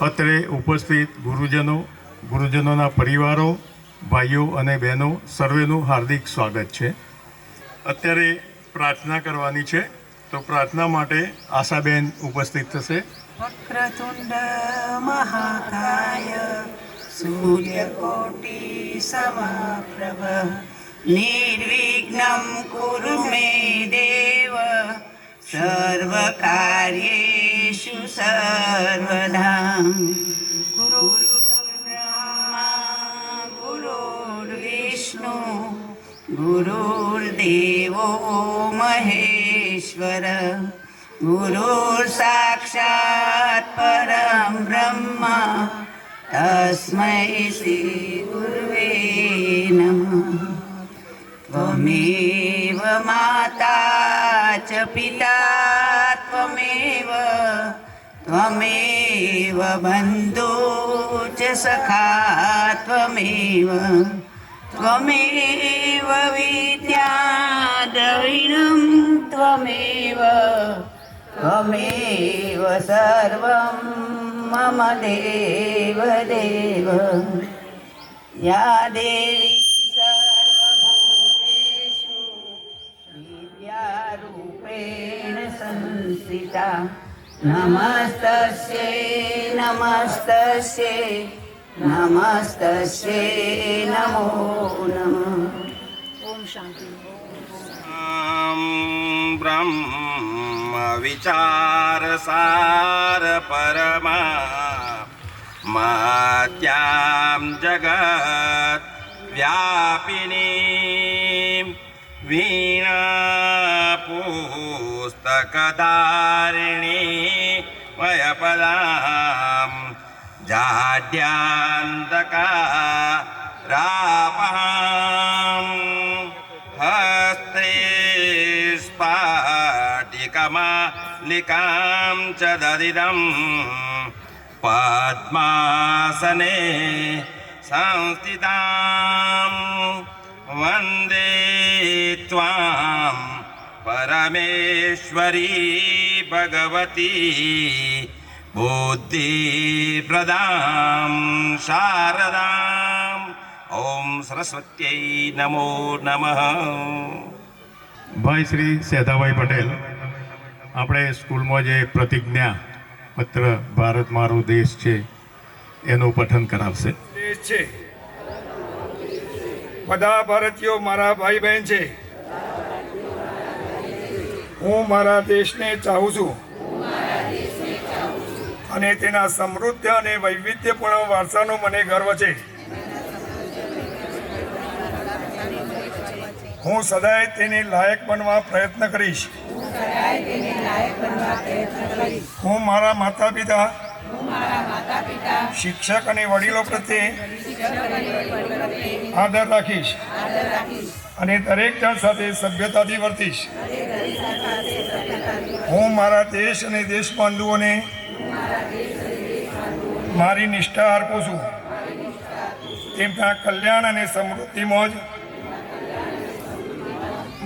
અત્રે ઉપસ્થિત ગુરુજનો, ગુરુજનોના પરિવારો, ભાઈઓ અને બહેનો સર્વેનું હાર્દિક સ્વાગત છે. અત્યારે પ્રાર્થના કરવાની છે, તો પ્રાર્થના માટે આશાબેન ઉપસ્થિત થશે. વક્રતુંડ મહાકાય સૂર્યકોટિ સમપ્રભ નિર્વિઘ્नं કુરુ મે દેવ સર્વકાર્યેષુ સર્વદા. ગુરુર્બ્રહ્મા ગુરુર્વિષ્ણુ ગુરુર્દેવો મહેશ્વર ગુરુર સાક્ષાત પરમ બ્રહ્મ તસ્મૈ શ્રી ગુરવે નમઃ. ત્વમેવ માતા ચ પિતા ત્વમેવ બંધુ ચ સખા ત્વમેવ વિદ્યા દ્રવિણં ત્વમેવ સર્વં મમ દેવ દેવ. યા દેવી સર્વભૂતેષુ વિદ્યારૂપેણ સંસ્થિતા નમસ્તસ્યૈ નમસ્તસ્યૈ નમસ્તસ્યૈ નમો નમઃ. ઓમ શાંતિ. બ્રહ્મ વિચાર સાર પરમા માત્યામ જગત વ્યાપિની વીણા પુસ્તકધારિણી મયપદામ જાડ્યાંતકારાપહામ હસ્તે સ્ફાટિકમાલિકાં ચ દરિદં પદ્માસને સંસ્થિતાં વંદે ત્વાં પરમેશ્વરી ભગવતી બુદ્ધિપ્રદાં શારદાં. ઓમ સરસ્વત્यै નમો નમઃ. ભાઈ શ્રી સેધાભાઈ પટેલ આપણે સ્કૂલમાં જે પ્રતિજ્ઞા પત્ર ભારત મારો દેશ છે એનું પઠન કરાવશે. દેશ છે, બધા ભારતીયો મારા ભાઈ બહેન છે. હું મારા દેશને ચાહું છું અને તેના સમૃદ્ધ અને વૈવિધ્યપૂર્ણ વારસાનો મને ગર્વ છે. હું સદાય તેની લાયક બનવા પ્રયત્ન કરીશ. હું મારા માતા પિતા, શિક્ષક અને વડીલો પ્રત્યે આદર રાખીશ અને દરેક જણ સાથે સભ્યતાથી વર્તીશ. હું મારા દેશ અને દેશબંધુઓને મારી નિષ્ઠા અર્પું છું. તેમના કલ્યાણ અને સમૃદ્ધિમાં જ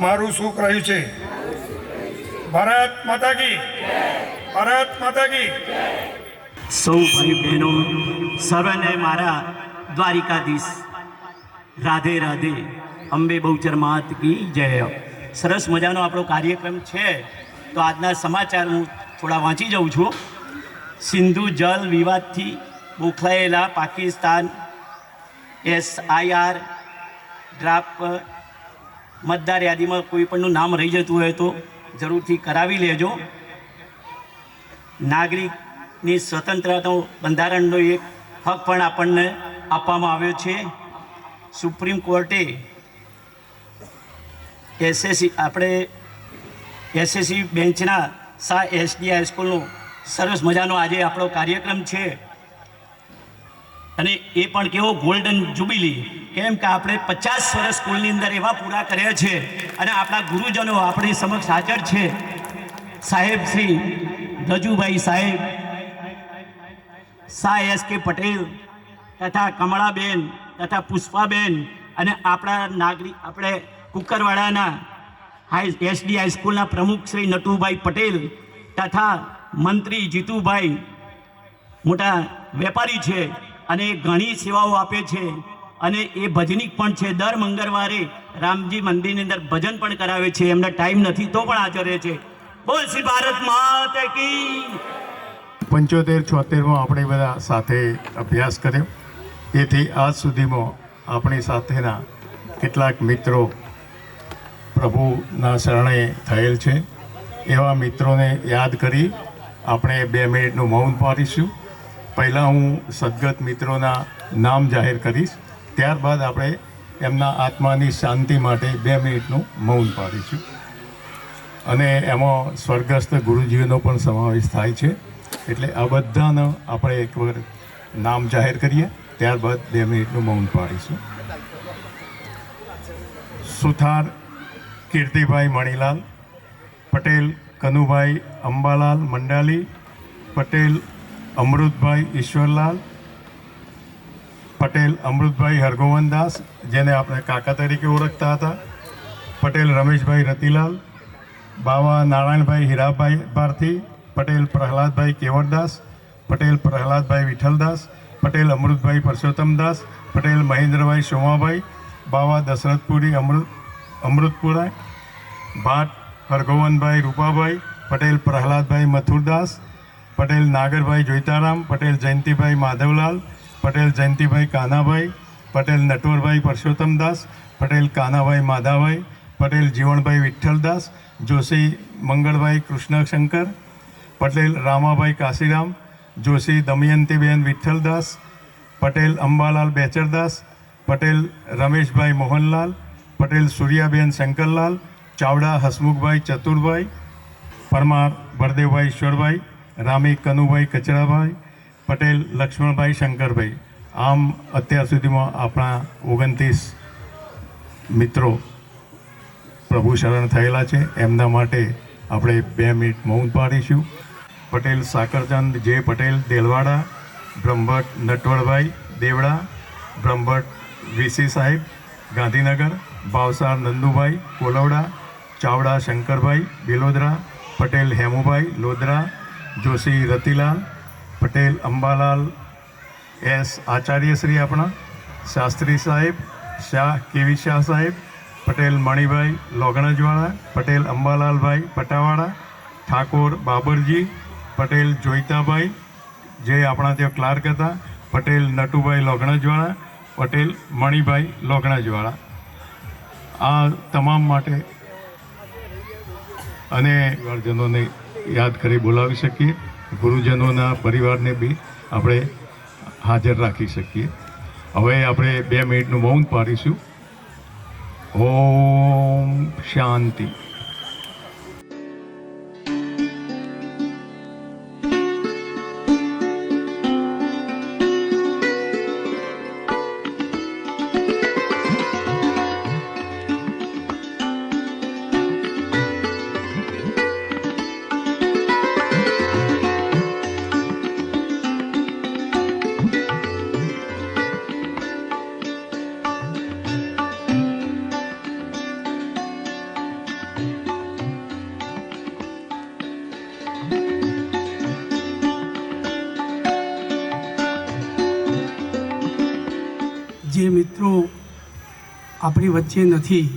મારું સુખ રહ્યું છે. ભારત માતા કી, ભારત માતા કી. સૌ ભાઈ બહેનો સર્વને મારા દ્વારિકાધીશ રાધે રાધે, અંબે બહુચર માત કી જય. સરસ મજાનો આપણો કાર્યક્રમ છે. તો આજના સમાચાર હું થોડા વાંચી જાઉં છું. સિંધુ જલ વિવાદથી બોખલાયેલા પાકિસ્તાન SIR ડ્રાફ્ટ મતદાર યાદીમાં કોઈ પણનું નામ રહી જતું હોય તો જરૂરથી કરાવી લેજો. નાગરિકની સ્વતંત્રતાનો બંધારણનો એક હક પણ આપણને આપવામાં આવ્યો છે. સુપ્રીમ કોર્ટે SSC બેન્ચના શાહ SD હાઈસ્કૂલનો સરસ મજાનો આજે આપણો કાર્યક્રમ છે. અને એ પણ કેવો ગોલ્ડન જુબિલી, કેમ કે આપણે 50 વર્ષ સ્કૂલની અંદર એવા પૂરા કર્યા છે. અને આપણા ગુરુજનો આપણી સમક્ષ હાજર છે. સાહેબ શ્રી રજુભાઈ સાહેબ, શાહ SK પટેલ તથા કમળાબેન તથા પુષ્પાબેન, અને આપણે કુકરવાડાના SD હાઈસ્કૂલના પ્રમુખ શ્રી નટુભાઈ પટેલ તથા મંત્રી જીતુભાઈ મોટા વેપારી છે અને ઘણી સેવાઓ આપે છે. અને એ ભજનિક પણ છે. દર મંગળવારે રામજી મંદિરની અંદર ભજન પણ કરાવે છે. એમને ટાઈમ નથી તો પણ હાજર રહે છે. બોલ શ્રી ભારત માતા કી. 75-76માં આપણે બધા સાથે અભ્યાસ કર્યો. તેથી આજ સુધીમાં આપણી સાથેના કેટલાક મિત્રો પ્રભુના શરણે થયેલ છે. એવા મિત્રોને યાદ કરી આપણે 2 મિનિટનું મૌન પાડીશું. પહેલાં હું સદગત મિત્રોના નામ જાહેર કરીશ, ત્યારબાદ આપણે એમના આત્માની શાંતિ માટે 2 મિનિટનું મૌન પાડીશું. અને એમાં સ્વર્ગસ્થ ગુરુજીઓનો પણ સમાવેશ થાય છે. એટલે આ બધાનો આપણે એકવાર નામ જાહેર કરીએ, ત્યારબાદ 2 મિનિટનું મૌન પાડીશું. સુથાર કીર્તિભાઈ મણીલાલ, પટેલ કનુભાઈ અંબાલાલ મંડાલી, પટેલ અમૃતભાઈ ઈશ્વરલાલ, પટેલ અમૃતભાઈ હરગોવનદાસ, જેને આપણે કાકા તરીકે ઓળખતા હતા, પટેલ રમેશભાઈ રતિલાલ, બાવા નારાયણભાઈ હીરાભાઈ ભારતી, પટેલ પ્રહલાદભાઈ કેવડદાસ, પટેલ પ્રહલાદભાઈ વિઠ્ઠલદાસ, પટેલ અમૃતભાઈ પરસોત્તમદાસ, પટેલ મહેન્દ્રભાઈ સોમાભાઈ, બાવા દશરથપુરી અમૃતપુરા, ભાટ હરગોવનભાઈ રૂપાભાઈ, પટેલ પ્રહલાદભાઈ મથુરદાસ, પટેલ નાગરભાઈ જોઈતારામ, પટેલ જયંતિભાઈ માધવલાલ, પટેલ જયંતિભાઈ કાનાભાઈ, પટેલ નટવરભાઈ પરસોત્તમદાસ, પટેલ કાનાભાઈ માધાભાઈ, પટેલ જીવણભાઈ વિઠ્ઠલદાસ, જોશી મંગળભાઈ કૃષ્ણશંકર, પટેલ રામાભાઈ કાશીરામ, જોશી દમયંતીબેન વિઠ્ઠલદાસ, પટેલ અંબાલાલ બેચરદાસ, પટેલ રમેશભાઈ મોહનલાલ, પટેલ સૂર્યાબેન શંકરલાલ, ચાવડા હસમુખભાઈ ચતુરભાઈ, પરમાર બળદેવભાઈ ઈશ્વરભાઈ, રામી કનુભાઈ કચરાભાઈ, પટેલ લક્ષ્મણભાઈ શંકરભાઈ. આમ અત્યાર સુધીમાં આપણા 29 મિત્રો પ્રભુ શરણ થયેલા છે. એમના માટે આપણે 2 મિનિટ મૌન પાડીશું. પટેલ સાકરચંદ જે પટેલ દેલવાડા, બ્રહ્મભટ્ટ નટવરભાઈ દેવડા, બ્રહ્મભટ્ટ VC સાહેબ ગાંધીનગર, ભાવસાર નંદુભાઈ કોલવડા, ચાવડા શંકરભાઈ બેલોદરા, પટેલ હેમુભાઈ લોદરા, જોશી રતિલાલ, પટેલ અંબાલાલ S આચાર્યશ્રી આપણા, શાસ્ત્રી સાહેબ, શાહ કેવી શાહ સાહેબ, પટેલ મણિભાઈ લોગણજવાળા, પટેલ અંબાલાલભાઈ પટાવાળા, ઠાકોર બાબરજી, પટેલ જોઈતાભાઈ જે આપણા ત્યાં ક્લાર્ક હતા, પટેલ નટુભાઈ લોગણજવાળા, પટેલ મણિભાઈ લોગણજવાળા. આ તમામ માટે અને પરિવારજનોને યાદ કરી બોલાવી શકીએ. ગુરુજનોના પરિવારને બી આપણે હાજર રાખી શકીએ. હવે આપણે 2 મિનિટનું મૌન પાડીશું. ઓમ શાંતિ. જે મિત્રો આપણી વચ્ચે નથી,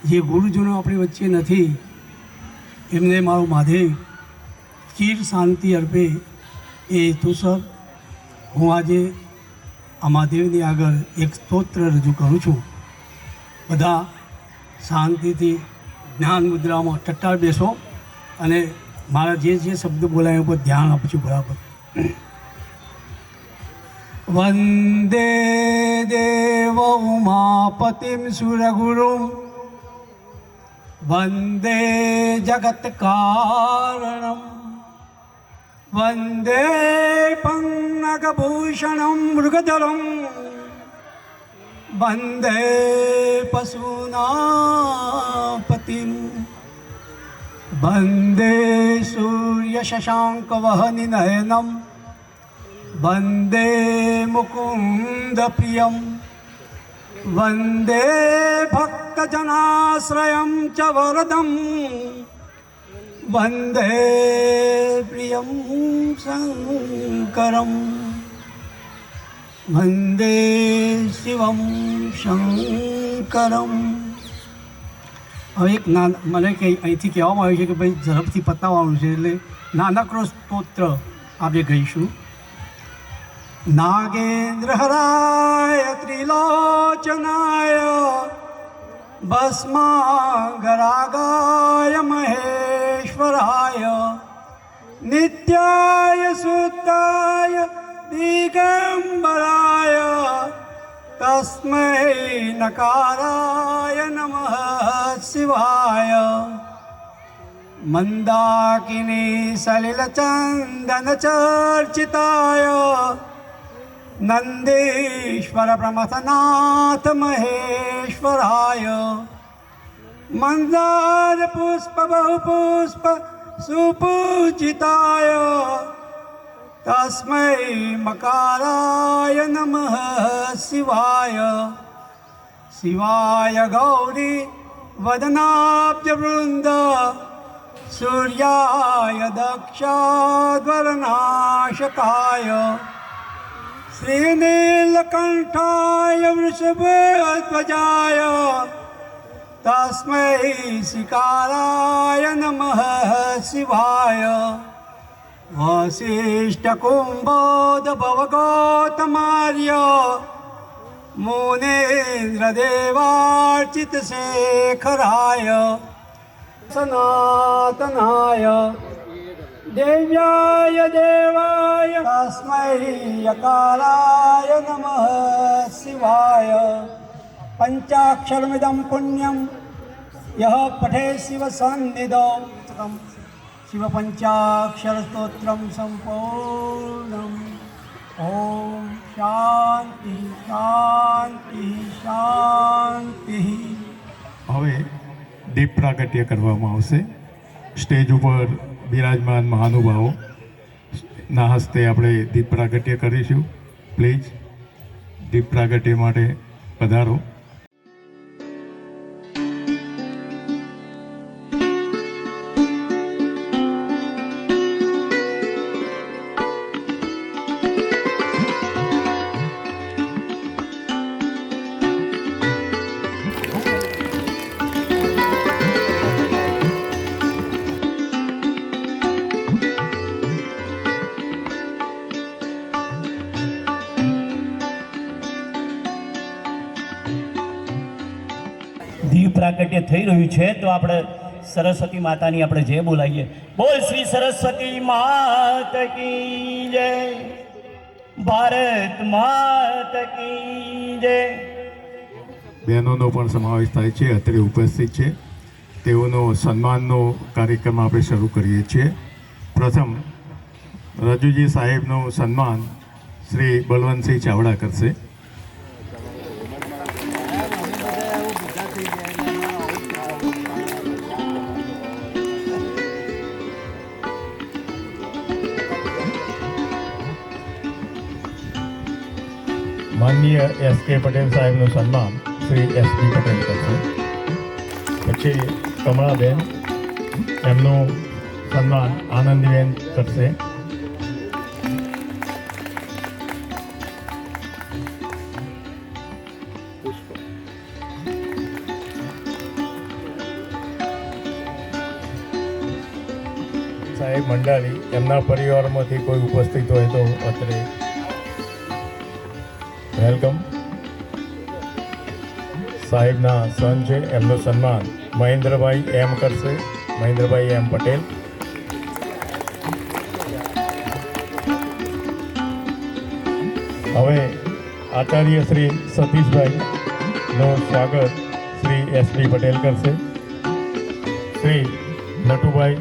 જે ગુરુજનો આપણી વચ્ચે નથી, એમને મારો મહાદેવ ચીર શાંતિ અર્પે એ હેતુસર હું આજે આ મહાદેવની આગળ એક સ્તોત્ર રજૂ કરું છું. બધા શાંતિથી જ્ઞાન મુદ્રામાં ટટ્ટાર બેસો અને મારા જે શબ્દ બોલાય ઉપર ધ્યાન આપજો બરાબર. વંદે દેવ ઉમાપતિમ સુરગુરુમ વંદે જગત્કારણમ વંદે પન્નગભૂષણમ મૃગધરમ વંદે પશુનાપતિમ વંદે સૂર્યશશાંકવહનિનયનમ વંદે મુકુંદપ્રિયમ વંદે ભક્તજનાશ્રયમ ચ વરદમ વંદે પ્રિયમ શંકરમ વંદે શિવમ શંકરમ. હવે એક મને અહીંથી કહેવામાં આવ્યું છે કે ભાઈ ઝડપથી પતાવવાનું છે, એટલે નાનકડો સ્તોત્ર આપણે ગઈશું. નાગેન્દ્રહરાય ત્રિલોચનાય ભસ્માંગરાગાય મહેશ્વરાય નિત્યાય શુદ્ધાય દિગંબરાય તસ્મૈ નકારાય નમઃ શિવાય. મંદાકિની સલિલચંદન ચર્ચિતાય નંદીશ્વર પ્રમથનાથ મહેશ્વરાય મંદાર પુષ્પ બહુપુષ્પ સુપૂજિતાય તસ્મૈ મકારાય નમઃ શિવાય. શિવાય ગૌરી વદનાબ્જવૃંદ સૂર્યાય દક્ષાધ્વરનાશકાય શ્રીનીલકંઠાય વૃષભધ્વજાય તસ્મૈ શિકારાય નમઃ શિવાય. વસિષ્ઠકુંભોદભવગૌતમાર્ય મુનેન્દ્રદેવાર્ચિતશેખરાય સનાતનાય દેવ્યાય દેવાય તસ્મૈ યકારાય નમઃ શિવાય. પંચાક્ષરમિદં પુણ્યમ યઃ પઠે શિવ સન્નિધો શિવ પંચાક્ષર સ્તોત્રમ સંપૂર્ણમ. ઓમ શાંતિ શાંતિ શાંતિ. હવે દીપ પ્રાગટ્ય કરવામાં આવશે. સ્ટેજ ઉપર બિરાજમાન મહાનુભાવો ના હસ્તે આપણે દીપ પ્રાગટ્ય કરીશું. પ્લીઝ દીપ પ્રાગટ્ય માટે પધારો. દીપ પ્રાગટ્ય થઈ રહ્યું છે તો આપણે સરસ્વતી માતાની આપણે જય બોલાવીએ. બોલ શ્રી સરસ્વતી માત કી જય, ભારત માત કી જય. બહેનોનો પણ સમાવેશ થાય છે, અત્રે ઉપસ્થિત છે. તેઓનો સન્માનનો કાર્યક્રમ આપણે શરૂ કરીએ છીએ. પ્રથમ રજુજી સાહેબનું સન્માન શ્રી બળવંતસિંહ ચાવડા કરશે. માનનીય એસ.કે. પટેલ સાહેબનું સન્માન શ્રી એસ.બી. પટેલ કરશે. પછી કમળાબેન, એમનું સન્માન આનંદીબેન કરશે. સાહેબ મંડાલી, એમના પરિવારમાંથી કોઈ ઉપસ્થિત હોય તો અત્રે વેલકમ. સાહેબના સન છે, એમનું સન્માન મહેન્દ્રભાઈ એમ કરશે. મહેન્દ્રભાઈ એમ પટેલ. હવે આચાર્ય શ્રી સતીશભાઈનું સ્વાગત શ્રી એસ.બી. પટેલ કરશે. શ્રી નટુભાઈ,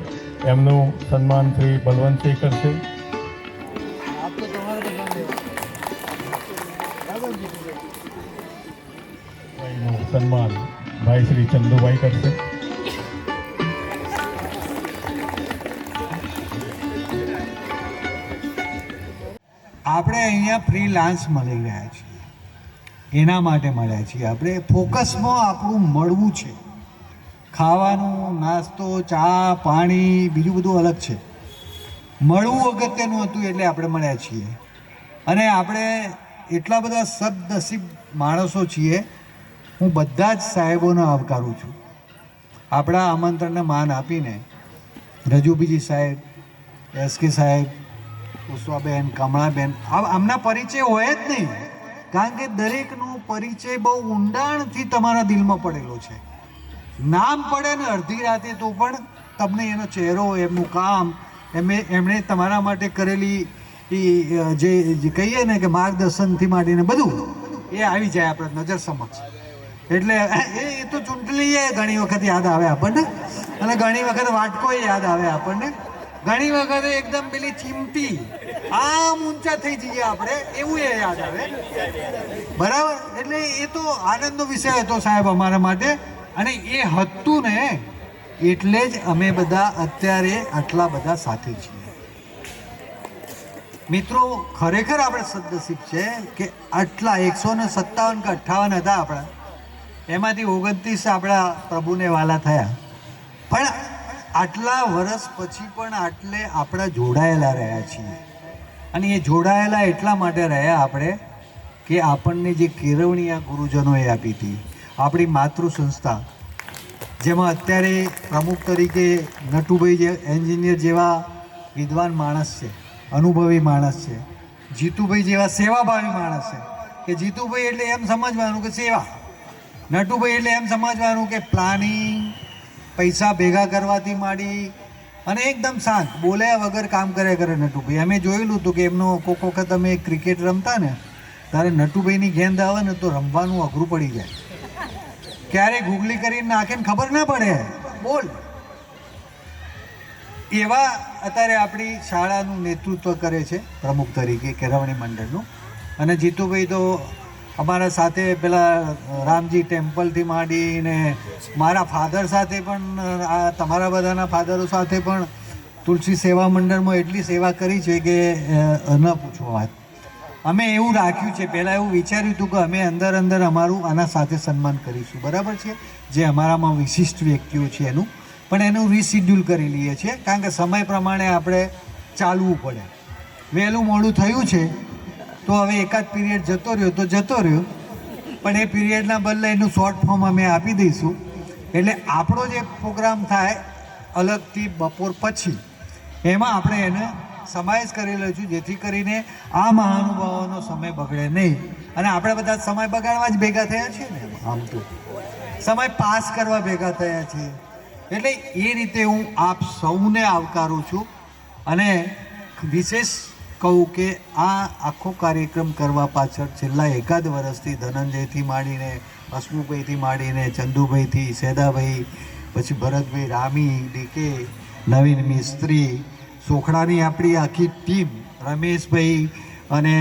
એમનું સન્માન શ્રી બલવંતસિંહ કરશે. સન્માન ભાઈ શ્રી ચંદુભાઈ કરશે. આપણે અહીંયા ફ્રીલાન્સ મળી રહ્યા છીએ, એના માટે મળ્યા છીએ. આપણે ફોકસમાં આપણું મળવું છે. ખાવાનું, નાસ્તો, ચા, પાણી, બીજું બધું અલગ છે. મળવું અગત્યનું હતું એટલે આપણે મળ્યા છીએ. અને આપણે એટલા બધા સદનસીબ માણસો છીએ. હું બધા જ સાહેબોને આવકારું છું. આપણા આમંત્રણને માન આપીને રજુબીજી સાહેબ, એસ.કે. સાહેબ, પુષ્પાબેન, કમળાબેન, આમના પરિચય હોય જ નહીં, કારણ કે દરેકનો પરિચય બહુ ઊંડાણથી તમારા દિલમાં પડેલો છે. નામ પડે ને અડધી રાતે તો પણ તમને એનો ચહેરો, એમનું કામ, એમણે તમારા માટે કરેલી જે કહીએ ને કે માર્ગદર્શનથી માંડીને બધું એ આવી જાય આપણે નજર સમક્ષ. એટલે એ તો ચૂંટણીએ ઘણી વખત યાદ આવે આપણને, અને ઘણી વખત વાટકો યાદ આવે આપણને, ઘણી વખત એકદમ પેલી ચીમટી આમ ઊંચા થઈ જઈએ આપણે, એવું એ યાદ આવે. બરાબર? એટલે એ તો આનંદનો વિષય હતો સાહેબ અમારા માટે. અને એ હતું ને એટલે જ અમે બધા અત્યારે આટલા બધા સાથે છીએ. મિત્રો, ખરેખર આપણે સદનસીબ છે કે આટલા 157 કે 58 હતા આપણા, એમાંથી 29 આપણા પ્રભુને વાલા થયા. પણ આટલા વર્ષ પછી પણ આટલે આપણે જોડાયેલા રહ્યા છીએ. અને એ જોડાયેલા એટલા માટે રહ્યા આપણે કે આપણને જે કેળવણી આ ગુરુજનોએ આપી હતી, આપણી માતૃ સંસ્થા, જેમાં અત્યારે પ્રમુખ તરીકે નટુભાઈ જે એન્જિનિયર જેવા વિદ્વાન માણસ છે, અનુભવી માણસ છે, જીતુભાઈ જેવા સેવાભાવી માણસ છે, કે જીતુભાઈ એટલે એમ સમજવાનું કે સેવા, નટુભાઈ એટલે એમ સમજવાનું કે પ્લાનિંગ, પૈસા ભેગા કરવાથી માંડી અને એકદમ શાંત, બોલ્યા વગર કામ કર્યા કરે નટુભાઈ. અમે જોયેલું હતું કે એમનો કોઈક વખત અમે ક્રિકેટ રમતા ને ત્યારે નટુભાઈની ગેંદ આવે ને તો રમવાનું અઘરું પડી જાય. ક્યારે ગુગલી કરીને નાખે ને ખબર ના પડે, બોલ. એવા અત્યારે આપણી શાળાનું નેતૃત્વ કરે છે પ્રમુખ તરીકે કેળવણી મંડળનું. અને જીતુભાઈ તો અમારા સાથે પેલા રામજી ટેમ્પલથી માંડીને મારા ફાધર સાથે પણ, આ તમારા બધાના ફાધરો સાથે પણ તુલસી સેવા મંડળમાં એટલી સેવા કરી છે કે ન પૂછો વાત. અમે એવું રાખ્યું છે, પહેલાં એવું વિચાર્યું હતું કે અમે અંદર અમારું આના સાથે સન્માન કરીશું, બરાબર છે, જે અમારામાં વિશિષ્ટ વ્યક્તિઓ છે એનું, પણ એનું રીશિડ્યુલ કરી લઈએ છીએ, કારણ કે સમય પ્રમાણે આપણે ચાલવું પડે. વહેલું મોડું થયું છે તો હવે એકાદ પીરિયડ જતો રહ્યો તો જતો રહ્યો, પણ એ પીરિયડના બદલે એનું શોર્ટ ફોર્મ અમે આપી દઈશું. એટલે આપણો જે પ્રોગ્રામ થાય અલગથી બપોર પછી, એમાં આપણે એને સમાવેશ કરી લઈશું, જેથી કરીને આ મહાનુભાવોનો સમય બગડે નહીં. અને આપણે બધા સમય બગાડવા જ ભેગા થયા છીએ ને, આમ તો સમય પાસ કરવા ભેગા થયા છીએ. એટલે એ રીતે હું આપ સૌને આવકારું છું. અને વિશેષ કહું કે આ આખો કાર્યક્રમ કરવા પાછળ છેલ્લા એકાદ વર્ષથી ધનંજયથી માંડીને હસમુખભાઈથી માંડીને ચંદુભાઈથી સેદાભાઈ, પછી ભરતભાઈ, રામી, ડીકે, નવીન મિસ્ત્રી, સોખડાની આપણી આખી ટીમ, રમેશભાઈ અને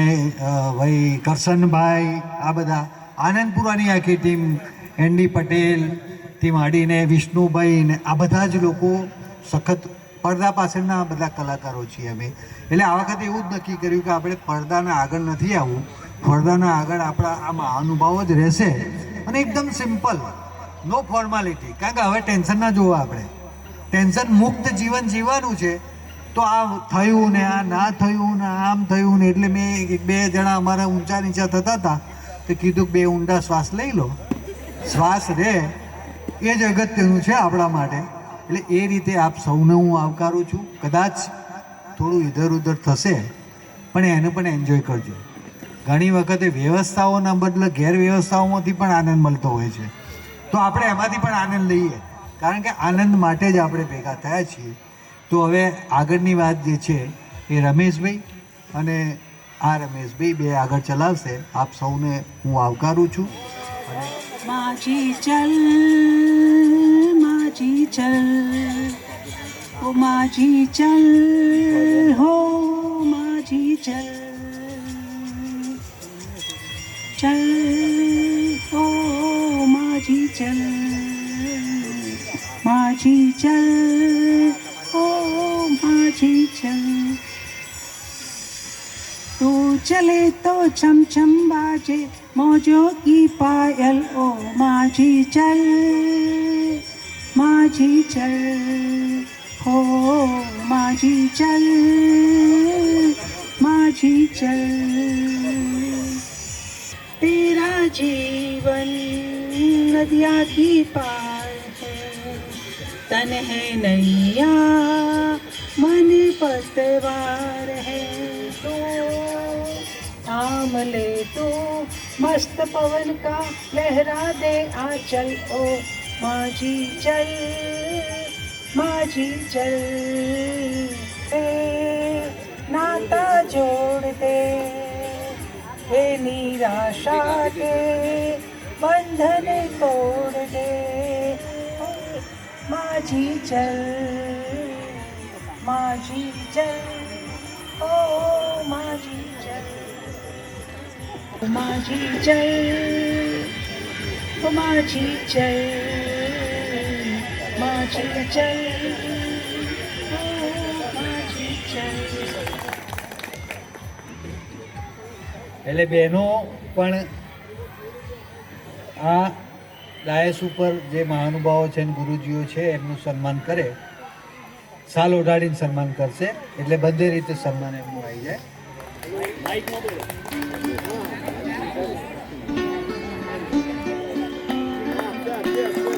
ભાઈ કરશનભાઈ, આ બધા આનંદપુરાની આખી ટીમ, એનડી પટેલથી માંડીને વિષ્ણુભાઈ ને આ બધા જ લોકો સખત પડદા પાછળના બધા કલાકારો છીએ અમે. એટલે આ વખતે એવું જ નક્કી કર્યું કે આપણે પડદાના આગળ નથી આવવું, પડદાના આગળ આપણા આ મહાનુભાવો જ રહેશે અને એકદમ સિમ્પલ, નો ફોર્માલિટી. કારણ કે હવે ટેન્શન ના જોવા, આપણે ટેન્શન મુક્ત જીવન જીવવાનું છે. તો આ થયું ને આ ના થયું ને આમ થયું ને, એટલે મેં બે જણા અમારા ઊંચા નીચા થતા હતા તો કીધું કે 2 ઊંડા શ્વાસ લઈ લો, શ્વાસ રહે એ જ અગત્યનું છે આપણા માટે. એટલે એ રીતે આપ સૌને હું આવકારું છું. કદાચ થોડું ઇધર ઉધર થશે પણ એને પણ એન્જોય કરજો. ઘણી વખતે વ્યવસ્થાઓના બદલે ગેરવ્યવસ્થાઓમાંથી પણ આનંદ મળતો હોય છે, તો આપણે એમાંથી પણ આનંદ લઈએ, કારણ કે આનંદ માટે જ આપણે ભેગા થયા છીએ. તો હવે આગળની વાત જે છે એ રમેશભાઈ અને આ રમેશભાઈ બે આગળ ચલાવશે. આપ સૌને હું આવકારું છું. माझी चल माझी चल ओ माझी चल हो माझी चल चल हो माझी चल माझी चल हो माझी चल तू चले तो छम छम बाजे मौजों की पायल ओ माझी चल हो माझी चल तेरा जीवन नदिया की पार है तन है नैया मन पतवार है तो थाम ले तो मस्त पवन का लहरा दे आंचल ओ माझी चल ए नाता जोड़ दे हे निराशा के बंधन तोड़ दे माझी चल ओ माझी चल माझी चल माझी चल माझी चल माझी चल. એટલે બહેનો પણ આ ડાયસ ઉપર જે મહાનુભાવો છે ને ગુરુજીઓ છે એમનું સન્માન કરે, સાલ ઓઢાડીને સન્માન કરશે. એટલે બધી રીતે સન્માન એમનું આવી જાય.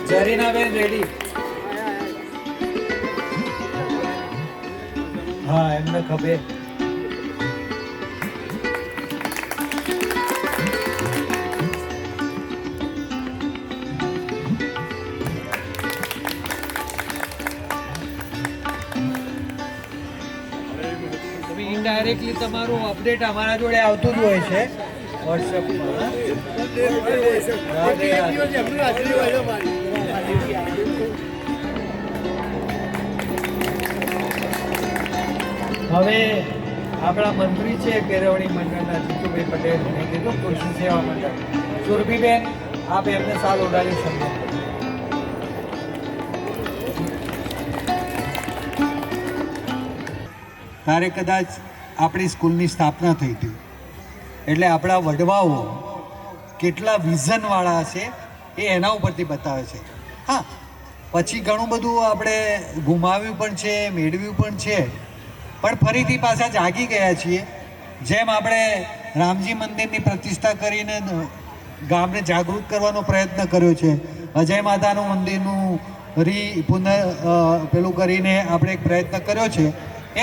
જરીનાબેન રેડી? હા, એમને ખબર. ઇનડાયરેક્ટલી તમારું અપડેટ અમારા જોડે આવતું જ હોય છે વોટ્સએપમાં. હવે આપણા મંત્રી છે કેળવણી મંડળના જીતુભાઈ પટેલ, મેં કીધું કૃષિ સેવા મંડળ, સુરભીબેન, આપ એમને સાલ ઓઢાડી સન્માન કરો. ત્યારે કદાચ આપણી સ્કૂલની સ્થાપના થઈ હતી, એટલે આપણા વડવાઓ કેટલા વિઝનવાળા છે એ એના ઉપરથી બતાવે છે. હા, પછી ઘણું બધું આપણે ગુમાવ્યું પણ છે, મેળવ્યું પણ છે, પણ ફરીથી પાછા જાગી ગયા છીએ. જેમ આપણે રામજી મંદિરની પ્રતિષ્ઠા કરીને ગામને જાગૃત કરવાનો પ્રયત્ન કર્યો છે, અજય માતાનું મંદિરનું પેલું કરીને આપણે એક પ્રયત્ન કર્યો છે,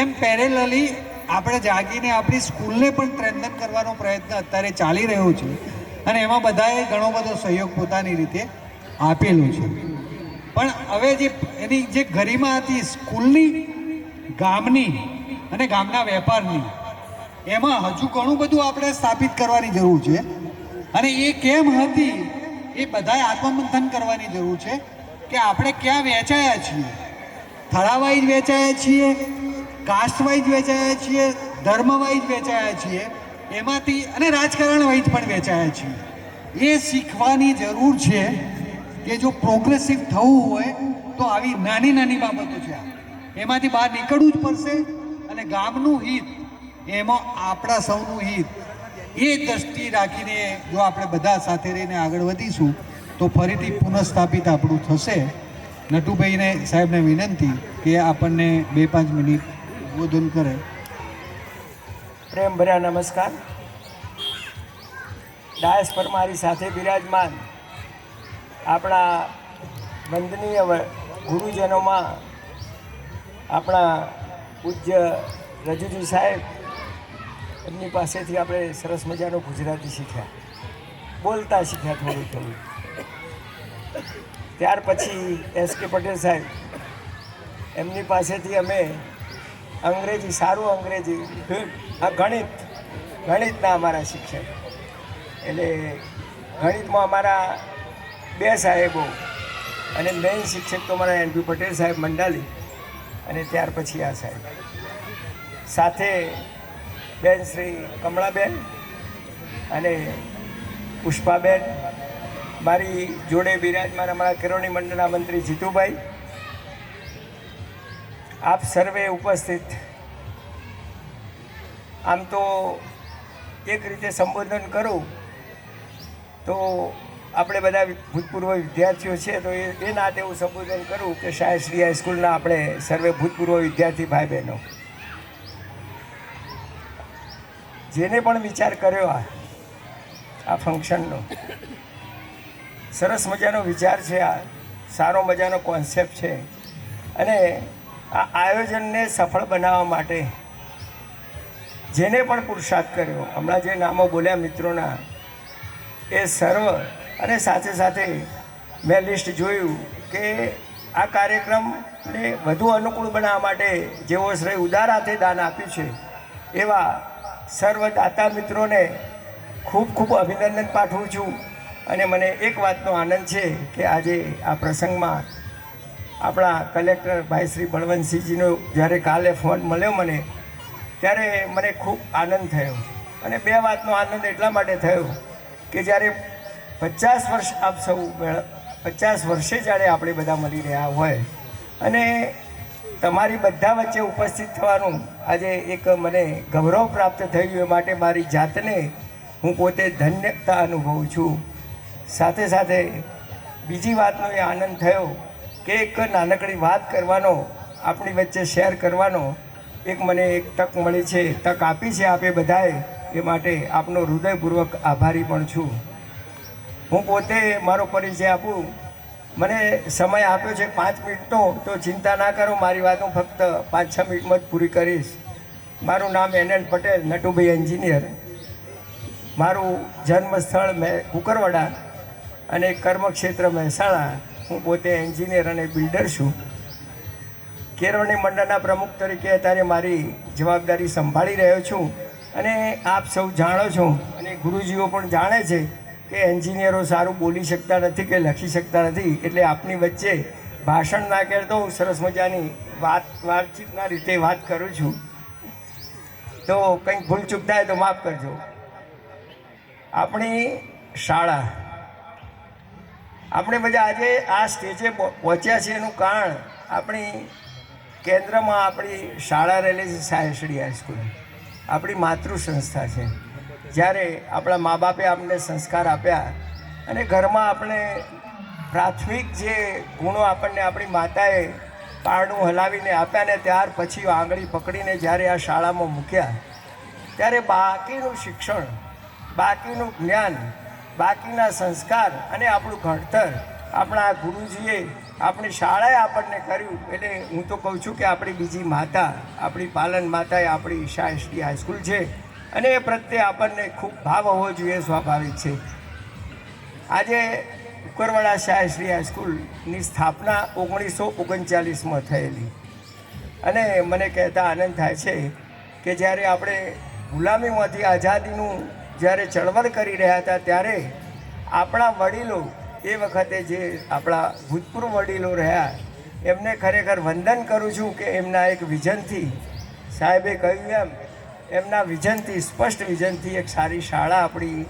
એમ પેરેલલી આપણે જાગીને આપણી સ્કૂલને પણ સ્ટ્રેન્થન કરવાનો પ્રયત્ન અત્યારે ચાલી રહ્યો છે. અને એમાં બધાએ ઘણો બધો સહયોગ પોતાની રીતે આપેલું છે. પણ હવે જે એની જે ગરિમા હતી સ્કૂલની, ગામની અને ગામના વેપારની, એમાં હજુ ઘણું બધું આપણે સ્થાપિત કરવાની જરૂર છે અને એ કેમ હતી એ બધાએ આત્મમંથન કરવાની જરૂર છે કે આપણે ક્યાં વહેંચાયા છીએ. થળા વાઇઝ વહેંચાયા છીએ, કાસ્ટ વાઇઝ વહેંચાયા છીએ, ધર્મ વાઇઝ વહેંચાયા છીએ, એમાંથી અને રાજકારણ વાઇઝ પણ વહેંચાયા છીએ. એ શીખવાની જરૂર છે કે જો પ્રોગ્રેસિવ થવું હોય તો આવી નાની નાની બાબતો છે એમાંથી બહાર નીકળવું જ પડશે અને ગામનું હિત એમાં આપણા સૌનું હિત એ દ્રષ્ટિ રાખીને જો આપણે બધા સાથે રહીને આગળ વધીશું તો ફરીથી પુનઃસ્થાપિત આપણું થશે. નટુભાઈને સાહેબને વિનંતી કે આપણને 2-5 મિનિટ ઉદ્બોધન કરે. પ્રેમ ભર્યા નમસ્કાર. ડાયસ પર મારી સાથે બિરાજમાન આપણા વંદનીય ગુરુજનોમાં આપણા પૂજ્ય રજુજી સાહેબ, એમની પાસેથી આપણે સરસ મજાનું ગુજરાતી શીખ્યા, બોલતા શીખ્યા થોડું થોડું. ત્યાર પછી S.K. પટેલ સાહેબ, એમની પાસેથી અમે અંગ્રેજી, સારું અંગ્રેજી, ગણિતના અમારા શિક્ષક. એટલે ગણિતમાં અમારા 2 સાહેબો અને મેઇન શિક્ષક તો અમારા N.P. પટેલ સાહેબ મંડાલી અને ત્યાર પછી આ સાહેબ. સાથે બેન શ્રી કમળાબેન અને પુષ્પાબેન, મારી જોડે બિરાજમાન અમારા કેળવણી મંડળના મંત્રી જીતુભાઈ, આપ સર્વે ઉપસ્થિત. આમ તો એક રીતે સંબોધન કરું તો આપણે બધા ભૂતપૂર્વ વિદ્યાર્થીઓ છે તો એ નાતે એવું સંબોધન કરું કે શાયશ્રી હાઈસ્કૂલના આપણે સર્વે ભૂતપૂર્વ વિદ્યાર્થી ભાઈ બહેનો, જેને પણ વિચાર કર્યો આ ફંક્શનનો, સરસ મજાનો વિચાર છે, આ સારો મજાનો કોન્સેપ્ટ છે. અને આ આયોજનને સફળ બનાવવા માટે જેને પણ પુરુષાર્થ કર્યો, હમણાં જે નામો બોલ્યા મિત્રોના, એ સર્વ, અને સાથે સાથે મેં લિસ્ટ જોયું કે આ કાર્યક્રમને વધુ અનુકૂળ બનાવવા માટે જેઓ શ્રેય ઉદાર હાથે દાન આપ્યું છે એવા સર્વ દાતા મિત્રોને ખૂબ ખૂબ અભિનંદન પાઠવું છું. અને મને એક વાતનો આનંદ છે કે આજે આ પ્રસંગમાં આપણા કલેક્ટર ભાઈ શ્રી બળવંતસિંહજીનો જ્યારે કાલે ફોન મળ્યો મને, ત્યારે મને ખૂબ આનંદ થયો. અને 2 વાતનો આનંદ એટલા માટે થયો કે જ્યારે 50 વર્ષ આપ સૌ 50 વર્ષે જ્યારે આપણે બધા મળી રહ્યા હોય અને તમારી બધા વચ્ચે ઉપસ્થિત થવાનું આજે એક મને ગૌરવ પ્રાપ્ત થયું, એ માટે મારી જાતને હું પોતે ધન્યતા અનુભવું છું. સાથે સાથે બીજી વાતનો એ આનંદ થયો કે એક નાનકડી વાત કરવાનો, આપણી વચ્ચે શેર કરવાનો એક મને એક તક મળી છે, તક આપી છે આપે બધાએ, એ માટે આપનો હૃદયપૂર્વક આભારી પણ છું. હું પોતે મારો પરિચય આપું, મને સમય આપ્યો છે 5 મિનિટનો, તો ચિંતા ના કરો, મારી વાત હું ફક્ત 5-6 મિનિટમાં જ પૂરી કરીશ. મારું નામ N.N. પટેલ, નટુભાઈ એન્જિનિયર. મારું જન્મસ્થળ કુકરવાડા અને કર્મક્ષેત્ર મહેસાણા. હું પોતે એન્જિનિયર અને બિલ્ડર છું. કેળવણી મંડળના પ્રમુખ તરીકે અત્યારે મારી જવાબદારી સંભાળી રહ્યો છું. અને આપ સૌ જાણો છો અને ગુરુજીઓ પણ જાણે છે કે એન્જિનિયરો સારું બોલી શકતા નથી કે લખી શકતા નથી, એટલે આપની વચ્ચે ભાષણ ના કરતો હું સરસ મજાની વાતચીતના રીતે વાત કરું છું. તો કંઈક ભૂલચૂક થાય તો માફ કરજો. આપણી શાળા, આપણે બધા આજે આ સ્ટેજે પહોંચ્યા છે એનું કારણ આપણી કેન્દ્રમાં આપણી શાળા રહેલી છે, શાયશ્રી હાઈસ્કૂલ, આપણી માતૃ સંસ્થા છે. જ્યારે આપણા મા બાપે આપણને સંસ્કાર આપ્યા અને ઘરમાં આપણે પ્રાથમિક જે ગુણો આપણને આપણી માતાએ પારણું હલાવીને આપ્યા ને ત્યાર પછી આંગળી પકડીને જ્યારે આ શાળામાં મૂક્યા, ત્યારે બાકીનું શિક્ષણ, બાકીનું જ્ઞાન, બાકીના સંસ્કાર અને આપણું ઘડતર આપણા ગુરુજીએ આપણી શાળાએ આપણને કર્યું. એટલે હું તો કહું છું કે આપણી બીજી માતા, આપણી પાલન માતાએ આપણી શાયશ્રી હાઈસ્કૂલ છે અને એ પ્રત્યે આપણને ખૂબ ભાવ હોવો જોઈએ, સ્વાભાવિક છે. આજે કુકરવાડા શાયશ્રી હાઈસ્કૂલની સ્થાપના 1939માં થયેલી અને મને કહેતા આનંદ થાય છે કે જ્યારે આપણે ગુલામીમાંથી આઝાદીનું જ્યારે ચળવળ કરી રહ્યા હતા ત્યારે આપણા વડીલો એ વખતે જે આપણા ભૂતપૂર્વ વડીલો રહ્યા એમને ખરેખર વંદન કરું છું કે એમના એક વિઝનથી, સાહેબે કહ્યું એમ, એમના વિઝનથી, સ્પષ્ટ વિઝનથી એક સારી શાળા આપણી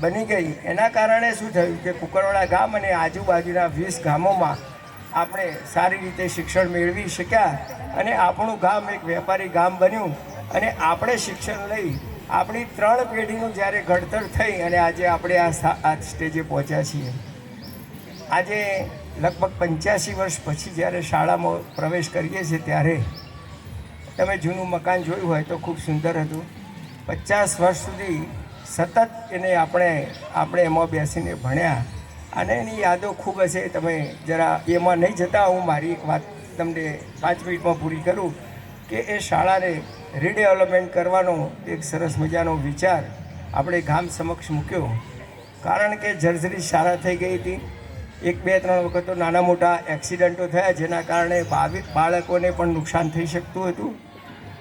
બની ગઈ. એના કારણે શું થયું કે કુકરવાડા ગામ અને આજુબાજુના 20 ગામોમાં આપણે સારી રીતે શિક્ષણ મેળવી શક્યા અને આપણું ગામ એક વેપારી ગામ બન્યું અને આપણે શિક્ષણ લઈ આપણી 3 પેઢીનું જ્યારે ઘડતર થઈ અને આજે આપણે આ સ્ટેજે પહોંચ્યા છીએ. આજે લગભગ 85 વર્ષ પછી જ્યારે શાળામાં પ્રવેશ કરીએ છીએ ત્યારે તમે જૂનું મકાન જોયું હોય તો ખૂબ સુંદર હતું. 50 વર્ષ સુધી સતત એને આપણે એમાં બેસીને ભણ્યા અને એની યાદો ખૂબ હશે. તમે જરા એમાં નહીં જતા, હું મારી વાત તમને 5 મિનિટમાં પૂરી કરું કે એ શાળાને રીડેવલપમેન્ટ કરવાનો એક સરસ મજાનો વિચાર આપણે ગામ સમક્ષ મૂક્યો. કારણ કે જર્જરી શાળા થઈ ગઈ હતી. 1-2-3 વખત તો નાના મોટા એક્સિડન્ટો થયા જેના કારણે બાળકોને પણ નુકસાન થઈ શકતું હતું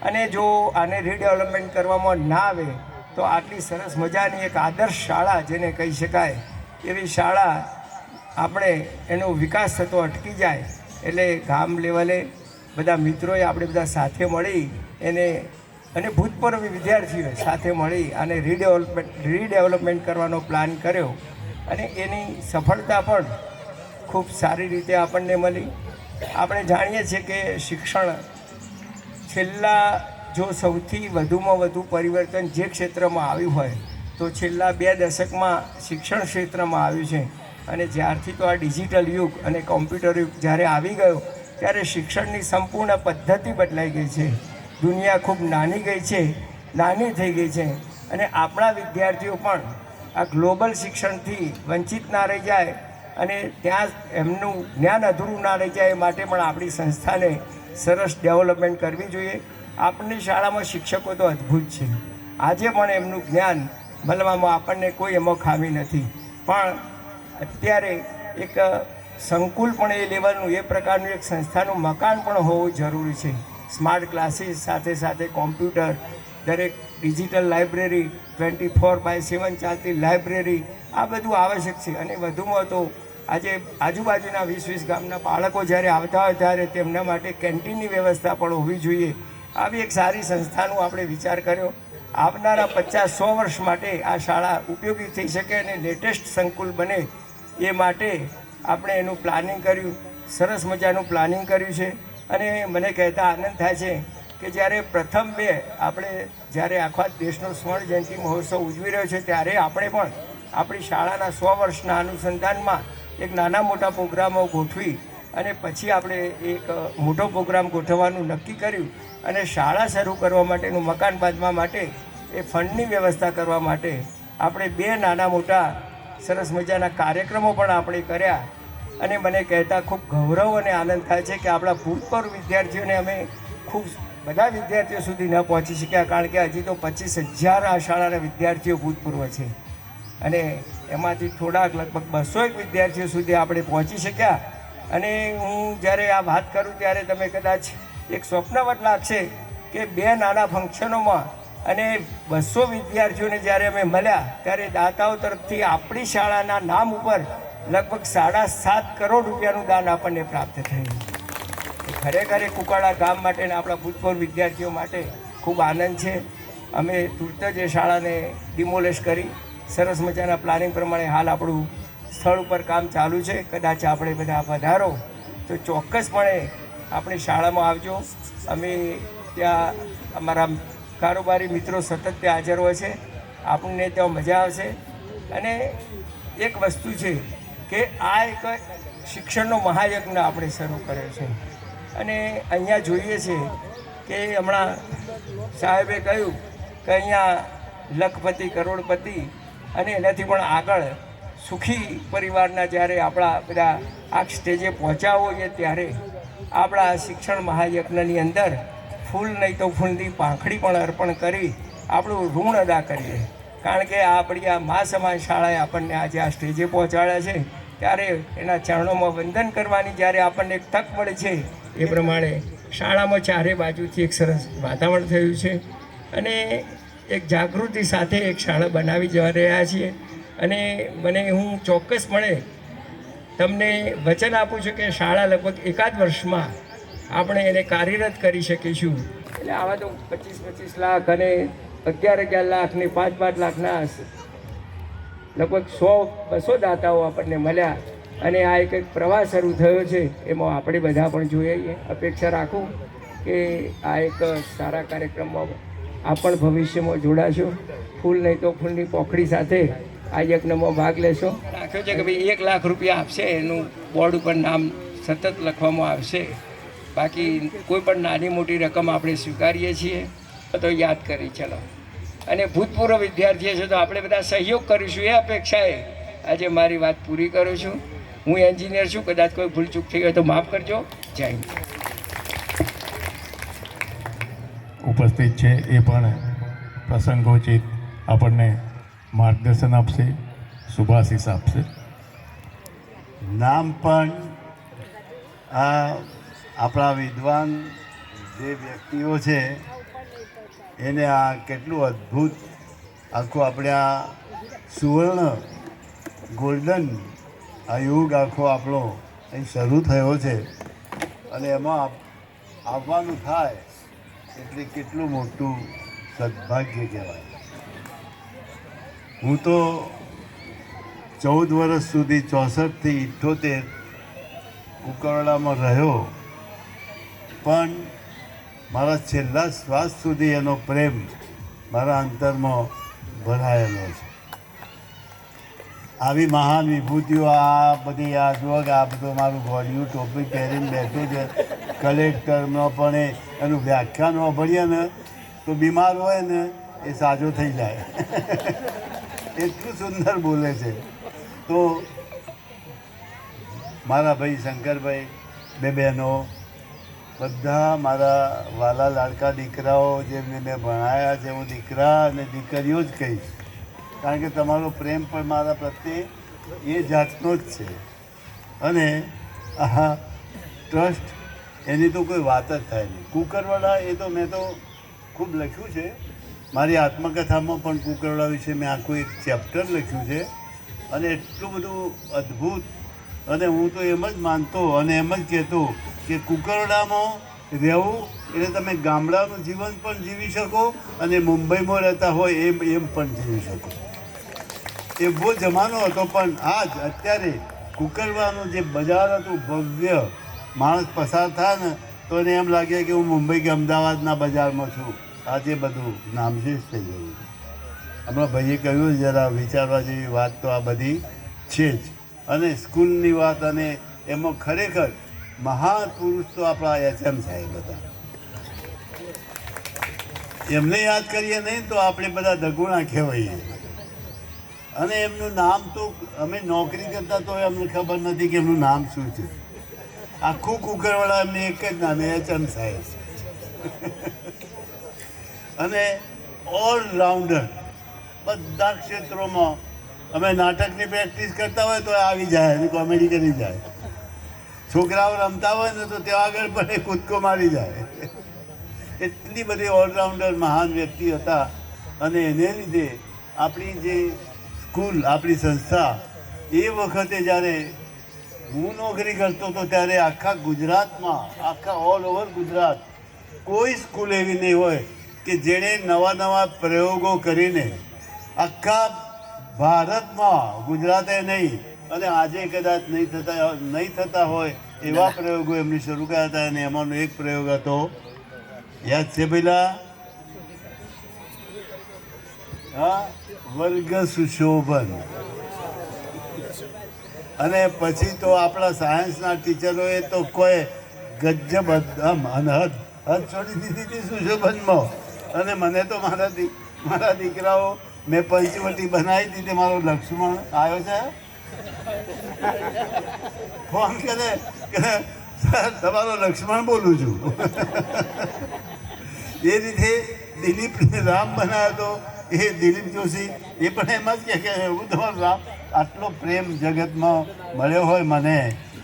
અને જો આને રીડેવલપમેન્ટ કરવામાં ના આવે તો આટલી સરસ મજાની એક આદર્શ શાળા જેને કહી શકાય એવી શાળા આપણે એનો વિકાસ થતો અટકી જાય. એટલે ગામ લેવલે બધા મિત્રોએ આપણે બધા સાથે મળી એને અને ભૂતપૂર્વ વિદ્યાર્થીઓએ સાથે મળી અને રીડેવલપમેન્ટ કરવાનો પ્લાન કર્યો અને એની સફળતા પણ ખૂબ સારી રીતે આપણને મળી. આપણે જાણીએ છીએ કે શિક્ષણ છેલ્લા જો સૌથી વધુમાં વધુ પરિવર્તન જે ક્ષેત્રમાં આવ્યું હોય તો છેલ્લા 2 દશકમાં શિક્ષણ ક્ષેત્રમાં આવ્યું છે. અને જ્યારથી તો આ ડિજિટલ યુગ અને કોમ્પ્યુટર યુગ જ્યારે આવી ગયો ત્યારે શિક્ષણની સંપૂર્ણ પદ્ધતિ બદલાઈ ગઈ છે. દુનિયા ખૂબ નાની થઈ ગઈ છે અને આપણા વિદ્યાર્થીઓ પણ આ ગ્લોબલ શિક્ષણથી વંચિત ના રહી જાય અને ત્યાં એમનું જ્ઞાન અધૂરું ના રહી જાય એ માટે પણ આપણી સંસ્થાને સરસ ડેવલપમેન્ટ કરવી જોઈએ. આપણી શાળામાં શિક્ષકો તો અદ્ભુત છે. આજે પણ એમનું જ્ઞાન મળવામાં આપણને કોઈ એમાં ખામી નથી. પણ અત્યારે એક સંકુલ પણ એ લેવલનું એ પ્રકારનું એક સંસ્થાનું મકાન પણ હોવું જરૂરી છે. સ્માર્ટ ક્લાસીસ સાથે સાથે કોમ્પ્યુટર, દરેક ડિજિટલ લાઇબ્રેરી, 24/7 ચાલતી લાઇબ્રેરી, આ બધું આવશ્યક છે. અને વધુમાં તો આજે આજુબાજુના 20 ગામના બાળકો જ્યારે આવતા હોય ત્યારે તેમના માટે કેન્ટીનની વ્યવસ્થા પણ હોવી જોઈએ. આવી એક સારી સંસ્થાનો આપણે વિચાર કર્યો. આવનારા 50-100 વર્ષ માટે આ શાળા ઉપયોગી થઈ શકે અને લેટેસ્ટ સંકુલ બને એ માટે આપણે એનું પ્લાનિંગ કર્યું. સરસ મજાનું પ્લાનિંગ કર્યું છે અને મને કહેતા આનંદ થાય છે કે જ્યારે પ્રથમ આપણે જ્યારે આખા દેશનો સ્વર્ણ જયંતિ મહોત્સવ ઉજવી રહ્યો છે ત્યારે આપણે પણ આપણી શાળાના 100 વર્ષના અનુસંધાનમાં એક નાના મોટા પ્રોગ્રામો ગોઠવી અને પછી આપણે એક મોટો પ્રોગ્રામ ગોઠવવાનું નક્કી કર્યું અને શાળા શરૂ કરવા માટેનું મકાન બાંધવા માટે એ ફંડની વ્યવસ્થા કરવા માટે આપણે 2 નાના મોટા સરસ મજાના કાર્યક્રમો પણ આપણે કર્યા. અને મને કહેતા ખૂબ ગૌરવ અને આનંદ થાય છે કે આપણા ભૂતપૂર્વ વિદ્યાર્થીઓને અમે ખૂબ બધા વિદ્યાર્થીઓ સુધી ન પહોંચી શક્યા કારણ કે હજી તો 25,000 આ શાળાના વિદ્યાર્થીઓ ભૂતપૂર્વ છે અને એમાંથી થોડાક લગભગ 201 વિદ્યાર્થીઓ સુધી આપણે પહોંચી શક્યા. અને હું જ્યારે આ વાત કરું ત્યારે તમે કદાચ એક સ્વપ્નવત લાગશે કે 2 નાના ફંક્શનોમાં અને 200 વિદ્યાર્થીઓને જ્યારે અમે મળ્યા ત્યારે દાતાઓ તરફથી આપણી શાળાના નામ ઉપર લગભગ 7.5 કરોડ રૂપિયાનું દાન આપણને પ્રાપ્ત થયું. ખરેખર કુકરવાડા ગામ માટે અને આપણા ભૂતપૂર્વ વિદ્યાર્થીઓ માટે ખૂબ આનંદ છે. અમે તુરત જ એ શાળાને ડિમોલેશ કરી સરસ મજાના પ્લાનિંગ પ્રમાણે હાલ આપણું સ્થળ ઉપર કામ ચાલુ છે. કદાચ આપણે બધા પધારો તો ચોક્કસપણે આપણી શાળામાં આવજો. અમે ત્યાં અમારા કારોબારી મિત્રો સતત ત્યાં હાજર હોય છે. આપણને ત્યાં મજા આવશે. અને એક વસ્તુ છે કે આ એક શિક્ષણનો મહાયજ્ઞ આપણે શરૂ કર્યો છે અને અહીંયા જોઈએ છે કે હમણાં સાહેબે કહ્યું કે અહીંયા લખપતિ કરોડપતિ અને એનાથી પણ આગળ સુખી પરિવારના જ્યારે આપણા બધા આ સ્ટેજે પહોંચ્યા હોઈએ ત્યારે આપણા શિક્ષણ મહાયજ્ઞની અંદર ફૂલ નહીં તો ફૂલની પાંખડી પણ અર્પણ કરી આપણું ઋણ અદા કરીએ. કારણ કે આપણી આ મા સમાજ શાળાએ આપણને આજે આ સ્ટેજે પહોંચાડ્યા છે ત્યારે એના ચરણોમાં વંદન કરવાની જ્યારે આપણને એક તક મળે છે એ પ્રમાણે શાળામાં ચારે બાજુથી એક સરસ વાતાવરણ થયું છે અને એક જાગૃતિ સાથે એક શાળા બનાવી જવા રહ્યા છીએ અને હું ચોક્કસપણે તમને વચન આપું છું કે શાળા લગભગ એકાદ વર્ષમાં આપણે એને કાર્યરત કરી શકીશું. એટલે આવા તો 25-25 લાખ અને 11 લાખ ને 5 લાખના લગભગ 100-200 દાતાઓ આપણને મળ્યા અને આ એક પ્રવાસ શરૂ થયો છે. એમાં આપણે બધા પણ જોઈએ અપેક્ષા રાખું કે આ એક સારા કાર્યક્રમમાં આપ પણ ભવિષ્યમાં જોડાશો. ફૂલ નહીં તો ફૂલની પોખડી સાથે આ યજ્ઞમાં ભાગ લેશો. રાખ્યો છે કે ભાઈ 1 લાખ રૂપિયા આપશે, એનું બોર્ડ ઉપર નામ સતત લખવામાં આવશે. બાકી કોઈ પણ નાની મોટી રકમ આપણે સ્વીકારીએ છીએ તો યાદ કરી ચલો. અને ભૂતપૂર્વ વિદ્યાર્થીઓ છે તો આપણે બધા સહયોગ કરીશું એ અપેક્ષાએ આજે મારી વાત પૂરી કરું છું. હું એન્જિનિયર છું, કદાચ કોઈ ભૂલચૂક થઈ હોય તો માફ કરજો. જય હિન્દ. ઉપસ્થિત છે એ પણ પ્રસંગોચિત આપણને માર્ગદર્શન આપશે, શુભાશીષ આપશે. નામ પણ આપણા વિદ્વાન જે વ્યક્તિઓ છે એને આ કેટલું અદ્ભુત આખું આપણે આ સુવર્ણ ગોલ્ડન આ યુગ આખો આપણો અહીં શરૂ થયો છે અને એમાં આવવાનું થાય એટલે કેટલું મોટું સદભાગ્ય કહેવાય. હું તો 14 વર્ષ સુધી 64 થી 78 કુકરવાડામાં રહ્યો, પણ મારા છેલ્લા શ્વાસ સુધી એનો પ્રેમ મારા અંતરમાં ભરાયેલો છે. આવી મહાન વિભૂતિઓ આ બધી આ જુઓ કે આ બધું મારું ગોળિયું ટોપી પહેરીને બેઠું છે. કલેક્ટરમાં પણ એનું વ્યાખ્યાન વાપરીએ ને તો બીમાર હોય ને એ સાજો થઈ જાય એટલું સુંદર બોલે છે. તો મારા ભાઈ શંકરભાઈ, 2 બહેનો, બધા મારા વાલા લાડકા દીકરાઓ જેમને મેં ભણાયા છે, હું દીકરા અને દીકરીઓ જ કહીશ, કારણ કે તમારો પ્રેમ પણ મારા પ્રત્યે એ જાતનો જ છે. અને આ ટ્રસ્ટ એની તો કોઈ વાત જ થાય નહીં. કુકરવાડા એ તો મેં તો ખૂબ લખ્યું છે, મારી આત્મકથામાં પણ કુકરવાડા વિશે મેં આખું એક ચેપ્ટર લખ્યું છે અને એટલું બધું અદ્ભુત. અને હું તો એમ જ માનતો અને એમ જ કહેતો કે કુકરવાડામાં રહેવું એટલે તમે ગામડાનું જીવન પણ જીવી શકો અને મુંબઈમાં રહેતા હોય એમ પણ જીવી શકો. એવો જમાનો હતો. પણ આજ અત્યારે કુકરવાડાનું જે બજાર હતું ભવ્ય, માણસ પસાર થાય ને તો એને એમ લાગે કે હું મુંબઈ કે અમદાવાદના બજારમાં છું. આજે બધું નામશેષ થઈ ગયું. હમણાં ભાઈએ કહ્યું જરા વિચારવા જેવી વાત તો આ બધી છે જ. અને સ્કૂલની વાત, અને એમાં ખરેખર મહાન પુરુષ તો આપણા HM સાહેબ હતા. એમને યાદ કરીએ નહીં તો આપણે બધા દગુણા કહેવાઈએ. અને એમનું નામ તો અમે નોકરી કરતા તો અમને ખબર નથી કે એમનું નામ શું છે. આખું કુકરવાડા એમને એક જ નામ, HM સાહેબ. અને ઓલરાઉન્ડર બધા ક્ષેત્રોમાં. અમે નાટકની પ્રેક્ટિસ કરતા હોય તો આવી જાય અને કોમેડી કરી જાય. છોકરાઓ રમતા હોય ને તો ત્યાં આગળ પણ એ કૂદકો મારી જાય. એટલી બધી ઓલરાઉન્ડર મહાન વ્યક્તિ હતા. અને એને લીધે આપણી જે સ્કૂલ, આપણી સંસ્થા, એ વખતે જ્યારે હું નોકરી કરતો હતો ત્યારે આખા ગુજરાતમાં, આખા ઓલ ઓવર ગુજરાત કોઈ સ્કૂલ એવી નહીં હોય કે જેણે નવા પ્રયોગો કરીને આખા ભારતમાં, ગુજરાતે નહીં અને આજે કદાચ નહીં થતા હોય એવા પ્રયોગો એમણે શરૂ કર્યા હતા. અને એમાંનો એક પ્રયોગ હતો, યાદ છે પેલા? હા, વર્ગ સુશોભન. અને પછી તો આપણા સાયન્સના ટીચરોએ તો કોઈ ગજબ હદ છોડી દીધી હતી સુશોભનમાં. અને મને તો મારા દીકરાઓ મેં પંચવટી બનાવી દીધી. મારો લક્ષ્મણ આવ્યો છે, ફોન કરે કે સર તમારો લક્ષ્મણ બોલું છું. એ રીતે દિલીપને રામ બનાવ્યો હતો, એ દિલીપ જોશી એ પણ એમ જ કે હું તમારો રામ. આટલો પ્રેમ જગતમાં મળ્યો હોય મને,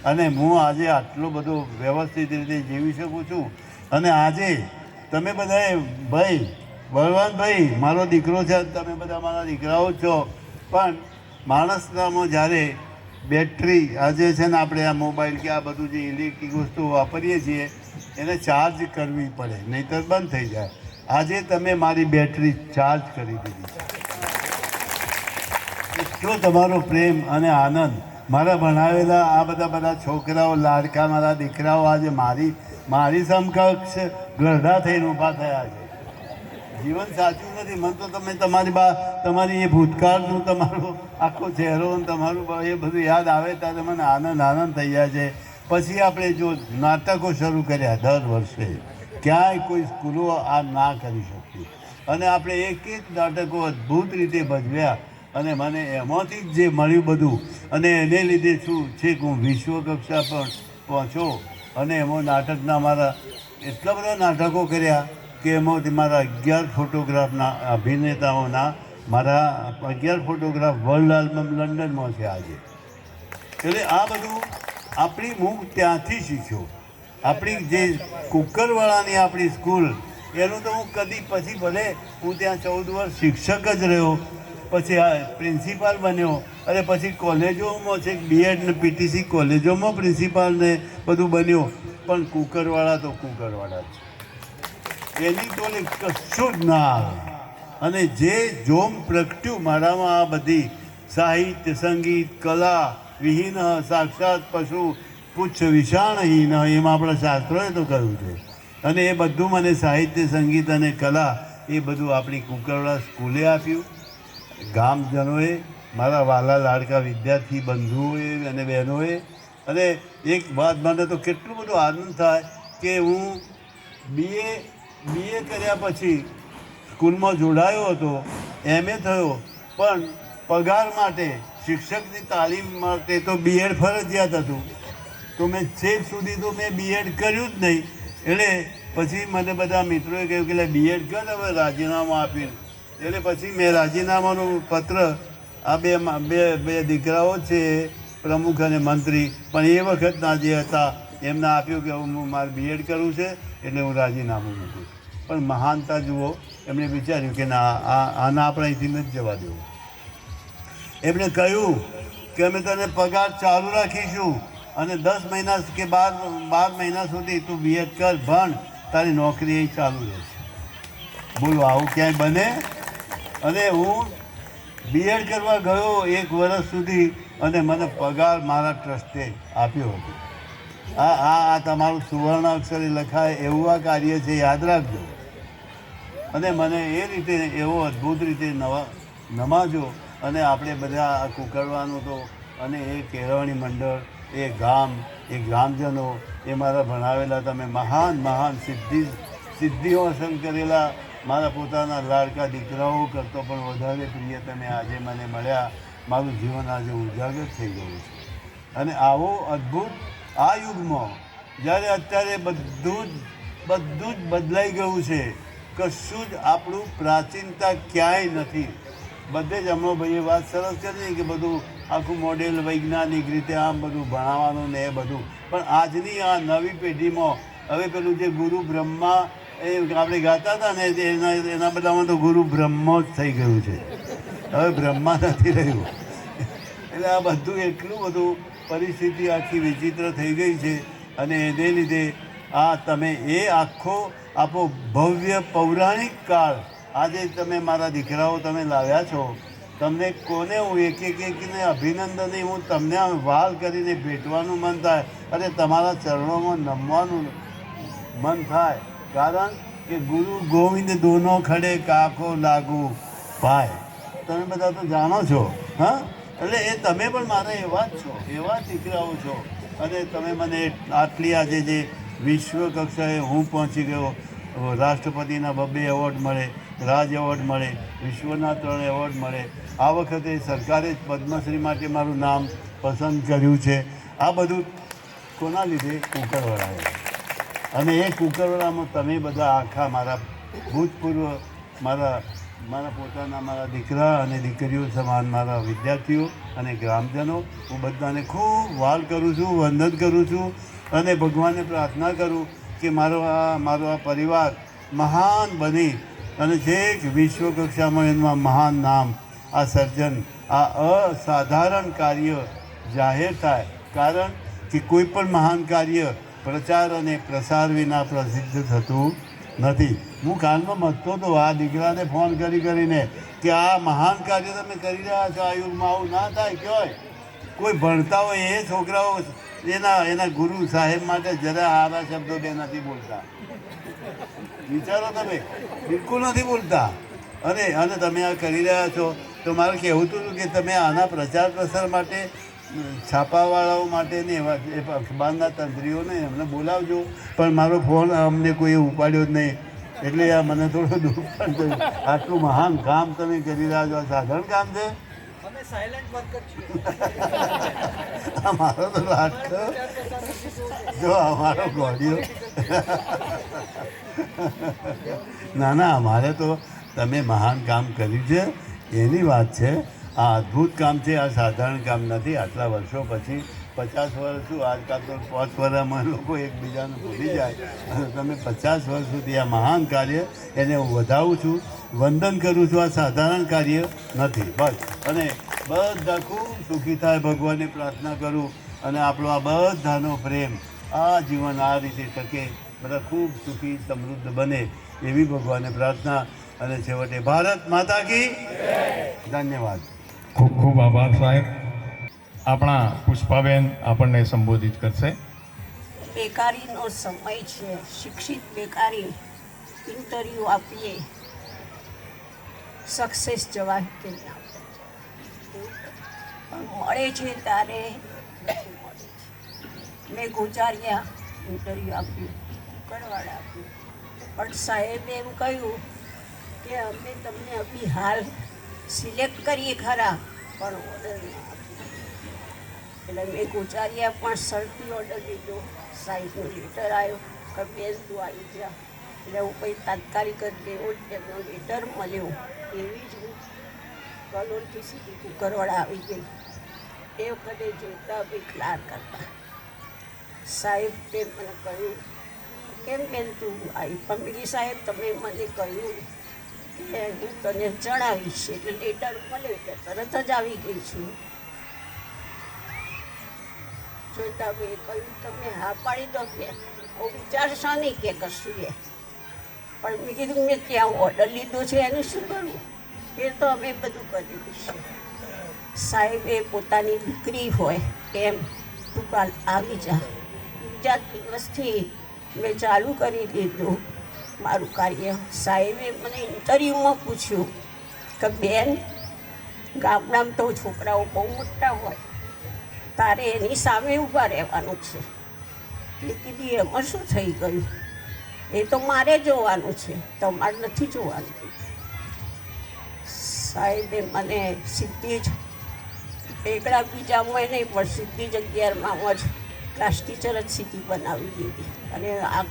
અને હું આજે આટલો બધો વ્યવસ્થિત રીતે જીવી શકું છું. અને આજે તમે બધાએ ભાઈ બળવાનભાઈ મારો દીકરો છે, તમે બધા મારા દીકરાઓ જ છો, પણ માણસનામાં જ્યારે બેટરી આજે છે ને આપણે આ મોબાઈલ કે આ બધું જે ઇલેક્ટ્રિક વસ્તુ વાપરીએ છીએ એને ચાર્જ કરવી પડે, નહીંતર બંધ થઈ જાય. આજે તમે મારી બેટરી ચાર્જ કરી દીધી છે. એટલો તમારો પ્રેમ અને આનંદ, મારા ભણાવેલા આ બધા છોકરાઓ, લાડકા મારા દીકરાઓ આજે મારી સમકક્ષ ગરડા થઈને ઊભા થયા છે. જીવન સાચું નથી. મને તો તમે તમારી એ ભૂતકાળનું તમારો આખો ચહેરો અને તમારું એ બધું યાદ આવે ત્યારે મને આનંદ થઈ જાય છે. પછી આપણે જો નાટકો શરૂ કર્યા દર વર્ષે, ક્યાંય કોઈ સ્કૂલો આ ના કરી શકતી, અને આપણે એક નાટકો અદ્ભુત રીતે ભજવ્યા, અને મને એમાંથી જ જે મળ્યું બધું, અને એને લીધે શું છે કે હું વિશ્વ કક્ષા પર પહોંચ્યો. અને એમાં નાટકના મારા એટલા બધા નાટકો કર્યા કે એમાંથી મારા 11 ફોટોગ્રાફના અભિનેતાઓના મારા 11 ફોટોગ્રાફ વર્લ્ડ આલ્બમ લંડનમાં છે આજે. એટલે આ બધું હું ત્યાંથી શીખ્યો. આપણી જે કુકરવાળાની આપણી સ્કૂલ, એનું તો હું કદી પછી ભલે હું ત્યાં 14 વર્ષ શિક્ષક જ રહ્યો, પછી પ્રિન્સિપાલ બન્યો, અને પછી કોલેજોમાં છે BEd ને PTC કોલેજોમાં પ્રિન્સિપાલ ને બધું બન્યો, પણ કુકરવાળા તો કુકરવાળા જ છે, એની તો કશું જ ના આવે. અને જે જોમ પ્રગટ્યું મારામાં આ બધી સાહિત્ય, સંગીત, કલા વિહીન સાક્ષાત પશુ પુચ્છ વિષાણહીન, એમ આપણા શાસ્ત્રોએ તો કહ્યું છે. અને એ બધું મને સાહિત્ય, સંગીત અને કલા એ બધું આપણી કુકરવાળા સ્કૂલે આપ્યું. ગામજનોએ, મારા વાલા લાડકા વિદ્યાર્થી બંધુઓએ અને બહેનોએ. અને એક વાત મને તો કેટલું બધું આનંદ થાય કે હું BA કર્યા પછી સ્કૂલમાં જોડાયો હતો, MA થયો, પણ પગાર માટે, શિક્ષકની તાલીમ માટે તો BEd ફરજિયાત હતું. તો મેં છેક સુધી તો મેં BEd કર્યું જ નહીં. એટલે પછી મને બધા મિત્રોએ કહ્યું કે BEd કર, હવે રાજીનામું આપીને. એટલે પછી મેં રાજીનામાનો પત્ર આ બે દીકરાઓ છે, પ્રમુખ અને મંત્રી, પણ એ વખતના જે હતા એમને આપ્યું કે હું મારે BEd કરવું છે, એટલે હું રાજીનામું મૂકું. પણ મહાનતા જુઓ, એમણે વિચાર્યું કે ના, આના આપણે અહીંથી નથી જવા દેવું. એમણે કહ્યું કે અમે તને પગાર ચાલુ રાખીશું, અને 10 મહિના કે 12 મહિના સુધી તું BEd કર, ભણ, તારી નોકરી અહીં ચાલુ રહેશે. બોલો, આવું ક્યાંય બને? અને હું BEd કરવા ગયો 1 વર્ષ સુધી, અને મને પગાર મારા ટ્રસ્ટે આપ્યો હતો. આ તમારું સુવર્ણ અક્ષરે લખાય એવું આ કાર્ય છે, યાદ રાખજો. અને મને એ રીતે એવો અદ્ભુત રીતે નમાજો. અને આપણે બધા આ કુકરવાનું તો, અને એ કેળવણી મંડળ, એ ગામજનો, એ મારા ભણાવેલા, તમે મહાન સિદ્ધિઓ હાંસલ કરેલા મારા પોતાના લાડકા દીકરાઓ કરતો પણ વધારે પ્રિય તમે આજે મને મળ્યા. મારું જીવન આજે ઉજાગર થઈ ગયું છે. અને આવો અદ્ભુત આ યુગમાં, જ્યારે અત્યારે બધું જ બદલાઈ ગયું છે, કશું જ આપણું પ્રાચીનતા ક્યાંય નથી. બધે જ અમરોભાઈએ વાત સરસ કરી કે બધું આખું મોડેલ વૈજ્ઞાનિક રીતે આમ બધું ભણાવવાનું ને એ બધું, પણ આજની આ નવી પેઢીમાં હવે પેલું જે ગુરુ બ્રહ્મા એ આપણે ગાતા હતા ને, એના બધામાં તો ગુરુ બ્રહ્મા જ થઈ ગયું છે, હવે બ્રહ્મા નથી રહ્યું. એટલે આ બધું એટલું બધું પરિસ્થિતિ આખી વિચિત્ર થઈ ગઈ છે. અને એને લીધે આ તમે એ આખો આપો ભવ્ય પૌરાણિક કાળ આજે તમે મારા દીકરાઓ તમે લાવ્યા છો. તમને કોને હું એકને અભિનંદન, હું તમને વાલ કરીને ભેટવાનું મન થાય, અને તમારા ચરણોમાં નમવાનું મન થાય. કારણ કે ગુરુ ગોવિંદ દોનો ખડે કાકો લાગુ ભાઈ, તમે બધા તો જાણો છો. હા, એટલે એ તમે પણ મારા એવા જ છો, એવા દીકરાઓ છો. અને તમે મને આટલી આજે જે વિશ્વ કક્ષાએ હું પહોંચી ગયો, રાષ્ટ્રપતિના 2 એવોર્ડ મળે, રાજ એવોર્ડ મળે, વિશ્વના 3 એવોર્ડ મળે. આ વખતે સરકારે જ પદ્મશ્રી માટે મારું નામ પસંદ કર્યું છે. આ બધું કોના લીધે? કુકરવાળાએ. અને એ કુકરવાળામાં તમે બધા આખા મારા ભૂતપૂર્વ મારા પોતાના મારા દીકરા અને દીકરીઓ સમાન મારા વિદ્યાર્થીઓ અને ગ્રામજનો, હું બધાને ખૂબ વાલ કરું છું, વંદન કરું છું. અને ભગવાનને પ્રાર્થના કરું કે મારો આ પરિવાર મહાન બની અને છેક વિશ્વ કક્ષામાં એમાં મહાન નામ આ સર્જન આ અસાધારણ કાર્ય જાહેર થાય. કારણ કે કોઈ પણ મહાન કાર્ય પ્રચાર અને પ્રસાર વિના પ્રસિદ્ધ થતું નથી. હું કાલમાં મથતો હતો આ દીકરાને ફોન કરીને કે આ મહાન કાર્ય તમે કરી રહ્યા છો, આ યુગમાં આવું ના થાય. કહેવાય કોઈ ભણતા હોય એ છોકરાઓ એના ગુરુ સાહેબ માટે જરા આરા શબ્દો બે નથી બોલતા. વિચારો તમે, બિલકુલ નથી બોલતા. અને તમે આ કરી રહ્યા છો તો મારે કહેવું હતું કે તમે આના પ્રચાર પ્રસાર માટે છાપાવાળાઓ માટે ને અખબારના તંત્રીઓને એમને બોલાવજો. પણ મારો ફોન અમને કોઈએ ઉપાડ્યો જ નહીં, એટલે આ મને થોડું દુઃખ પણ થયું. આટલું મહાન કામ તમે કરી રહ્યા છો, આ સાધારણ કામ છે. અમારો તો લાગતો જો અમારો ગોળીઓ ના અમારે તો તમે મહાન કામ કર્યું છે એની વાત છે. આ અદ્ભુત કામ છે, આ સાધારણ કામ નથી. આટલા વર્ષો પછી 50 વર્ષ શું, આજકાલ તો 5 વર્ષમાં લોકો એકબીજાને ભૂલી જાય અને તમે 50 વર્ષ સુધી આ મહાન કાર્ય એને હું વધાવું છું, વંદન કરું છું. આ સાધારણ કાર્ય નથી બસ. અને બધા ખૂબ સુખી થાય ભગવાનને પ્રાર્થના કરું અને આપણો આ બધાનો પ્રેમ આ જીવન આ રીતે ટકે, બધા ખૂબ સુખી સમૃદ્ધ બને એવી ભગવાનને પ્રાર્થના. અને છેવટે ભારત માતા કી ધન્યવાદ. ખૂબ ખૂબ આભાર સાહેબ. આપણા પુષ્પાબેન આપણને સંબોધિત કરશે. બેકારીનો સમય છે, શિક્ષિત બેકારી ઇન્ટરવ્યૂ આપીએ સક્સેસ જવા કે ના મળે છે ત્યારે મેં ગુજાર્યા ઇન્ટરવ્યૂ આપ્યું, કુકરવાડા આપ્યું, પણ સાહેબે એમ કહ્યું કે અમે તમને અભી હાલ સિલેક્ટ કરીએ ખરા પણ ઓર્ડર ના આપ્યો. એટલે મેં ગુજાર્યા પણ સરથી ઓર્ડર લીધો. સાહેબનો લેટર આવ્યો કે બેન તું આવી જા. એટલે હું કંઈ તાત્કાલિક જ એવો જ એમનો લેટર મળ્યો. એવી જ હું કલોલથી સીધી કુકરવાડા આવી ગઈ. એ વખતે જોતા બી ક્લાર્ક હતા. સાહેબે મને કહ્યું કેમ બેન તું આવી? પણ બીજી સાહેબ તમે મને કહ્યું કે હું તને જણાવીશ. એટલે લેટર મળ્યો એટલે તરત જ આવી ગઈ છું. જોતા મેં કહ્યું તમે હા પાડી દો બેન, હું વિચારશો નહીં કે કશું એ. પણ મેં કીધું મેં ત્યાં ઓર્ડર લીધો છે એનું શું કરવું? એ તો અમે બધું કરી દઈશું. સાહેબે પોતાની દીકરી હોય એમ તું કાલ આવી જા. બીજા દિવસથી મેં ચાલુ કરી દીધું મારું કાર્ય. સાહેબે મને ઇન્ટરવ્યૂમાં પૂછ્યું કે બેન ગામડામાં તો છોકરાઓ બહુ મોટા હોય, તારે એની સામે ઊભા રહેવાનું છે. એ કીધી એમાં શું થઈ ગયું? એ તો મારે જોવાનું છે, તમારે નથી જોવાનું. સાહેબે મને સીધી જ એકડા બીજામાં નહીં પણ સીધી જ 11માં જ ક્લાસ ટીચર જ સીધી બનાવી દીધી. અને આ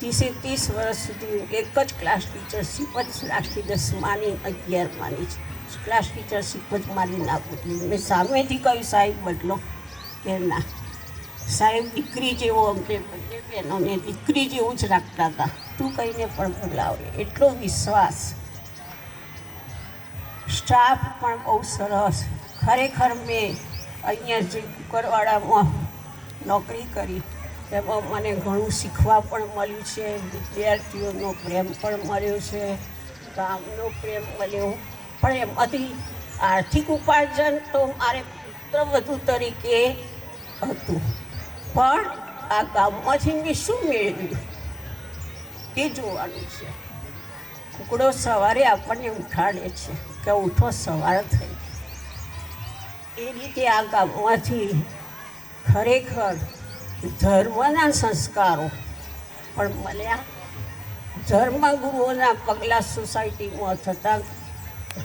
30 વર્ષ સુધી એક જ ક્લાસ ટીચરશીપ જ રાખી. 10માની 11માની જ ક્લાસ ટીચરશીપ જ મારી ના બદલી. મેં સામેથી કહ્યું સાહેબ બદલો કે ના. સાહેબ દીકરી જેવો અમને બંને બહેનોને દીકરી જેવું જ રાખતા હતા. તું કહીને પણ બોલાવે એટલો વિશ્વાસ. સ્ટાફ પણ બહુ સરસ. ખરેખર મેં અહીંયા જે કુકરવાડામાં નોકરી કરી એમાં મને ઘણું શીખવા પણ મળ્યું છે. વિદ્યાર્થીઓનો પ્રેમ પણ મળ્યો છે, ગામનો પ્રેમ મળ્યો. પણ એમાંથી આર્થિક ઉપાર્જન તો મારે પુત્રવધુ તરીકે હતું. પણ આ ગામમાંથી મેં શું મેળવ્યું એ જોવાનું છે. કુકડો સવારે આપણને ઉઠાડે છે કે ઉઠો સવાર થઈ. એ રીતે આ ગામમાંથી ખરેખર ધર્મના સંસ્કારો પણ મળ્યા. ધર્મગુરુઓના પગલાં સોસાયટીમાં થતા,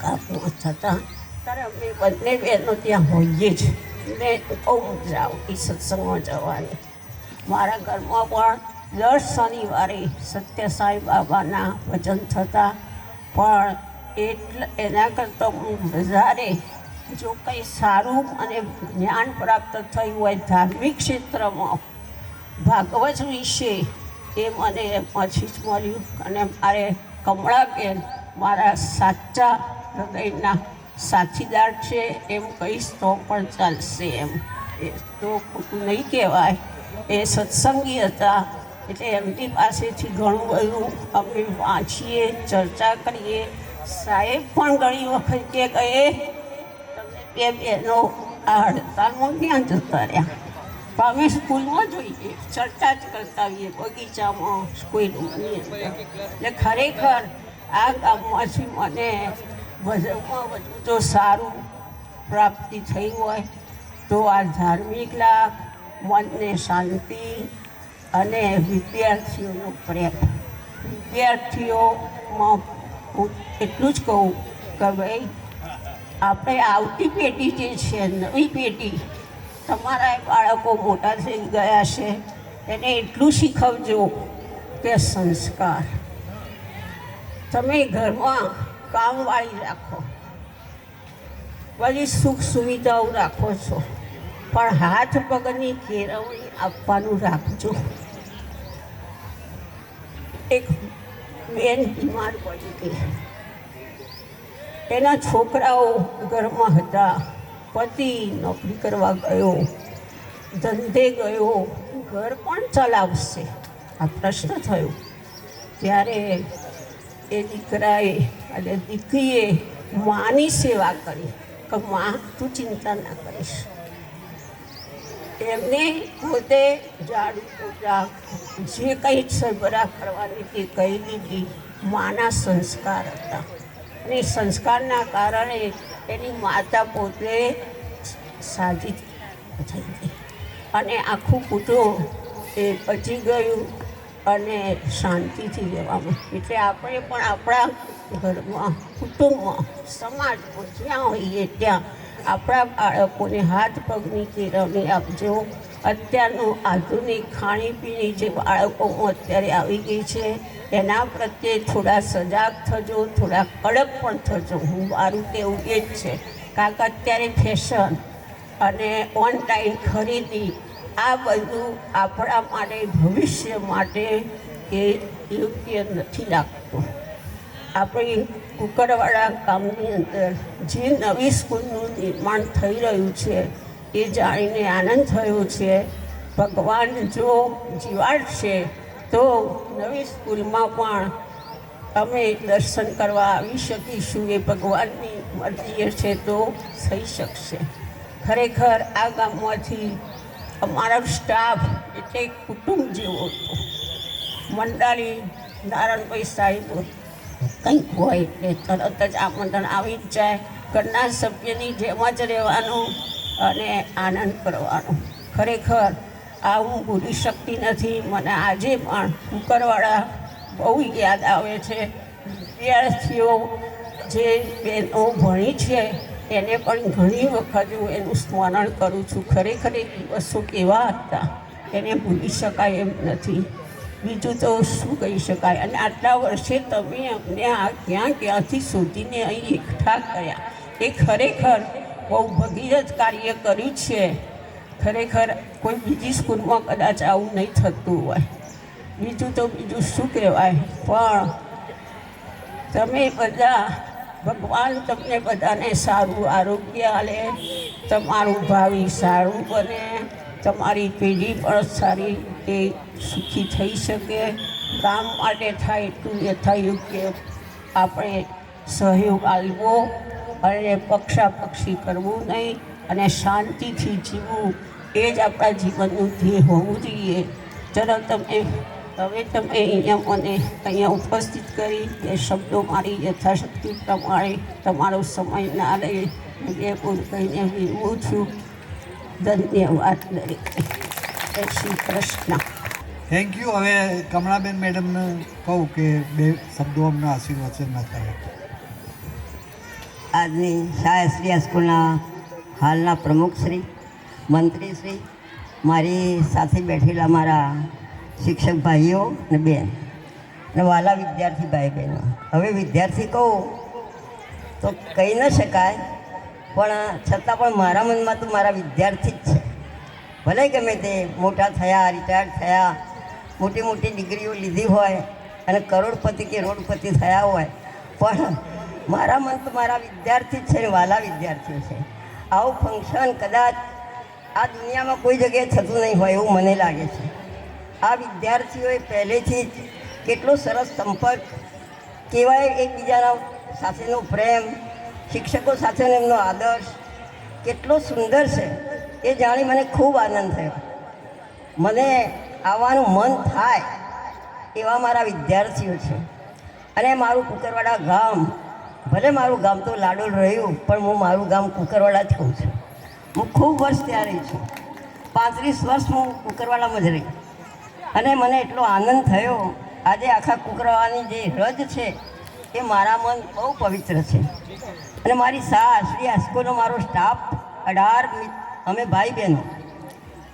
ગામમાં થતા. ત્યારે અમે બંને બહેનો ત્યાં હોઈએ જ. મેં બહુ મજા આવતી સત્સંગમાં જવાની. મારા ઘરમાં પણ દર શનિવારે સત્યસાઈ બાબાના ભજન થતા. પણ એના કરતાં હું વધારે જો કંઈ સારું અને જ્ઞાન પ્રાપ્ત થયું હોય ધાર્મિક ક્ષેત્રમાં ભાગવત વિશે એ મને પછી જ મળ્યું. અને મારે કમળાબેન મારા સાચા હૃદયના સાથીદાર છે એમ કહીશ તો પણ ચાલશે. એમ એ તો ખોટું નહીં કહેવાય. એ સત્સંગી હતા એટલે એમની પાસેથી ઘણું બધું અમે વાંચીએ, ચર્ચા કરીએ. સાહેબ પણ ઘણી વખત કે કહે તમે બે બહેનો આ હડતાલમાં ક્યાં જતા રહ્યા? પણ અમે સ્કૂલમાં જોઈએ, ચર્ચા જ કરતા હોઈએ, બગીચામાં, સ્કૂલની અંદર. એટલે ખરેખર આ ગામમાંથી મને વધુમાં વધુ જો સારું પ્રાપ્તિ થઈ હોય તો આ ધાર્મિક લાભ, મનને શાંતિ અને વિદ્યાર્થીઓનો પ્રેમ. વિદ્યાર્થીઓમાં હું એટલું જ કહું કે ભાઈ આપણે આવતી પેઢી જે છે, નવી પેઢી, તમારા બાળકો મોટા થઈ ગયા છે એને એટલું શીખવજો કે સંસ્કાર. તમે ઘરમાં કામવાળી રાખો, બધી સુખ સુવિધાઓ રાખો છો, પણ હાથ પગની કેળવણી આપવાનું રાખજો. એક બેન બીમાર પડી ગઈ, એના છોકરાઓ ઘરમાં હતા, પતિ નોકરી કરવા ગયો, ધંધે ગયો, ઘર પણ ચલાવશે. આ પ્રશ્ન થયો ત્યારે એ દીકરાએ અને દીકરીએ માની સેવા કરી કે માં તું ચિંતા ના કરીશ. એમને પોતે ઝાડુ પોતા જે કંઈ સરબરાહ કરવાની તે કહી દીધી. માના સંસ્કાર હતા અને સંસ્કારના કારણે એની માતા પોતે સાજી થઈ ગઈ અને આખું કુટુંબ એ બચી ગયું અને શાંતિથી રહેવામાં. એટલે આપણે પણ આપણા ઘરમાં, કુટુંબમાં, સમાજમાં જ્યાં હોઈએ ત્યાં આપણા બાળકોને હાથ પગની કેળવણી આપજો. અત્યારનું આધુનિક ખાણીપીણી જે બાળકોમાં અત્યારે આવી ગઈ છે એના પ્રત્યે થોડા સજાગ થજો, થોડા કડક પણ થજો. હું મારું કહેવું એ જ છે, કારણ કે અત્યારે ફેશન અને ઓનલાઈન ખરીદી આ બધું આપણા માટે, ભવિષ્ય માટે એ યોગ્ય નથી લાગતું. આપણી કુકરવાડા ગામની અંદર જે નવી સ્કૂલનું નિર્માણ થઈ રહ્યું છે એ જાણીને આનંદ થયો છે. ભગવાન જો જીવાડશે તો નવી સ્કૂલમાં પણ અમે દર્શન કરવા આવી શકીશું. એ ભગવાનની મરજી છે તો થઈ શકશે. ખરેખર આ ગામમાંથી અમારો સ્ટાફ એટલે કુટુંબ જેવો હતો. મંડાળી નારાયણભાઈ સાહેબ કંઈક હોય એટલે તરત જ આમંત્રણ આવી જ જાય. ઘરના સભ્યની જેમ જ રહેવાનું અને આનંદ કરવાનો. ખરેખર આ હું ભૂલી શકતી નથી. મને આજે પણ કુકરવાડા બહુ યાદ આવે છે. વિદ્યાર્થીઓ જે બહેનો ભણી છે એને પણ ઘણી વખત હું એનું સ્મરણ કરું છું. ખરેખર એ દિવસો કેવા હતા એને ભૂલી શકાય એમ નથી. બીજું તો શું કહી શકાય. અને આટલા વર્ષે તમે અમને આ ક્યાંથી શોધીને અહીં એકઠા કર્યા એ ખરેખર બહુ ભગીરથ કાર્ય કર્યું છે. ખરેખર કોઈ બીજી સ્કૂલમાં કદાચ આવું નહીં થતું હોય. બીજું તો બીજું શું કહેવાય. પણ તમે બધા, ભગવાન તમને બધાને સારું આરોગ્ય આપે, તમારું ભાવિ સારું બને, તમારી પેઢી પણ સારી રીતે સુખી થઈ શકે. કામ માટે થાય એટલું યથાયોગ્ય આપણે સહયોગ આપવો અને પક્ષાપક્ષી કરવું નહીં અને શાંતિથી જીવવું એ જ આપણા જીવનનું ધ્યેય હોવું જોઈએ. ચલો હવે તમે અહીંયા મને અહીંયા ઉપસ્થિત કરી એ શબ્દો મારી યથાશક્તિ પ્રમાણે તમારો સમય ના રહે એ પૂરું કહીને વિરમું છું. ધન્યવાદ દરેક. જય શ્રી કૃષ્ણ. Thank you. હવે કમળાબેન મેડમને કહું કે બે શબ્દો અમને આશીર્વચન કરે. આજની શાસ્ત્રીય સ્કૂલના હાલના પ્રમુખશ્રી, મંત્રીશ્રી, મારી સાથે બેઠેલા મારા શિક્ષક ભાઈઓ અને બેન અને વાલા વિદ્યાર્થી ભાઈ બહેનો. હવે વિદ્યાર્થી કહું તો કહી ન શકાય, પણ છતાં પણ મારા મનમાં તો મારા વિદ્યાર્થી જ છે. ભલે ગમે તે મોટા થયા, રિટાયર્ડ થયા, મોટી મોટી ડિગ્રીઓ લીધી હોય અને કરોડપતિ કે રોડપતિ થયા હોય, પણ મારા મન તો મારા વિદ્યાર્થી જ છે ને વાલા વિદ્યાર્થીઓ છે. આવું ફંક્શન કદાચ આ દુનિયામાં કોઈ જગ્યાએ થતું નહીં હોય એવું મને લાગે છે. આ વિદ્યાર્થીઓએ પહેલેથી જ કેટલો સરસ સંપર્ક, કહેવાય એકબીજાના સાથેનો પ્રેમ, શિક્ષકો સાથેનો એમનો આદર્શ કેટલો સુંદર છે એ જાણી મને ખૂબ આનંદ થયો. મને આવવાનું મન થાય એવા મારા વિદ્યાર્થીઓ છે. અને મારું કુકરવાડા ગામ, ભલે મારું ગામ તો લાડોલ રહ્યું પણ હું મારું ગામ કુકરવાડા જ કહું છું. હું ખૂબ વર્ષ ત્યાં રહી છું, 35 વર્ષ હું કુકરવાડામાં જ રહી. અને મને એટલો આનંદ થયો. આજે આખા કુકરવાડાની જે રજ છે એ મારા મન બહુ પવિત્ર છે. અને મારી શ્રી હાઈસ્કૂલનો મારો સ્ટાફ 18 અમે ભાઈ બહેનો,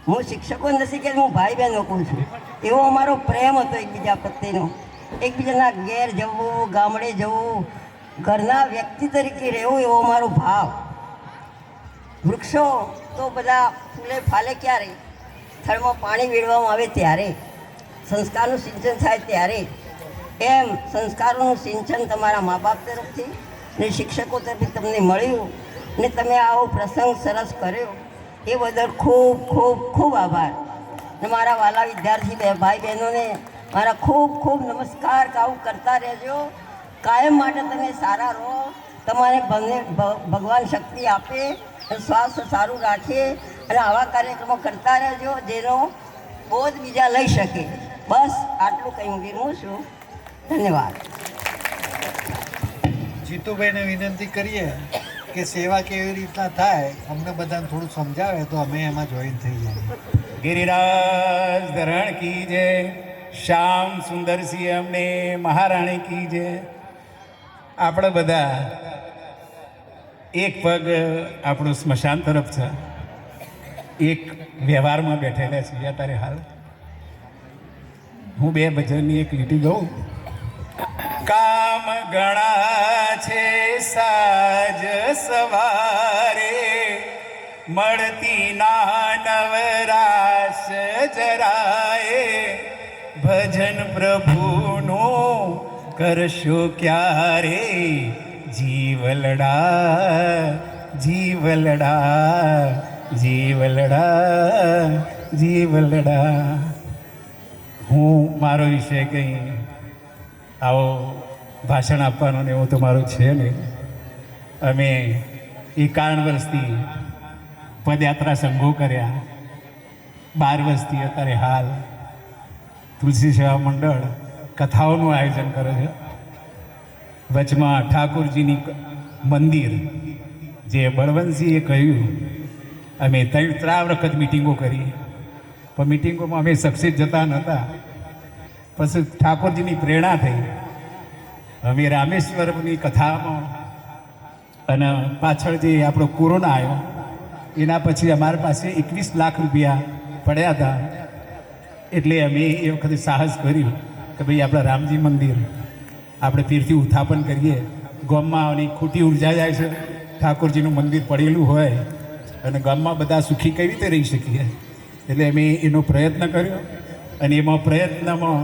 હું શિક્ષકો નથી કે હું ભાઈ બહેનો કહું છું. એવો અમારો પ્રેમ હતો એકબીજા પ્રત્યેનો. એકબીજાના ઘેર જવું, ગામડે જવું, ઘરના વ્યક્તિ તરીકે રહેવું, એવો અમારો ભાવ. વૃક્ષો તો બધા ફૂલે ફાલે ક્યારે, થળમાં પાણી વેળવામાં આવે ત્યારે, સંસ્કારનું સિંચન થાય ત્યારે. એમ સંસ્કારોનું સિંચન તમારા મા બાપ તરફથી ને શિક્ષકો તરફથી તમને મળ્યું ને તમે આવો પ્રસંગ સરસ કર્યો એ બદલ ખૂબ ખૂબ ખૂબ આભાર. ને મારા વાલા વિદ્યાર્થી ભાઈ બહેનોને મારા ખૂબ ખૂબ નમસ્કાર. આવું કરતા રહેજો, કાયમ માટે તમે સારા રહો, તમારે ભગવાન શક્તિ આપે, સ્વાસ્થ્ય સારું રાખે અને આવા કાર્યક્રમો કરતા રહેજો જેનો બોધ બીજા લઈ શકે. બસ આટલું કંઈ હું વિરમું છું. ધન્યવાદ. જીતુભાઈને વિનંતી કરીએ કે સેવા કેવી રીતના થાય અમને બધાને થોડું સમજાવે તો અમે એમાં જોઈન થઈ જઈએ. गिरिराज धरण की जय, श्याम सुंदर सिंह अमने महाराणी की जय. આપણે બધા એક પગ આપણું સ્મશાન તરફ છે, એક વ્યવહારમાં બેઠેલા છીએ અત્યારે હાલ. હું 2 ભજનની એક લીટી ગાઉં. કામ ઘણા છે સાજ સવારે, મળતી ના નવરાશ જરાએ, ભજન પ્રભુનું કરશો ક્યારે, જીવલડા જીવલડા જીવલડા જીવલડા. હું મારો વિષય કંઈ આવો ભાષણ આપવાનો ને એવું તો મારું છે નહીં. અમે 51 વર્ષથી પદયાત્રા સંઘો કર્યા, 12 વર્ષથી અત્યારે હાલ તુલસી સેવા મંડળ કથાઓનું આયોજન કરે છે. વચમાં ઠાકોરજીની મંદિર જે બળવંતસિંહે કહ્યું, અમે 3 વખત મિટિંગો કરી પણ મિટિંગોમાં અમે સક્સેસ જતા નહોતા. પછી ઠાકોરજીની પ્રેરણા થઈ, અમે રામેશ્વરની કથામાં અને પાછળ જે આપણો કોરોના આવ્યો એના પછી અમારી પાસે 21 લાખ રૂપિયા પડ્યા હતા. એટલે અમે એ વખતે સાહસ કર્યું કે ભાઈ આપણા રામજી મંદિર આપણે ફરીથી ઉત્થાપન કરીએ. ગામમાં આની ખોટી ઉર્જા જાય છે, ઠાકોરજીનું મંદિર પડેલું હોય અને ગામમાં બધા સુખી કેવી રીતે રહી શકીએ. એટલે અમે એનો પ્રયત્ન કર્યો અને એમાં પ્રયત્નમાં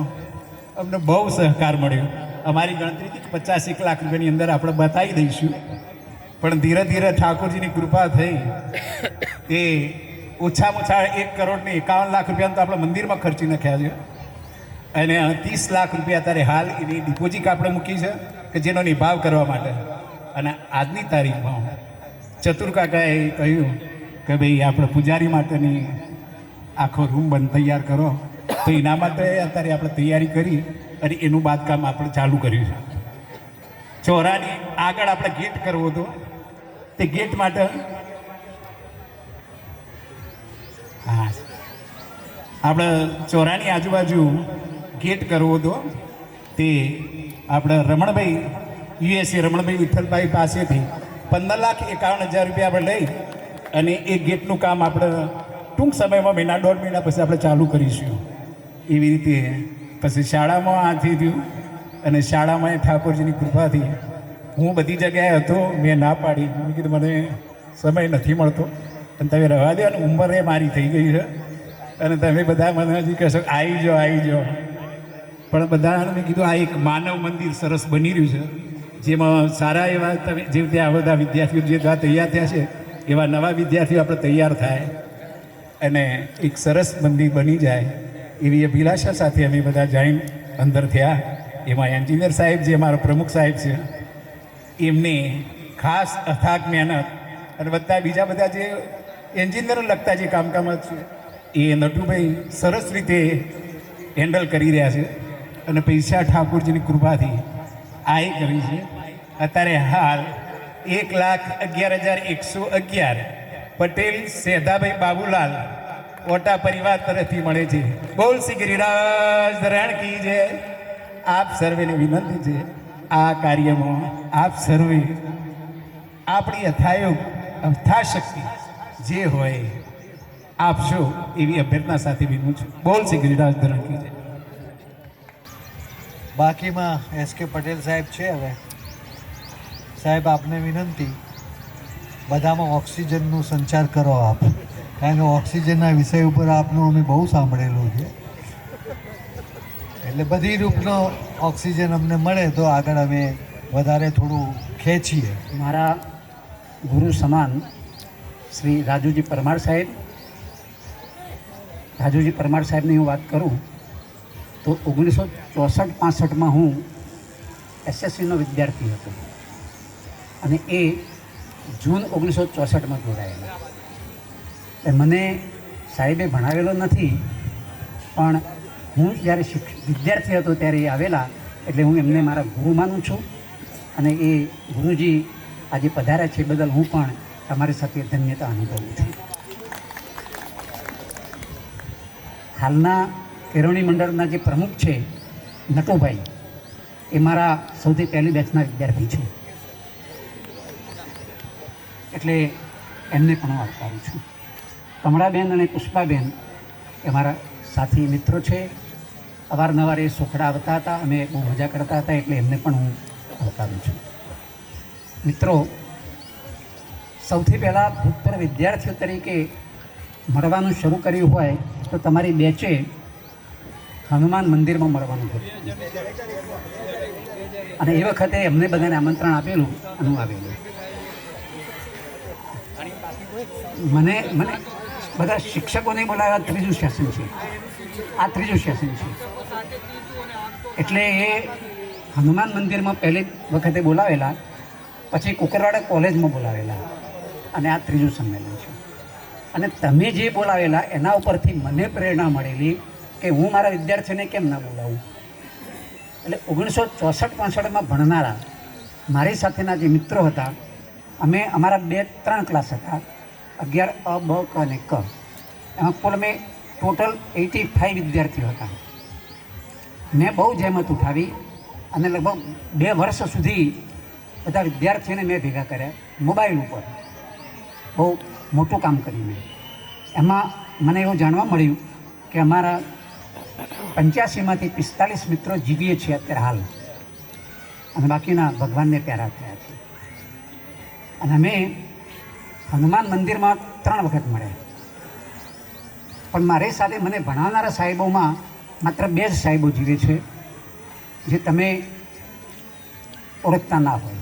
અમને બહુ સહકાર મળ્યો. અમારી ગણતરીથી 50 લાખ રૂપિયાની અંદર આપણે બતાવી દઈશું, પણ ધીરે ધીરે ઠાકોરજીની કૃપા થઈ એ ઓછામાં ઓછા 1,51,00,000 રૂપિયા તો આપણે મંદિરમાં ખર્ચી નાખ્યા છે. અને 30 લાખ રૂપિયા અત્યારે હાલ એની ડિપોઝિટ આપણે મૂકી છે કે જેનો નિભાવ કરવા માટે. અને આજની તારીખમાં ચતુરકાકાએ કહ્યું કે ભાઈ આપણે પૂજારી માટેની આખો રૂમ બંધ તૈયાર કરો, તો એના માટે અત્યારે આપણે તૈયારી કરી અને એનું બાંધકામ આપણે ચાલુ કર્યું છે. ચોરાની આગળ આપણે ગેટ કરવો હતો, તે ગેટ માટે હા આપણે ચોરાની આજુબાજુ ગેટ કરવો હતો. તે આપણે રમણભાઈ USA રમણભાઈ વિઠ્ઠલભાઈ પાસેથી 15,51,000 રૂપિયા આપણે લઈ અને એ ગેટનું કામ આપણે ટૂંક સમયમાં 1.5 મહિના પછી આપણે ચાલુ કરીશું. એવી રીતે પછી શાળામાં આથી થયું અને શાળામાં ઠાકોરજીની કૃપાથી હું બધી જગ્યાએ હતો, મેં ના પાડી. મેં કીધું મને સમય નથી મળતો અને તમે રહેવા દો, અને ઉંમરે મારી થઈ ગઈ છે અને તમે બધા મને હજી કહેશો આવી જાઓ આવી જાઓ. પણ બધાને મેં કીધું આ એક માનવ મંદિર સરસ બની રહ્યું છે જેમાં સારા એવા તમે જે રીતે આ બધા વિદ્યાર્થીઓ જે તૈયાર થયા છે એવા નવા વિદ્યાર્થીઓ આપણે તૈયાર થાય અને એક સરસ મંદિર બની જાય એવી અભિલાષા સાથે અમે બધા જઈને અંદર થયા. એમાં એન્જિનિયર સાહેબ જે અમારા પ્રમુખ સાહેબ છે એમની ખાસ અથાગ મહેનત અને બધા બીજા બધા જે એન્જિનિયરો લગતા જે કામકામ છે એ નટુભાઈ સરસ રીતે હેન્ડલ કરી રહ્યા છે અને પૈસા ઠાકોરજીની કૃપાથી આ એ કરી છે. અત્યારે હાલ 1,11,111 પટેલ સેધાભાઈ બાબુલાલ ઓટા પરિવાર તરફથી મળે છે. બોલ શ્રી ગિરિરાજ ધરણ કી જય. આપ સર્વેને વિનંતી છે આ કાર્યમાં આપ સર્વે આપણી યથાશક્તિ જે હોય આપશો એવી અભ્યર્થના સાથે વિનવું છું. બોલ શ્રી ગિરિરાજ ધરણ કી જય. બાકીમાં એસ.કે. પટેલ સાહેબ છે. હવે સાહેબ આપને વિનંતી, બધામાં ઓક્સિજનનું સંચાર કરો આપ, કારણ કે ઓક્સિજનના વિષય ઉપર આપનું અમે બહુ સાંભળેલું છે. એટલે બધી રૂપનો ઓક્સિજન અમને મળે તો આગળ અમે વધારે થોડું ખેંચીએ. મારા ગુરુ સમાન શ્રી રાજુજી પરમાર સાહેબ. રાજુજી પરમાર સાહેબની હું વાત કરું તો 1964-65 હું એસએસસીનો વિદ્યાર્થી હતો અને એ જૂન 1964 જોડાયેલા. મને સાહેબે ભણાવેલો નથી, પણ હું જ્યારે વિદ્યાર્થી હતો ત્યારે એ આવેલા, એટલે હું એમને મારા ગુરુ માનું છું. અને એ ગુરુજી આજે પધાર્યા છે બદલ હું પણ તમારી સાથે ધન્યતા અનુભવું છું. હાલના કેળવણી મંડળના જે પ્રમુખ છે નટુભાઈ, એ મારા સૌથી પહેલી બેચના વિદ્યાર્થી છે, એટલે એમને પણ હું આવકારું છું. કમળાબેન અને પુષ્પાબેન એ મારા સાથી મિત્રો છે. અવારનવાર એ સોખડા આવતા હતા, અમે બહુ મજા કરતા હતા, એટલે એમને પણ હું આવકારું છું. મિત્રો, સૌથી પહેલાં ભૂતપૂર્વ વિદ્યાર્થીઓ તરીકે મળવાનું શરૂ કર્યું હોય તો તમારી બેચે હનુમાન મંદિરમાં મળવાનું હતું અને એ વખતે એમને બધાને આમંત્રણ આપેલું અને હું આવેલું. મને બધા શિક્ષકોને બોલાવ્યા ત્રીજું સેશન છે, આ ત્રીજું સેશન છે. એટલે એ હનુમાન મંદિરમાં પહેલી વખતે બોલાવેલા, પછી કુકરવાડા કોલેજમાં બોલાવેલા અને આ ત્રીજું સંમેલન છે. અને તમે જે બોલાવેલા એના ઉપરથી મને પ્રેરણા મળેલી કે હું મારા વિદ્યાર્થીઓને કેમ ના બોલાવું. એટલે 1964-65 ભણનારા મારી સાથેના જે મિત્રો હતા, અમે અમારા 2-3 ક્લાસ હતા, 11 અ, બ, ક અને ક. એમાં કુલ અમે ટોટલ 85 વિદ્યાર્થીઓ હતા. મેં બહુ જહેમત ઉઠાવી અને લગભગ 2 વર્ષ સુધી બધા વિદ્યાર્થીઓને મેં ભેગા કર્યા મોબાઈલ ઉપર. બહુ મોટું કામ કર્યું મેં. એમાં મને એવું જાણવા મળ્યું કે અમારા 85માંથી 45 મિત્રો જીવીએ છીએ અત્યારે હાલ, અને બાકીના ભગવાનને પ્યારા થયા છે. અને અમે હનુમાન મંદિરમાં 3 વખત મળ્યા, પણ મારી સાથે મને ભણાવનારા સાહેબોમાં માત્ર 2 જ સાહેબો જીવે છે જે તમે ઓળખતા ના હોય.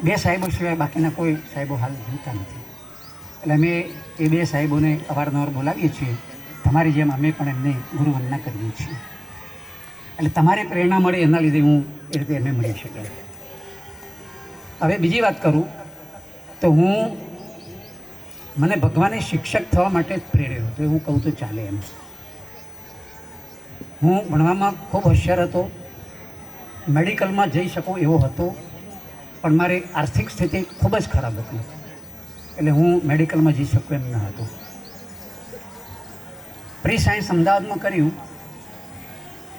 2 સાહેબો સિવાય બાકીના કોઈ સાહેબો હાલ જીવતા નથી. એટલે અમે એ 2 સાહેબોને અવારનવાર બોલાવીએ છીએ. તમારી જેમ અમે પણ એમને ગુરુવંદના કરીએ છીએ. એટલે તમારી પ્રેરણા મળે એના લીધે હું એ રીતે એમને મળી શકે. હવે બીજી વાત કરું તો મને ભગવાને શિક્ષક થવા માટે જ પ્રેર્યો હતો, એવું કહું તો ચાલે એમ. હું ભણવામાં ખૂબ હોશિયાર હતો, મેડિકલમાં જઈ શકું એવો હતો, પણ મારી આર્થિક સ્થિતિ ખૂબ જ ખરાબ હતી, એટલે હું મેડિકલમાં જઈ શકું એમ ન હતો. પ્રી સાયન્સ અમદાવાદમાં કર્યું.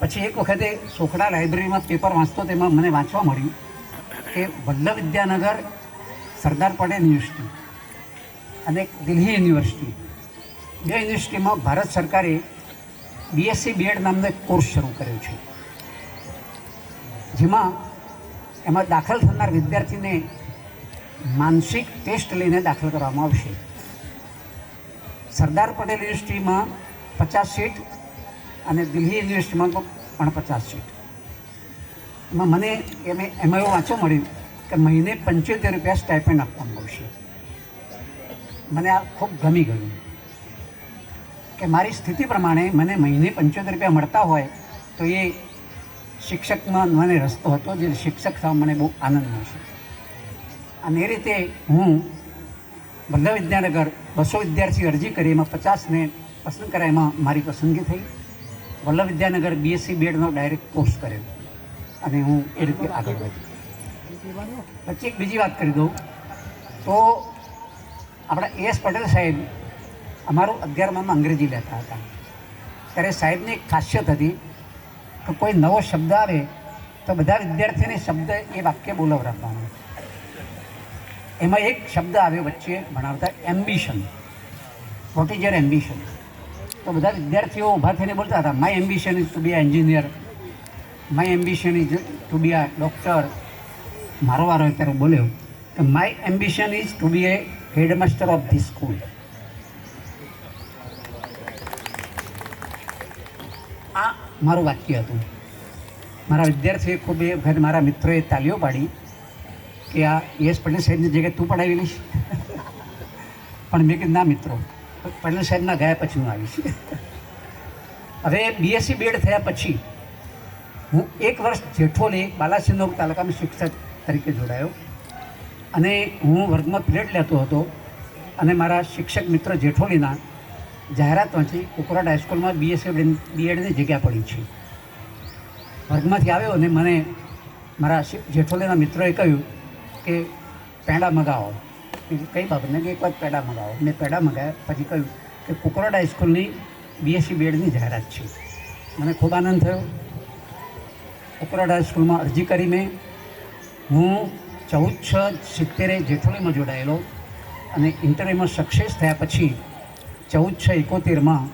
પછી એક વખતે સોખડા લાઇબ્રેરીમાં પેપર વાંચતો, તેમાં મને વાંચવા મળ્યું કે વલ્લભ વિદ્યાનગર, સરદાર પટેલ યુનિવર્સિટી અને દિલ્હી યુનિવર્સિટી, 2 યુનિવર્સિટીમાં ભારત સરકારે બીએસસી બીએડ નામનો એક કોર્સ શરૂ કર્યો છે, એમાં દાખલ થનાર વિદ્યાર્થીને માનસિક ટેસ્ટ લઈને દાખલ કરવામાં આવશે. સરદાર પટેલ યુનિવર્સિટીમાં 50 સીટ અને દિલ્હી યુનિવર્સિટીમાં પણ 50 સીટ. મને એમાં એવું વાંચવા મળ્યું કે મહિને 75 રૂપિયા સ્ટાઇપેન્ડ આપવામાં આવશે. મને આ ખૂબ ગમી ગયું કે મારી સ્થિતિ પ્રમાણે મને મહિને 75 રૂપિયા મળતા હોય તો એ શિક્ષકમાં મને રસ્તો હતો, જે શિક્ષક થવા મને બહુ આનંદ મળશે. અને એ રીતે હું વલ્લભ વિદ્યાનગર 200 વિદ્યાર્થી અરજી કરી, એમાં 50ને પસંદ કર્યા, એમાં મારી પસંદગી થઈ. વલ્લભ વિદ્યાનગર BSc B.Edનો ડાયરેક્ટ કોર્સ કર્યો અને હું એ રીતે આગળ વધ્યો. પછી એક બીજી વાત કરી દઉં તો આપણા A.S. પટેલ સાહેબ અમારું 11મામાં અંગ્રેજી લેતા હતા. ત્યારે સાહેબની એક ખાસિયત હતી કે કોઈ નવો શબ્દ આવે તો બધા વિદ્યાર્થીઓને શબ્દ એ વાક્ય બોલાવડાવવાનો. એમાં એક શબ્દ આવ્યો વચ્ચે ભણાવતા, ambition. What is your ambition? તો બધા વિદ્યાર્થીઓ ઊભા થઈને બોલતા હતા, my ambition is to be a engineer, my ambition is to be a doctor. મારો વારો અત્યારે બોલ્યો કે my ambition is to be a headmaster of this school. આ મારું વાક્ય હતું. મારા વિદ્યાર્થીઓએ ખૂબ એ વખત મારા મિત્રોએ તાલીઓ પાડી કે આ A.S. પટેલ સાહેબની જગ્યાએ તું પડાવી લઈશ. પણ મેં કીધું ના મિત્રો, પટેલ સાહેબના ગયા પછી હું આવીશ. હવે BSc B.Ed થયા પછી હું 1 વર્ષ જેઠોલી બાલાસિનોર તાલુકામાં શિક્ષક તરીકે જોડાયો અને હું વર્ગમાં પીરિયડ લેતો હતો. અને મારા શિક્ષક મિત્ર જેઠોલીના જાહેરાત વાંચી કુકરાટ હાઈસ્કૂલમાં BSc B.Edની જગ્યા પડી છે. વર્ગમાંથી આવ્યો અને મને મારા જેઠોલીના મિત્રોએ કહ્યું કે પેંડા મગાવો. કઈ બાબતને કે એક વાર પેંડા મગાવો. મેં પેંડા મગાવ્યા. પછી કહ્યું કે કુકરાટ હાઈસ્કૂલની BSc B.Edની જાહેરાત છે. મને ખૂબ આનંદ થયો. કુકરાટ હાઈસ્કૂલમાં અરજી કરી મેં. હું 14/6/70 જેઠોલીમાં જોડાયેલો અને ઇન્ટરવ્યૂમાં સક્સેસ થયા પછી 14/6/71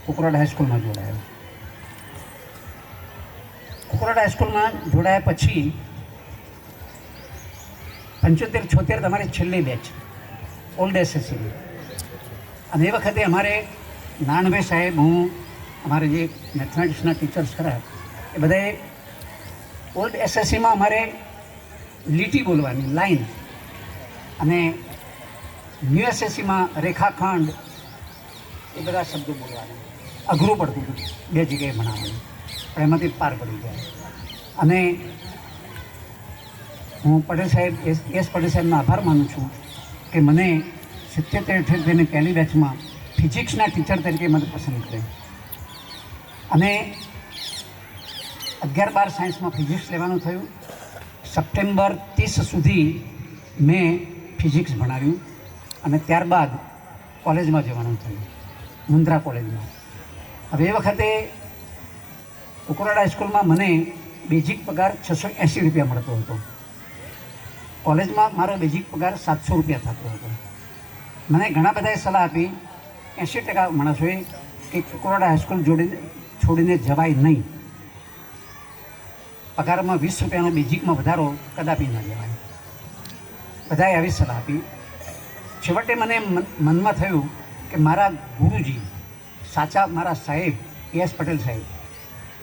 કુકરાટ હાઈસ્કૂલમાં જોડાયો. કુકરાટ હાઈસ્કૂલમાં જોડાયા પછી 75-76 તમારી છેલ્લી બેચ ઓલ્ડ SSCની. અને એ વખતે અમારે નાનભાઈ સાહેબ, હું, અમારે જે મેથમેટિક્સના ટીચર્સ ખરા, એ બધાએ ઓલ્ડ SSCમાં અમારે લીટી બોલવાની, લાઈન, અને ન્યૂ SSCમાં રેખાખંડ, એ બધા શબ્દો બોલવાના. અઘરું પડતું હતું 2 જગ્યાએ ભણાવવાનું, પણ એમાંથી પાર પડી ગયા. અને હું પટેલ સાહેબ A.S. પટેલ સાહેબનો આભાર માનું છું કે મને 77-78ની પહેલી બેચમાં ફિઝિક્સના ટીચર તરીકે મને પસંદ કર્યો. અને 11-12 સાયન્સમાં ફિઝિક્સ લેવાનું થયું. સપ્ટેમ્બર 30 સુધી મેં ફિઝિક્સ ભણાવ્યું અને ત્યારબાદ કોલેજમાં જવાનું થયું, મુન્દ્રા કોલેજમાં. હવે એ વખતે કુકરાટ હાઈસ્કૂલમાં મને બેઝિક પગાર 680 રૂપિયા મળતો હતો. કોલેજમાં મારો બેઝિક પગાર 700 રૂપિયા થતો હતો. મને ઘણા બધાએ સલાહ આપી, 80% માણસોએ, કે કુકરાટ હાઈસ્કૂલ છોડીને જવાય નહીં. પગારમાં 20 રૂપિયાનો બેઝિકમાં વધારો કદાપી ન જવાય. બધાએ આવી સલાહ આપી. છેવટે મને મનમાં થયું કે મારા ગુરુજી, સાચા મારા સાહેબ A.S. પટેલ સાહેબ,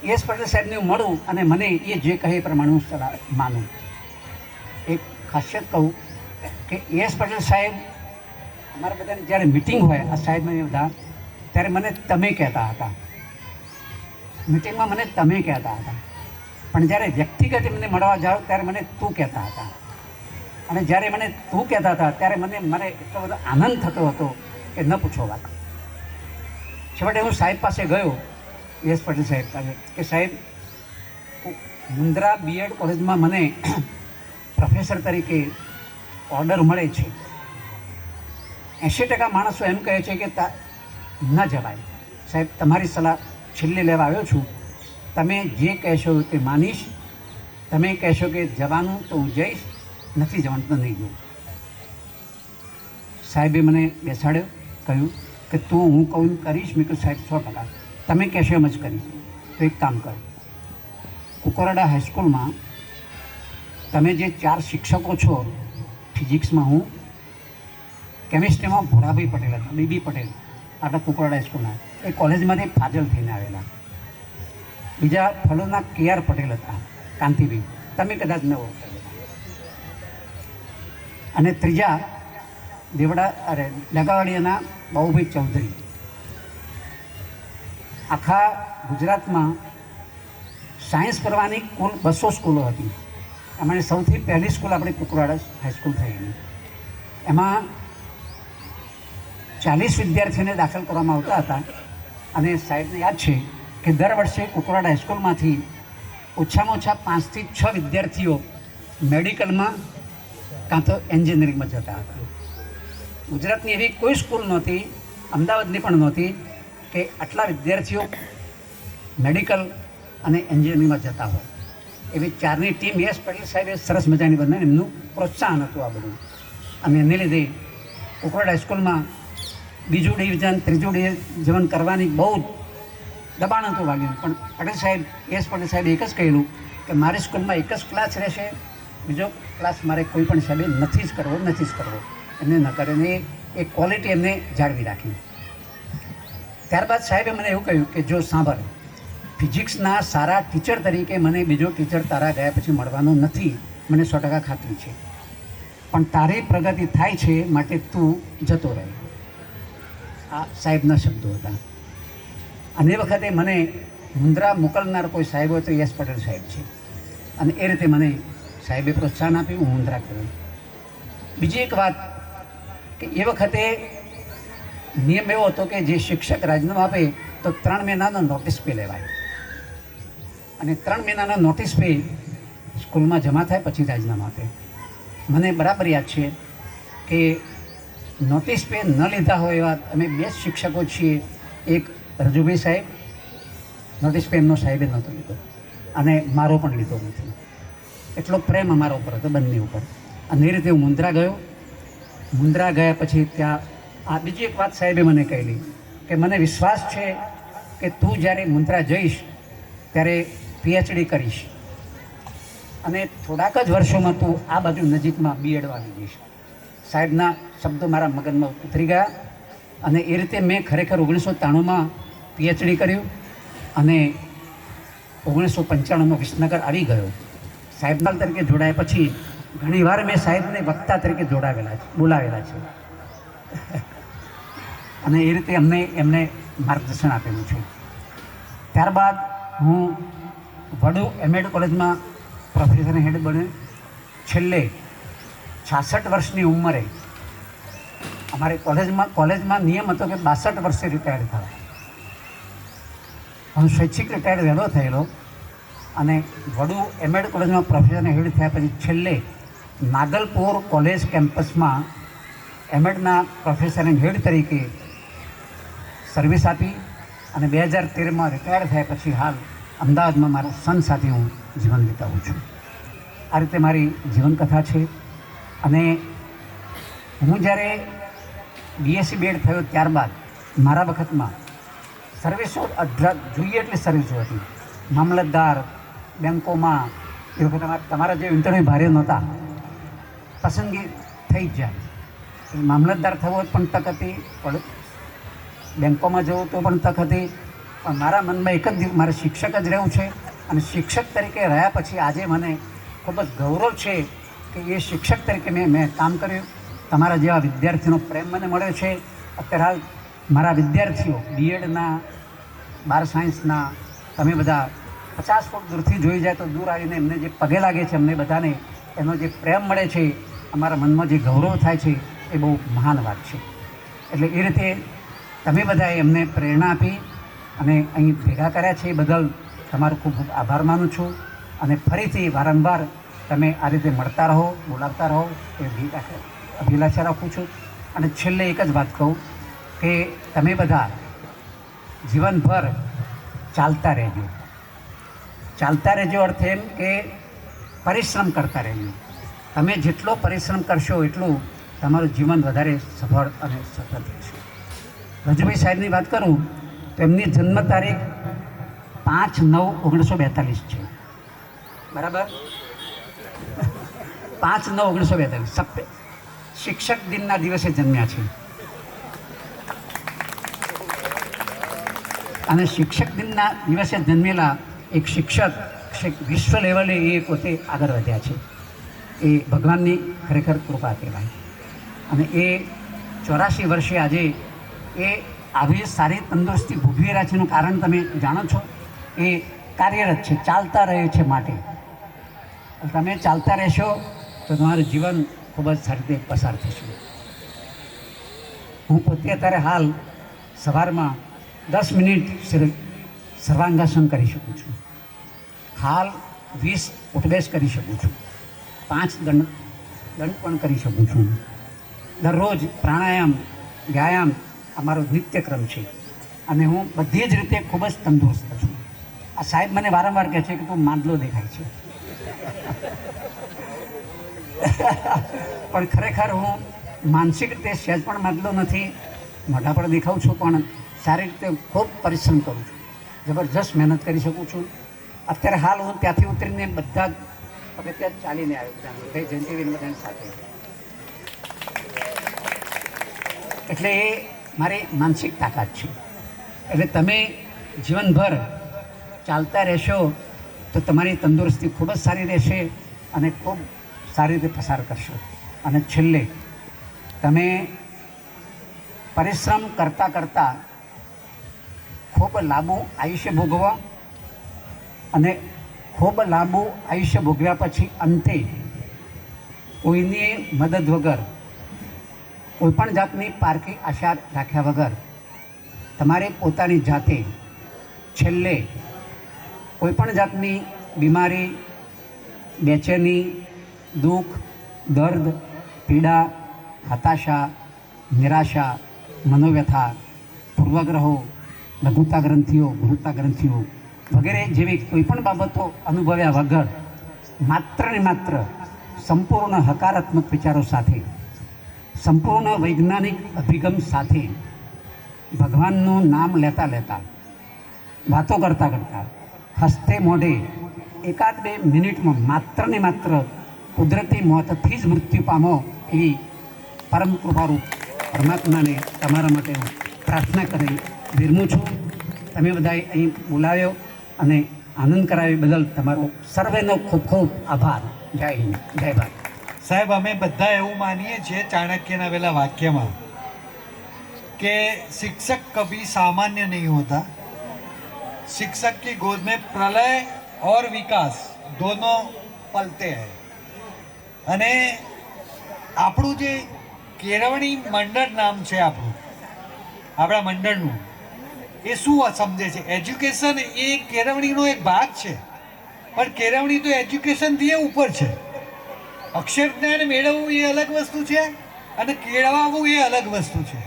A.S. પટેલ સાહેબને હું મળું અને મને એ જે કહે એ પ્રમાણે હું સલાહ માનું. એક ખાસિયત કહું કે A.S. પટેલ સાહેબ અમારા બધાની જ્યારે મિટિંગ હોય, આ સાહેબ બધા, ત્યારે મને તમે કહેતા હતા. મિટિંગમાં મને તમે કહેતા હતા, પણ જ્યારે વ્યક્તિગત એમને મળવા જાઓ ત્યારે મને તું કહેતા હતા. અને જ્યારે મને તું કહેતા હતા ત્યારે મને એટલો બધો આનંદ થતો હતો કે ન પૂછો વાત. છેવટે હું સાહેબ પાસે ગયો, A.S. પટેલ સાહેબ પાસે, કે સાહેબ, મુન્દ્રા B.Ed કોલેજમાં મને પ્રોફેસર તરીકે ઓર્ડર મળે છે. 80% માણસો એમ કહે છે કે ન જવાય. સાહેબ, તમારી સલાહ છેલ્લે લેવા આવ્યો છું. તમે જે કહેશો તે માનીશ. તમે કહેશો કે જવાનું તો હું જઈશ, નથી જવાનું તો નહીં જવું. સાહેબે મને બેસાડ્યો, કહ્યું કે તું હું કહું કરીશ. મેં કહ્યું સાહેબ 100%, તમે કહેશો એમ જ કરીશ. તો એક કામ કર, કુકરાડા હાઈસ્કૂલમાં તમે જે 4 શિક્ષકો છો, ફિઝિક્સમાં હું, કેમિસ્ટ્રીમાં ભોરાભાઈ પટેલ હતા, BB પટેલ, આપણા કુકરાડા હાઈસ્કૂલના, એ કોલેજમાંથી ફાજલ થઈને આવેલા. બીજા ફલોના KR પટેલ હતા, કાંતિભાઈ, તમે કદાચ ન ઓળખો. અને ત્રીજા લગાવાડીયાના બાબુભાઈ ચૌધરી. આખા ગુજરાતમાં સાયન્સ કરવાની કુલ 200 સ્કૂલો હતી. એમાં સૌથી પહેલી સ્કૂલ આપણી કુકરવાડા હાઈસ્કૂલ થયેલી. એમાં 40 વિદ્યાર્થીઓને દાખલ કરવામાં આવતા હતા. અને સાહેબને યાદ છે કે દર વર્ષે કુકરવાડા હાઈસ્કૂલમાંથી ઓછામાં ઓછા 5 થી 6 વિદ્યાર્થીઓ મેડિકલમાં કાં તો એન્જિનિયરિંગમાં જતા હતા. ગુજરાતની એવી કોઈ સ્કૂલ નહોતી, અમદાવાદની પણ નહોતી, કે આટલા વિદ્યાર્થીઓ મેડિકલ અને એન્જિનિયરિંગમાં જતા હોય. એવી 4ની ટીમ યસ પટેલ સાહેબે સરસ મજાની બનાવી, એમનું પ્રોત્સાહન હતું આ બધું. અને એને લીધે કુકરવાડા હાઈસ્કૂલમાં 2જું ડિવિઝન 3જું ડિવિઝન કરવાની બહુ દબાણ હતું વાગ્યું. પણ પટેલ સાહેબ યસ પટેલ સાહેબે એક જ કહેલું કે મારી સ્કૂલમાં એક જ ક્લાસ રહેશે, બીજો ક્લાસ મારે કોઈ પણ સાહેબે નથી જ કરવો. એમને ન કરે. અને એ ક્વોલિટી એમને જાળવી રાખી. ત્યારબાદ સાહેબે મને એવું કહ્યું કે જો સાંભળ, ફિઝિક્સના સારા ટીચર તરીકે મને બીજો ટીચર તારા ગયા પછી મળવાનો નથી, મને 100% ખાતરી છે. પણ તારી પ્રગતિ થાય છે માટે તું જતો રહે. આ સાહેબના શબ્દો હતા. અને એ વખતે મને મુન્દ્રા મોકલનાર કોઈ સાહેબ હોય તો યસ પટેલ સાહેબ છે. અને એ રીતે મને સાહેબે પ્રોત્સાહન આપ્યું, હું મુન્દ્રા કર્યું. બીજી એક વાત કે એ વખતે નિયમ એવો હતો કે જે શિક્ષક રાજીનામું આપે તો 3 મહિનાનો નોટિસ પે લેવાય. અને 3 મહિનાનો નોટિસ પે સ્કૂલમાં જમા થાય પછી રાજીનામું આપે. મને બરાબર યાદ છે કે નોટિસ પે ન લીધા હોય એવા અમે 2 શિક્ષકો છીએ. એક રજુભાઈ સાહેબ, નોટિસ પે એમનો સાહેબે નહોતો લીધો અને મારો પણ લીધો નથી. એટલો પ્રેમ અમારા ઉપર હતો, બંને ઉપર. અને એ રીતે હું મુન્દ્રા ગયો. મુન્દ્રા ગયા પછી ત્યાં આ બીજી એક વાત સાહેબે મને કહેલી કે મને વિશ્વાસ છે કે તું જ્યારે મુન્દ્રા જઈશ ત્યારે PhD કરીશ અને થોડાક જ વર્ષોમાં તું આ બાજુ નજીકમાં B.Ed આવી જઈશ. સાહેબના શબ્દો મારા મગજમાં ઉતરી ગયા. અને એ રીતે મેં ખરેખર 1993માં PhD કર્યું અને 1995માં વિસનગર આવી ગયો. સાહેબના તરીકે જોડાયા પછી ઘણીવાર મેં સાહેબને વક્તા તરીકે બોલાવેલા છે. અને એ રીતે એમને માર્ગદર્શન આપેલું છે. ત્યારબાદ હું વડુ M.Ed કોલેજમાં પ્રોફેસર હેડ બન્યો. છેલ્લે 66 વર્ષની ઉંમરે અમારે કોલેજમાં નિયમ હતો કે 62 વર્ષે રિટાયર્ડ થવા. હું સ્વૈચ્છિક રિટાયર્ડ વહેલો થયેલો અને વડુ M.Ed કોલેજમાં પ્રોફેસર હેડ થયા પછી છેલ્લે નાગલપુર કોલેજ કેમ્પસમાં M.Edના પ્રોફેસર હેડ તરીકે સર્વિસ આપી અને 2013માં રિટાયર થયા પછી હાલ અમદાવાદમાં મારા સન સાથે હું જીવન વિતાવું છું. આ રીતે મારી જીવનકથા છે. અને હું જ્યારે BSc B.Ed થયો ત્યારબાદ મારા વખતમાં સર્વિસો જોઈએ એટલી સર્વિસો હતી. મામલતદાર, બેંકોમાં એ વખતે તમારા જે ઇન્ટરવ્યૂ ભારે નહોતા, પસંદગી થઈ જ જાય. મામલતદાર થવો પણ તક હતી, પણ બેંકોમાં જવું તો પણ તક હતી. પણ મારા મનમાં એક જ દિવસ મારે શિક્ષક જ રહેવું છે. અને શિક્ષક તરીકે રહ્યા પછી આજે મને ખૂબ જ ગૌરવ છે કે એ શિક્ષક તરીકે મેં કામ કર્યું. તમારા જેવા વિદ્યાર્થીનો પ્રેમ મને મળ્યો છે. અત્યારે હાલ મારા વિદ્યાર્થીઓ B.Edના, બાર સાયન્સના, તમે બધા 50 ફૂટ દૂરથી જોઈ જાય તો દૂર આવીને એમને જે પગે લાગે છે, અમને બધાને એનો જે પ્રેમ મળે છે, અમારા મનમાં જે ગૌરવ થાય છે, એ બહુ મહાન વાત છે. એટલે એ રીતે તમે બધાએ એમને પ્રેરણા આપી અને અહીં ભેગા કર્યા છે એ બદલ તમારો ખૂબ ખૂબ આભાર માનું છું. અને ફરીથી વારંવાર તમે આ રીતે મળતા રહો, બોલાવતા રહો એ અભિલાષા રાખું છું. અને છેલ્લે એક જ વાત કહું કે તમે બધા જીવનભર ચાલતા રહેજો. ચાલતા રહેજો અર્થ એમ કે પરિશ્રમ કરતા રહેજો. તમે જેટલો પરિશ્રમ કરશો એટલું તમારું જીવન વધારે સફળ અને સફળ રહેશે. રજુભાઈ સાહેબની વાત કરું તો એમની જન્મ તારીખ 5/9/1942 છે. બરાબર? 5/9/1942 શિક્ષક દિનના દિવસે જન્મ્યા છે. અને શિક્ષક દિનના દિવસે જન્મેલા એક શિક્ષક વિશ્વ લેવલે એ પોતે આગળ વધ્યા છે. એ ભગવાનની ખરેખર કૃપા કહેવાય. અને એ 84 વર્ષે આજે એ આવી સારી તંદુરસ્તી ભોગવી રહ્યા છે એનું કારણ તમે જાણો છો. એ કાર્યરત છે, ચાલતા રહે છે. માટે તમે ચાલતા રહેશો તો તમારું જીવન ખૂબ જ સારી રીતે પસાર થશે. હું પોતે અત્યારે હાલ સવારમાં 10 મિનિટ સર્વાંગાસન કરી શકું છું. હાલ 20 ઉઠબેસ કરી શકું છું. 5 દંડ પણ કરી શકું છું. દરરોજ પ્રાણાયામ, વ્યાયામ અમારો નિત્યક્રમ છે. અને હું બધી જ રીતે ખૂબ જ તંદુરસ્ત છું. આ સાહેબ મને વારંવાર કહે છે કે તું માંદલો દેખાય છે. પણ ખરેખર હું માનસિક રીતે સહેજ પણ માંદલો નથી. મોઢા પર દેખાઉં છું પણ સારી રીતે ખૂબ પરિશ્રમ કરું છું. જબરજસ્ત મહેનત કરી શકું છું. અત્યારે હાલ હું ત્યાંથી ઉતરીને બધા જ પગથિયાં ચાલીને આવ્યો ભાઈ જયંતિબેન બધાની સાથે. એટલે એ મારી માનસિક તાકાત છે. એટલે તમે જીવનભર ચાલતા રહેશો તો તમારી તંદુરસ્તી ખૂબ જ સારી રહેશે અને ખૂબ સારી રીતે પસાર કરશો. અને છેલ્લે તમે પરિશ્રમ કરતાં કરતાં ખૂબ લાંબુ આયુષ્ય ભોગવો અને ખૂબ લાંબુ આયુષ્ય ભોગવ્યા પછી અંતે કોઈની મદદ વગર, કોઈપણ જાતની પારકી આશા રાખ્યા વગર તમારે પોતાની જાતે છેલ્લે કોઈપણ જાતની બીમારી, બેચેની, દુઃખ, દર્દ, પીડા, હતાશા, નિરાશા, મનોવ્યથા, પૂર્વગ્રહો, લઘુતા ગ્રંથિઓ, ગુરુતા ગ્રંથિઓ વગેરે જેવી કોઈપણ બાબતો અનુભવ્યા વગર માત્ર ને માત્ર સંપૂર્ણ હકારાત્મક વિચારો સાથે, સંપૂર્ણ વૈજ્ઞાનિક અભિગમ સાથે ભગવાનનું નામ લેતા લેતા, વાતો કરતાં કરતાં, હસતે મોઢે 1-2 મિનિટમાં માત્ર ને માત્ર કુદરતી મોતથી જ મૃત્યુ પામો એવી પરમ કૃપારૂપ પરમાત્માને તમારા માટે હું પ્રાર્થના કરી વિરમું છું. તમે બધાએ અહીં બોલાવ્યો અને આનંદ કરાવી બદલ તમારો સર્વેનો ખૂબ ખૂબ આભાર. જય હિન્દ, જય ભારત. સાહેબ, અમે બધા એવું માનીએ છીએ ચાણક્યના પેલા વાક્યમાં કે શિક્ષક કભી સામાન્ય નહીં હોતા, शिक्षक की गोद में प्रलय और विकास दोनों पलते हैं. અને આપણું જે કેળવણી મંડળ નામ છે આપણા મંડળનું, એ શું સમજે છે? એજ્યુકેશન એ કેળવણીનો એક ભાગ છે, પણ કેળવણી તો એજ્યુકેશનથી ઉપર છે. અક્ષર જ્ઞાન મેળવવું એ અલગ વસ્તુ છે અને કેળવાવું એ અલગ વસ્તુ છે.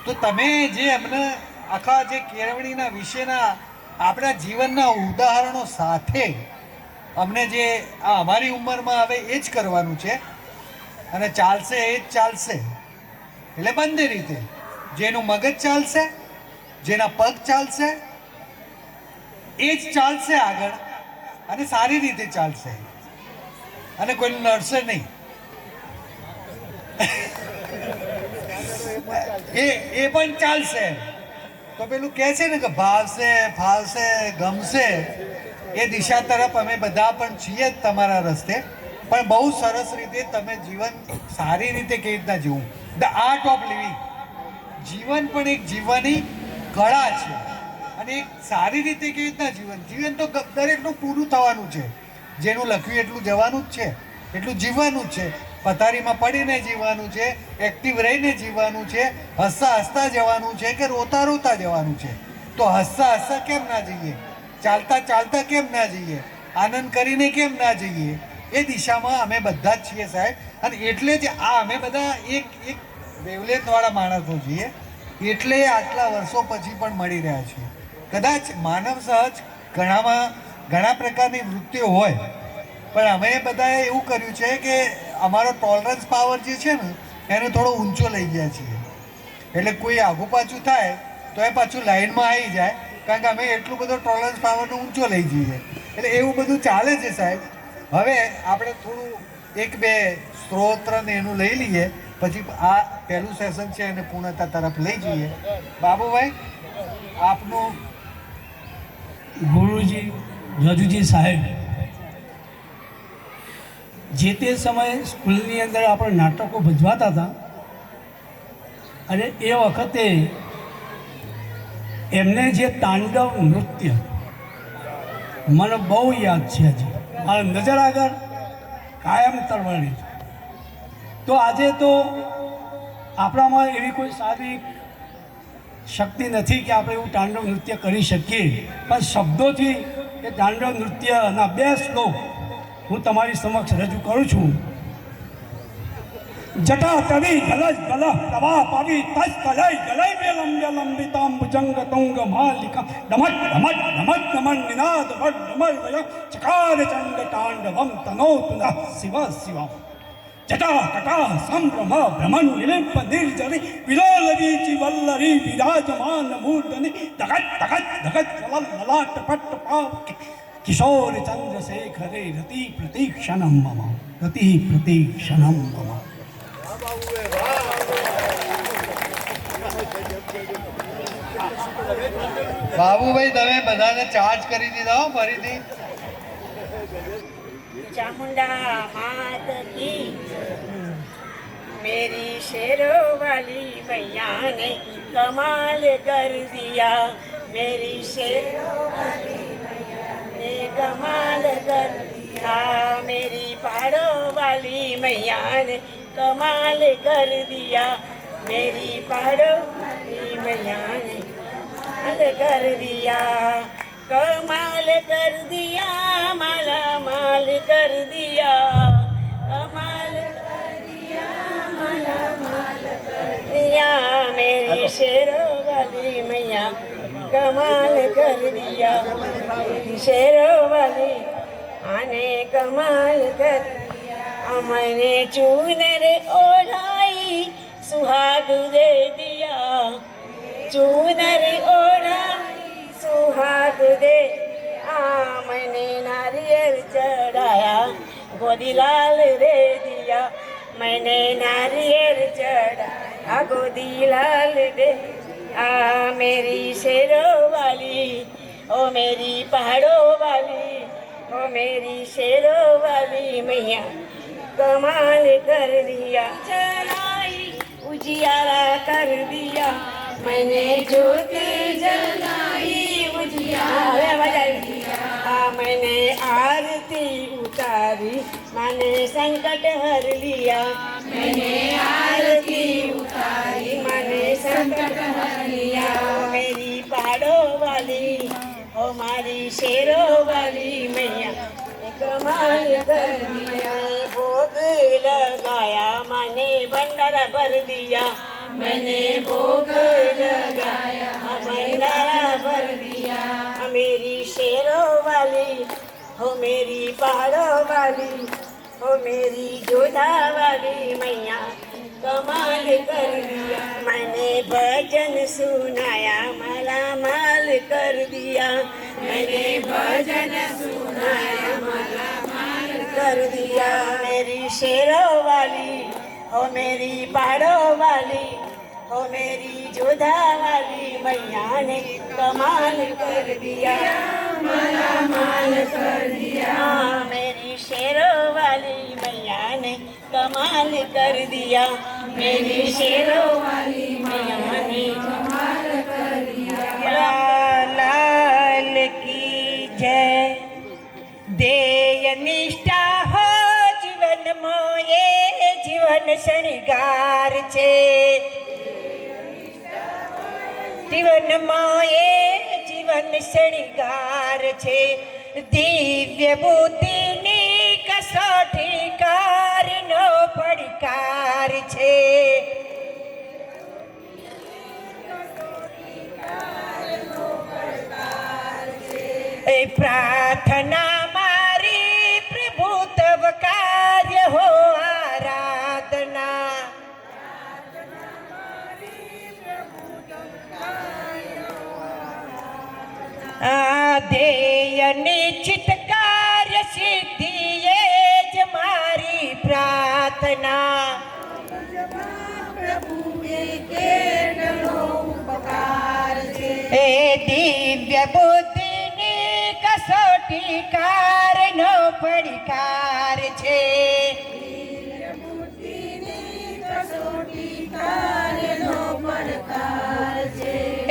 તો તમે જે અમને આખા જે કેળવણીના વિશેના આપણા જીવનના ઉદાહરણો સાથે અમને જે આ અમારી ઉંમરમાં આવે એ જ કરવાનું છે અને ચાલશે એ જ ચાલશે. એટલે બંને રીતે, જેનું મગજ ચાલશે, જેના પગ ચાલશે એ જ ચાલશે આગળ અને સારી રીતે ચાલશે અને કોઈનું નડશે નહીં. એ પણ ચાલશે. તો પેલું કહે છે ને કે ભાવશે, ફાવશે, ગમશે, એ દિશા તરફ અમે બધા પણ છીએ જ તમારા રસ્તે. પણ બહુ સરસ રીતે તમે જીવન સારી રીતે કેવી રીતના જીવવું, ધ આર્ટ ઓફ લિવિંગ. જીવન પણ એક જીવવાની કળા છે અને એક સારી રીતે કેવી રીતના જીવન તો દરેકનું પૂરું થવાનું છે. જેનું લખ્યું એટલું જવાનું જ છે, એટલું જીવવાનું જ છે. પથારીમાં પડીને જીવવાનું છે, એક્ટિવ રહીને જીવવાનું છે, હસતા હસતા જવાનું છે કે રોતા રોતા જવાનું છે. તો હસતા હસતા કેમ ના જઈએ, ચાલતા ચાલતા કેમ ના જઈએ, આનંદ કરીને કેમ ના જઈએ? એ દિશામાં અમે બધા જ છીએ સાહેબ. અને એટલે જ આ અમે બધા એક એક વેવલેન્થવાળા માણસો છીએ, એટલે આટલા વર્ષો પછી પણ મળી રહ્યા છીએ. કદાચ માનવ સહજ ઘણા પ્રકારની વૃત્તિઓ હોય, પણ અમે બધાએ એવું કર્યું છે કે અમારો ટોલરન્સ પાવર જે છે ને એને થોડો ઊંચો લઈ ગયા છીએ. એટલે કોઈ આઘું પાછું થાય તો એ પાછું લાઈનમાં આવી જાય, કારણ કે અમે એટલું બધો ટોલરન્સ પાવરનો ઊંચો લઈ જઈએ. એટલે એવું બધું ચાલે છે સાહેબ. હવે આપણે થોડું 1-2 સ્ત્રોત્ર ને એનું લઈ લઈએ, પછી આ પહેલું સેશન છે એને પૂર્ણતા તરફ લઈ જઈએ. બાબુભાઈ, આપનું ગુરુજી રજુજી સાહેબ જે તે સમયે સ્કૂલની અંદર આપણે નાટકો ભજવાતા હતા અને એ વખતે એમને જે તાંડવ નૃત્ય મને બહુ યાદ છે હજી મારા નજર આગળ કાયમ તરવડી છે. તો આજે તો આપણામાં એવી કોઈ સારી શક્તિ નથી કે આપણે એવું તાંડવ નૃત્ય કરી શકીએ, પણ શબ્દોથી એ તાંડવ નૃત્યના 2 શ્લોક હું તમારી સમક્ષ રજૂ કરું છું. જટા કવિ ગલજ ગલ પ્રભા પાવી તજ કલય ગલય મેલંબ્ય લંબિતામ ભુજંગ તુંગ માલિકા ડમટ ડમટ ડમટ ડમન નિનાદ વડ ડમર વય ચકાર ચંડ તાંડવમ તનોતુ નઃ શિવ શિવ જટા કટા સંભ્રમ ભ્રમણ નિલિપ નિર્જરી વિલોલ વીચી વલ્લરી વિરાજમાન મૂર્ધની ધગત ધગત ધગત લલાટ પટ પાપ કિશોર ચંદ્રશેખરે રતિ પ્રતીક્ષણમ મમ રતિ પ્રતીક્ષણમ મમ. બાબુભાઈ તમે બધાને ચાર્જ કરી દીધા હો ફરીથી. चामुंडा मात की मेरी शेरों वाली मैया ने कमाल कर दिया. मेरी शेरों वाली मैया ने कमाल कर दिया. मेरी पहाड़ों वाली मैया ने कमाल कर दिया. मेरी पहाड़ों वाली मैया ने कमाल कर दिया. कमाल कर दिया माला माल कर दिया. कमाल कर दिया माला माल कर दिया. मेरी शेरों वाली मैया कमाल कर दिया. मेरी शेरों वाली आने कमाल कर दिया. मैंने चूनर ओढ़ाई सुहाग दे दिया. चूनर ओढ़ाई सुहाग दे. मैंने नारियल चढ़ाया गोदी लाल दे दिया. मैंने नारियल चढ़ाया गोदी लाल दे. मेरी शेरों वाली ओ मेरी पहाड़ों वाली ओ मेरी शेरों वाली मैया कमाल कर दिया. चलाई उजियारा कर दिया. मैंने ज्योत जलाई उजियारा दिया. मैंने आरती उतारी मैंने संकट हर लिया. मैंने आरती उतारी मैंने संकट हर लिया. मेरी पहाड़ों वाली ओ हमारी शेरों वाली मैया कमाल कर दिया. भोग लगाया मैंने भंडारा भर दिया. मैंने भोग लगाया भंडारा भर दिया. मेरी शेरों वाली हो मेरी पहाड़ों वाली हो मेरी जोधा वाली मैया कमाल कर दिया. मैंने भजन सुनाया माला माल कर दिया. मैंने भजन सुनाया माला माल कर दिया. मेरी शेरों वाली हो मेरी पहाड़ों वाली हो मेरी जोधा वाली मैया ने कमाल कर दिया. माला माल कर दिया. मेरी शेरों वाली मैया ने कमाल कर दिया. मेरी शेरों वाली मैया ने कमाल कर दिया. लाल की जय. देय निष्ठा हो जीवन मोये जीवन शृंगार छे. जीवन मोये जीवन शृंगार छे. दिव्य बुद्धिनी कसोटी कारनो પડકાર છે. એ પ્રાર્થના મારી પ્રભુ તવ કાર્ય હો આરાધના. ધ્યેય નિશ્ચિત કાર્ય સિદ્ધિ એ જ મારી પ્રાર્થના. એ દિવ્ય બુદ્ધિની કસોટી વિકારનો પડકાર છે.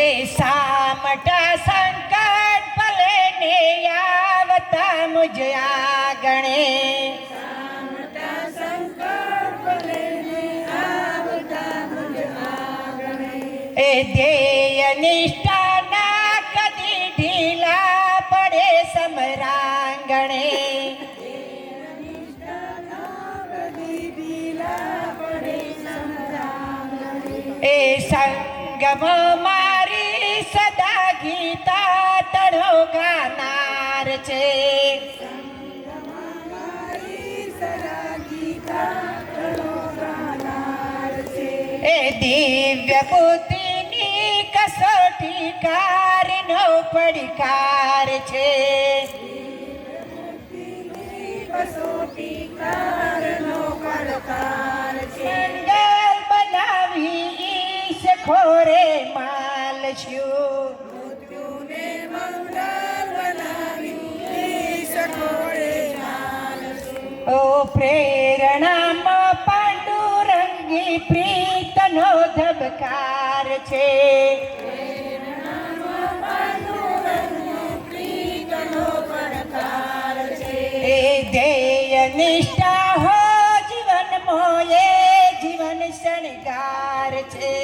એ સામટા સંકટ ભલે ને આવતા મુજ આગણે. એ ધ્યેય નિષ્ઠા ના કદી ઢીલા પડે સમરાંગણે. એ સંગમ મારી સદા ગીતા તળો ગાનાર છે. એ દિવ્ય બુદ્ધિની કસોટી કારનો પડકાર છે. મંગલ બનાવી ઈશ ખોરે માલ છું. ઓ પ્રેરણામાં પાંડુરંગી પ્રીતનો ધબકાર છે. એ ધ્યેય નિષ્ઠા હો જીવન મોએ જીવન શણગાર છે.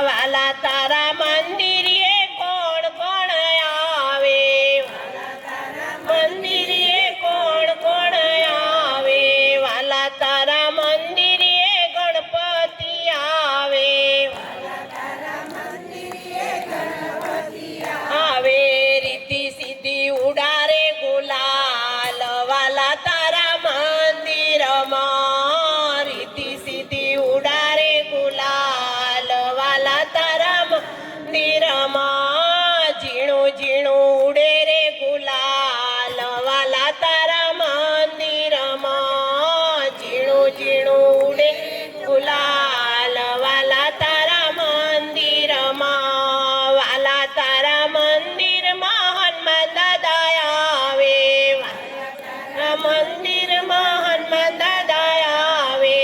વાલા તારા મંદિરે કોણ કોણ આવે. મંદિરે કોણ કોણ આવે. વાલા તારા મંદિરે ગણપતિ આવે. આવે રીતિ સીધી ઉડારે ગુલાલ. વાલા તારા મંદિરમાં રીતિ સીધી ઉડારે ગુલાલ. વાલા તારા મંદિરમાં ઝીણું ઝીણું ઉડે રે ગુલાલ. વાલા તારા મંદિરમાં ઝીણું ઝીણું ઉડે ગુલાલ. વાલા તારા મંદિરમાં. વાલા તારા મંદિરમાં હનુમાન દાદા આવે. મંદિરમાં હનુમાન દાદા આવે.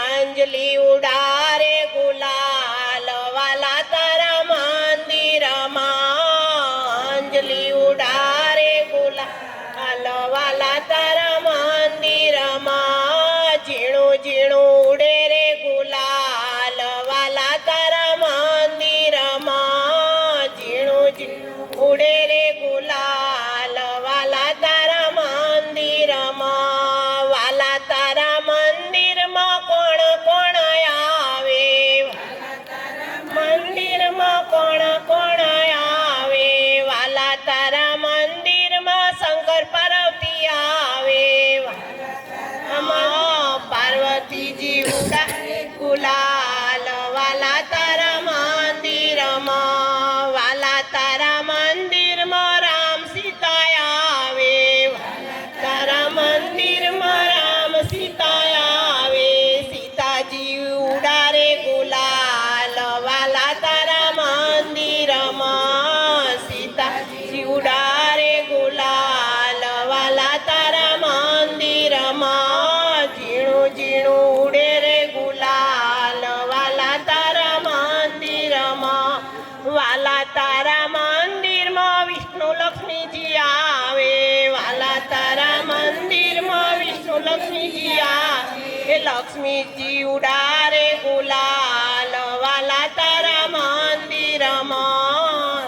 અંજલિ ઉડારે ગુલાલ. વાલા તારા મંદિરમાં અંજલિ ઉડારે ગુલાલ. વાલા તારા મંદિરમાં ઝીણું ઝીણું ઉડે રે ગુલાલ. વાલા તારા મંદિરમાં ઝીણું ઝીણું ઉડે રે ગુલાલ. વાલા તારા મંદિરમાં. વાલા તારા મંદિરમાં કોણ કોણ આવે. મંદિરમાં કોણ કોણ આવે. વાલા તારા મંદિરમાં શંકર પાર્વતી આવે. પાર્વતીજી ઉડારે ગુલાલ. વાલા તારા મંદિરમાં. વાલા તારા મંદિરમાં રામ સીતા આવે. તારા મંદિરમાં રામ સીતા આવે. સીતાજી ઉડારે ગુલાલ. વાલા તારા મંદિરમાં. સીતાજી ઉડારે ગુલાલ. વાલા તારા મંદિરમાં ઝીણું ઝીણું ઉડે રે ગુલાલ. વાલા તારા મંદિરમાં. વાલા તારા મંદિરમાં વિષ્ણુ લક્ષ્મીજી આવે. વાલા તારા મંદિરમાં વિષ્ણુ લક્ષ્મીજી આવે. લક્ષ્મીજી ઉડારે ગુલાલ. વાલા તારા મંદિરમાં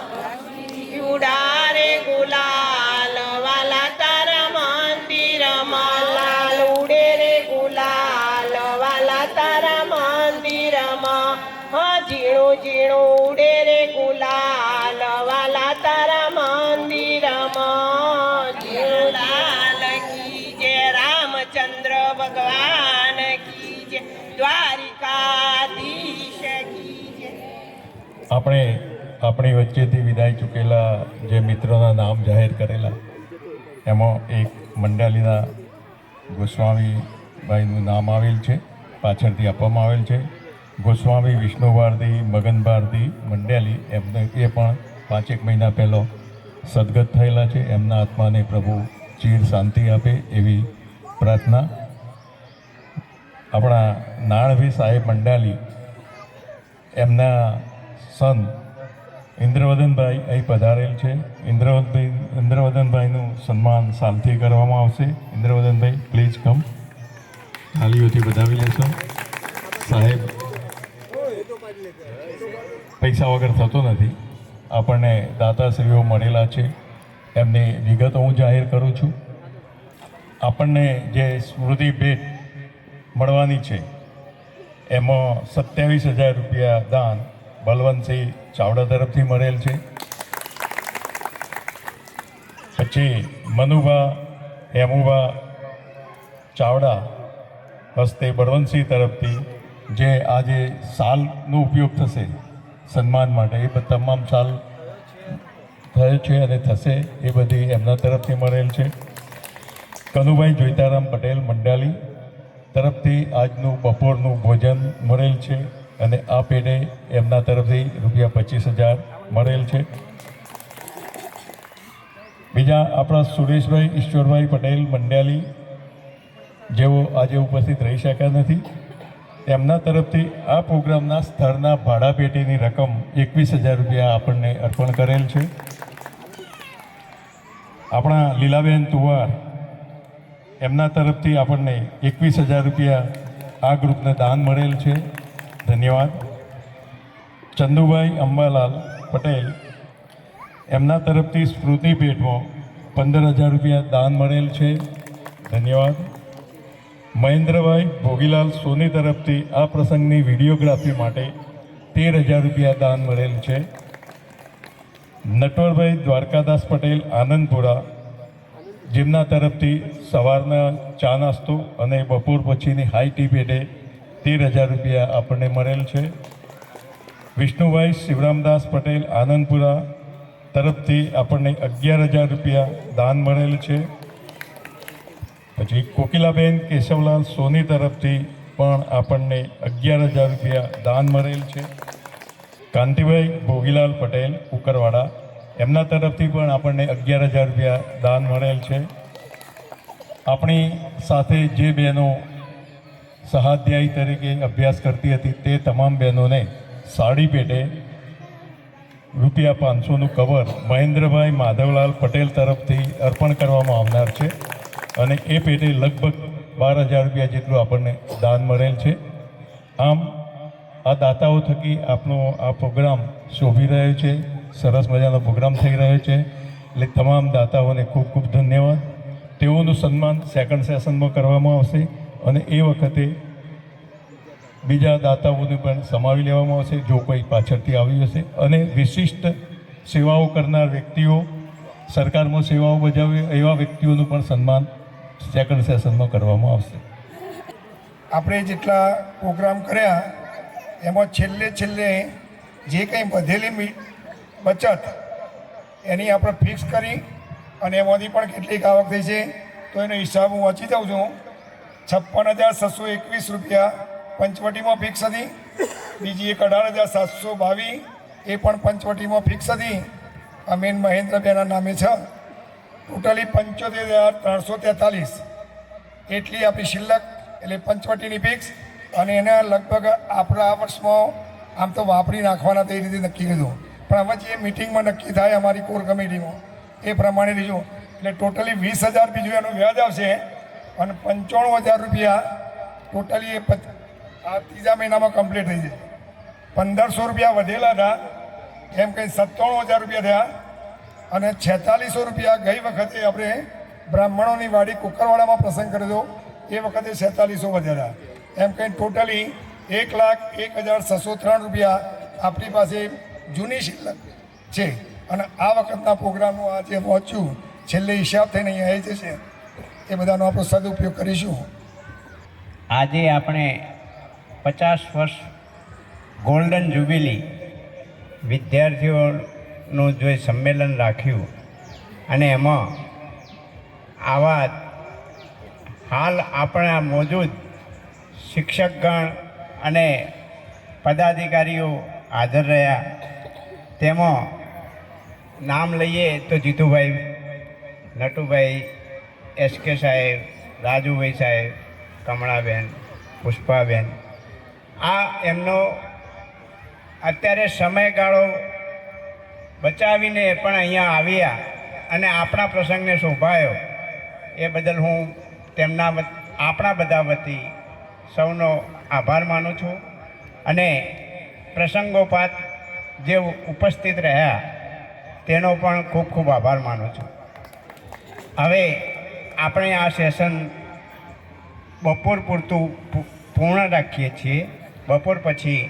ઉડારે ગુલાલ. વાલા તારા મંદિરમાં. લાલ ઉડે રે ગુલાલ. વાલા તારા મંદિરમાં. ઝીણું ઝીણું ઉડે રે ગુલાલ. વાલા તારા મંદિરમાં. લાલ કી જય. રામચંદ્ર ભગવાન કી જય. દ્વારિકાધીશ કી જય. આપણે આપણી વચ્ચેથી વિદાય ચૂકેલા જે મિત્રોના નામ જાહેર કરેલા એમાં એક મંડાલીના ગોસ્વામીભાઈનું નામ આવેલ છે, પાછળથી આપવામાં આવેલ છે. ગોસ્વામી વિષ્ણુ ભારતી મગન ભારતી મંડ્યાલી એમને એ પણ 5 મહિના પહેલો સદગત થયેલા છે. એમના આત્માને પ્રભુ ચીર શાંતિ આપે એવી પ્રાર્થના. આપણા નાણભી સાહેબ મંડાલી એમના સન ઇન્દ્રવદનભાઈ અહીં પધારેલ છે. ઇન્દ્રવદનભાઈનું સન્માન સાલથી કરવામાં આવશે. ઇન્દ્રવદનભાઈ પ્લીઝ કમ. થાળીઓથી વધાવી લેશો. સાહેબ પૈસા વગર થતો નથી. આપણને દાતાશ્રીઓ મળેલા છે, એમની વિગતો હું જાહેર કરું છું. આપણને જે સ્મૃતિ ભેટ મળવાની છે એમાં 27,000 રૂપિયા દાન બલવંતસિંહ ચાવડા તરફથી મળેલ છે. પછી મનુભા હેમુભા ચાવડા હસ્તે બળવંતસિંહ તરફથી જે આજે શાલનો ઉપયોગ થશે સન્માન માટે, એ તમામ શાલ થયેલ છે અને થશે એ બધી એમના તરફથી મળેલ છે. કનુભાઈ જોઈતારામ પટેલ મંડાલી તરફથી આજનું બપોરનું ભોજન મળેલ છે અને આ પેઢે એમના તરફથી રૂપિયા 25,000 મળેલ છે. બીજા આપણા સુરેશભાઈ ઈશ્વરભાઈ પટેલ મંડાલી જેઓ આજે ઉપસ્થિત રહી શક્યા નથી, એમના તરફથી આ પ્રોગ્રામના સ્થળના ભાડા પેટીની રકમ 21,000 રૂપિયા આપણને અર્પણ કરેલ છે. આપણા લીલાબેન તુવાર એમના તરફથી આપણને 21,000 રૂપિયા આ ગ્રુપને દાન મળેલ છે. ધન્યવાદ. ચંદુભાઈ અંબાલાલ પટેલ એમના તરફથી સ્મૃતિ ભેટમાં 15,000 રૂપિયા દાન મળેલ છે. ધન્યવાદ. મહેન્દ્રભાઈ ભોગીલાલ સોની તરફથી આ પ્રસંગની વિડીયોગ્રાફી માટે 13,000 રૂપિયા દાન મળેલ છે. નટવરભાઈ દ્વારકાદાસ પટેલ આનંદપુરા જેમના તરફથી સવારના ચા નાસ્તો અને બપોર પછીની હાઈ ટી પેટે 13,000 રૂપિયા આપણને મળેલ છે. વિષ્ણુભાઈ શિવરામદાસ પટેલ આનંદપુરા તરફથી આપણને 11,000 રૂપિયા દાન મળેલ છે. પછી કોકિલાબેન કેશવલાલ સોની તરફથી પણ આપણને 11,000 રૂપિયા દાન મળેલ છે. કાંતિભાઈ ભોગીલાલ પટેલ કુકરવાડા એમના તરફથી પણ આપણને 11,000 રૂપિયા દાન મળેલ છે. આપણી સાથે જે બહેનો સહાધ્યાયી તરીકે અભ્યાસ કરતી હતી તે તમામ બહેનોને સાડી પેટે રૂપિયા 500નું કવર મહેન્દ્રભાઈ માધવલાલ પટેલ તરફથી અર્પણ કરવામાં આવનાર છે અને એ પેટે લગભગ 12,000 રૂપિયા જેટલું આપણને દાન મળેલ છે. આમ આ દાતાઓ થકી આપનો આ પ્રોગ્રામ શોભી રહ્યો છે, સરસ મજાનો પ્રોગ્રામ થઈ રહ્યો છે. એટલે તમામ દાતાઓને ખૂબ ખૂબ ધન્યવાદ. તેઓનું સન્માન સેકન્ડ સેશનમાં કરવામાં આવશે અને એ વખતે બીજા દાતાઓને પણ સમાવી લેવામાં આવશે જો કોઈ પાછળથી આવી હશે. અને વિશિષ્ટ સેવાઓ કરનાર વ્યક્તિઓ, સરકારમાં સેવાઓ બજાવે એવા વ્યક્તિઓનું પણ સન્માન સેકન્ડ સેશનમાં કરવામાં આવશે. આપણે જેટલા પ્રોગ્રામ કર્યા એમાં છેલ્લે જે કંઈ વધેલી બચત એની આપણે ફિક્સ કરી અને એમાંથી પણ કેટલીક આવક થઈ છે તો એનો હિસાબ હું વાંચી જાઉં છું. 56,621 રૂપિયા પંચવટીમાં ફિક્સ હતી. બીજી એક 18,722 એ પણ પંચવટીમાં ફિક્સ હતી. અમીન મહેન્દ્રબેનના નામે છે. ટોટલી 75,343 એટલી આપણી શિલ્લક એટલે પંચવટીની ફિક્સ અને એના લગભગ આપણા આ વર્ષમાં આમ તો વાપરી નાખવાના તે રીતે નક્કી કીધું, પણ હવે જે મિટિંગમાં નક્કી થાય અમારી કોર કમિટીમાં એ પ્રમાણે લીધું. એટલે ટોટલી 20,000 બીજું એનું વ્યાજ આવશે અને 95,000 રૂપિયા ટોટલી આ ત્રીજા મહિનામાં કમ્પ્લીટ થઈ જાય. 1,500 રૂપિયા વધેલા હતા એમ કંઈ 97,000 રૂપિયા થયા અને 4600 રૂપિયા ગઈ વખતે આપણે બ્રાહ્મણોની વાડી કુકરવાડામાં પ્રસંગ કર્યો હતો એ વખતે 4600 વધ્યા હતા. એમ કંઈ ટોટલી 1,01,603 રૂપિયા આપણી પાસે જૂની શિલ્લક છે અને આ વખતના પ્રોગ્રામનું આ જે પહોંચ્યું છેલ્લે હિસાબ થઈને અહીં આવી જશે એ બધાનો આપણે સદુપયોગ કરીશું. આજે આપણે 50 વર્ષ ગોલ્ડન જ્યુબિલી વિદ્યાર્થીઓનું જે સંમેલન રાખ્યું અને એમાં આવા હાલ આપણા મોજૂદ શિક્ષકગણ અને પદાધિકારીઓ હાજર રહ્યા. તેમાં નામ લઈએ તો જીતુભાઈ, નટુભાઈ, SK સાહેબ, રાજુભાઈ સાહેબ, કમળાબેન, પુષ્પાબેન. આ એમનો અત્યારે સમયગાળો બચાવીને પણ અહીંયા આવ્યા અને આપણા પ્રસંગને શોભાયો એ બદલ હું આપણા બધા વતી સૌનો આભાર માનું છું. અને પ્રસંગોપાત જે ઉપસ્થિત રહ્યા તેનો પણ ખૂબ ખૂબ આભાર માનું છું. હવે આપણે આ સેશન બપોર પૂરતું પૂર્ણ રાખીએ છીએ. બપોર પછી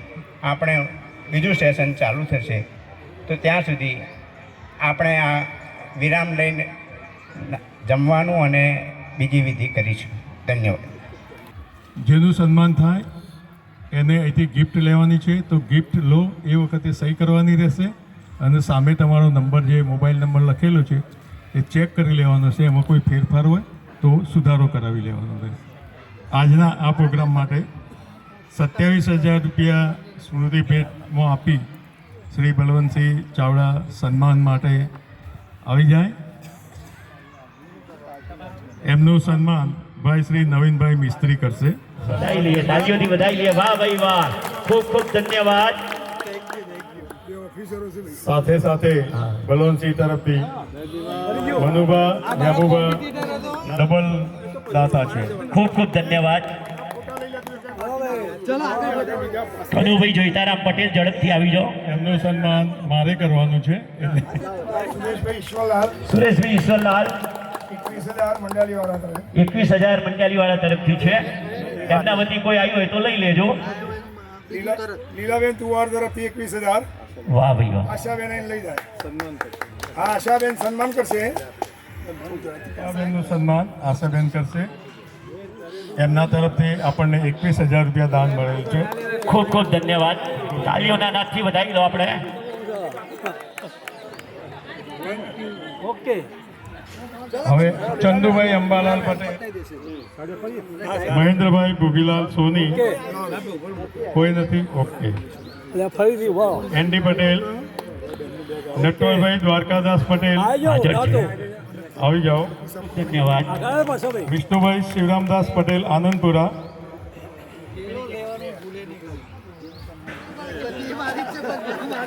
આપણે બીજું સેશન ચાલુ થશે, તો ત્યાં સુધી આપણે આ વિરામ લઈને જમવાનું અને બીજી વિધિ કરીશું. ધન્યવાદ. જેનું સન્માન થાય એને અહીંથી ગિફ્ટ લેવાની છે, તો ગિફ્ટ લો એ વખતે સહી કરવાની રહેશે અને સામે તમારો નંબર જે મોબાઈલ નંબર લખેલો છે એ ચેક કરી લેવાનો છે. એમાં કોઈ ફેરફાર હોય તો સુધારો કરાવી લેવાનો રહેશે. આજના આ પ્રોગ્રામ માટે 27,000 રૂપિયા સ્મૃતિ ભેટમાં આપી શ્રી બલવંતસિંહ ચાવડા સન્માન માટે આવી જાય. એમનું સન્માન ભાઈ શ્રી નવીનભાઈ મિસ્ત્રી કરશે. વધાઈ લઈએ, તાળીઓથી વધાઈ લઈએ. વાહ ભાઈ વાહ, ખૂબ ખૂબ ધન્યવાદ. સાથે સાથે બલવંતસિંહ તરફથી મનુભા યાબુભા ડબલ દાતા છે. ખૂબ ખૂબ ધન્યવાદ. કનુભાઈ જોઈતારામ પટેલ ઝડપથી આવી જાઓ. એમનું સન્માન મારે કરવાનું છે. સુરેશભાઈ ઈશ્વરલાલ 21,000 મંડાલીવાળા તરફ. 21,000 મંડાલીવાળા તરફથી છે. એમના વતી કોઈ આવ્યું હોય તો લઈ લેજો. લીલાબેન તુવાર તરફથી 21,000. વાહ ભાઈ વાહ. આશાબેન એને લઈ જાય. હા, આશાબેન સન્માન કરશે. આશાબેનનું સન્માન આશાબેન કરશે. એમના તરફથી આપણને 21,000 રૂપિયા દાન મળેલ છે. ખૂબ ખૂબ ધન્યવાદ. તાળીઓના નાદથી વધાવી લો આપણે. ઓકે. હવે ચંદુભાઈ અંબાલાલ પટેલ, મહેન્દ્રભાઈ ભોગીલાલ સોની, કોઈ નથી. ઓકે. ફરીથી વાહ. ND પટેલ, નટવરભાઈ દ્વારકાદાસ પટેલ હાજર છે. આવી જાઓ. ધન્યવાદ. વિષ્ણુભાઈ શિવરામદાસ પટેલ આનંદપુરા,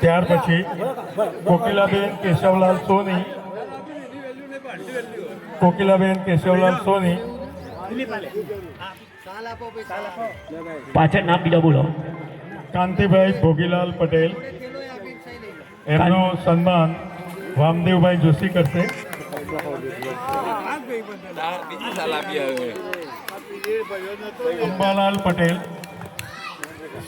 ત્યાર પછી કોકિલાબેન કેશવલાલ સોની, કોકિલાબેન કેશવલાલ સોની, પાછળ નામ બીજો બોલો. કાંતિભાઈ ભોગીલાલ પટેલ, એમનું સન્માન વામદેવભાઈ જોશી કરશે. અંબાલાલ પટેલ,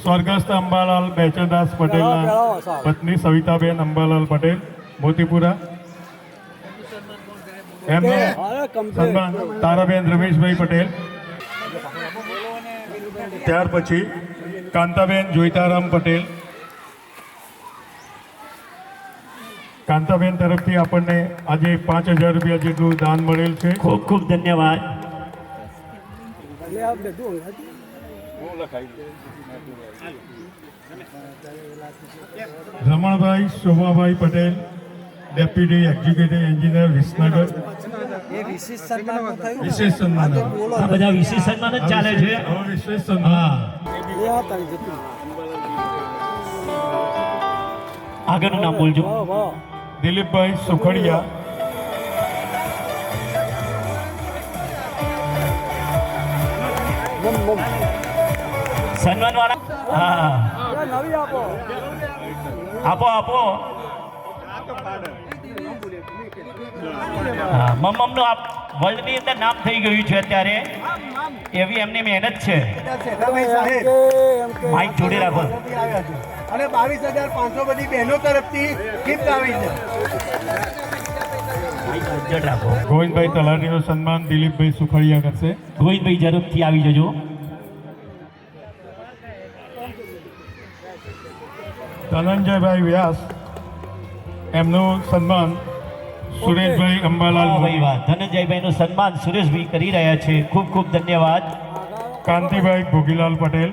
સ્વર્ગસ્થ અંબાલાલ બેચરદાસ પટેલના પત્ની સવિતાબેન અંબાલાલ પટેલ મોતીપુરા, એમનું સન્માન તારાબેન રમેશભાઈ પટેલ. ત્યાર પછી કાંતાબેન જોઈતારામ પટેલ, કાંતાબેન તરફથી આપણને આજે 5,000 રૂપિયા જેટલું દાન મળેલ છે. ખૂબ ખૂબ ધન્યવાદ. Ramanbhai Shobhabhai Patel, deputy executive engineer Visnagar, વિશેષ સન્માન. આ બધા વિશેષ સન્માન જ ચાલે છે. વિશેષ સન્માન. આગળનું નામ બોલજો. દિલીપભાઈ સુખડિયા, સન્માન વાળા. હા, આપો આપો. હા, મમ્મનું આ વર્લ્ડની અંદર નામ થઈ ગયું છે અત્યારે, એવી એમની મહેનત છે. માઇક જોડે રાખો. અને 22,500 બધી બહેનો તરફથી ગિફ્ટ આવી છે. રાખો. ગોવિંદભાઈ તલાટીનું સન્માન દિલીપભાઈ સુખડિયા કરશે. ગોવિંદભાઈ ઝડપથી આવી જજો. ધનંજયભાઈ વ્યાસ, એમનું સન્માન સુરેશભાઈ અંબાલાલ. ધનંજયભાઈનું સન્માન સુરેશભાઈ કરી રહ્યા છે. ખૂબ ખૂબ ધન્યવાદ. કાંતિભાઈ ભોગીલાલ પટેલ,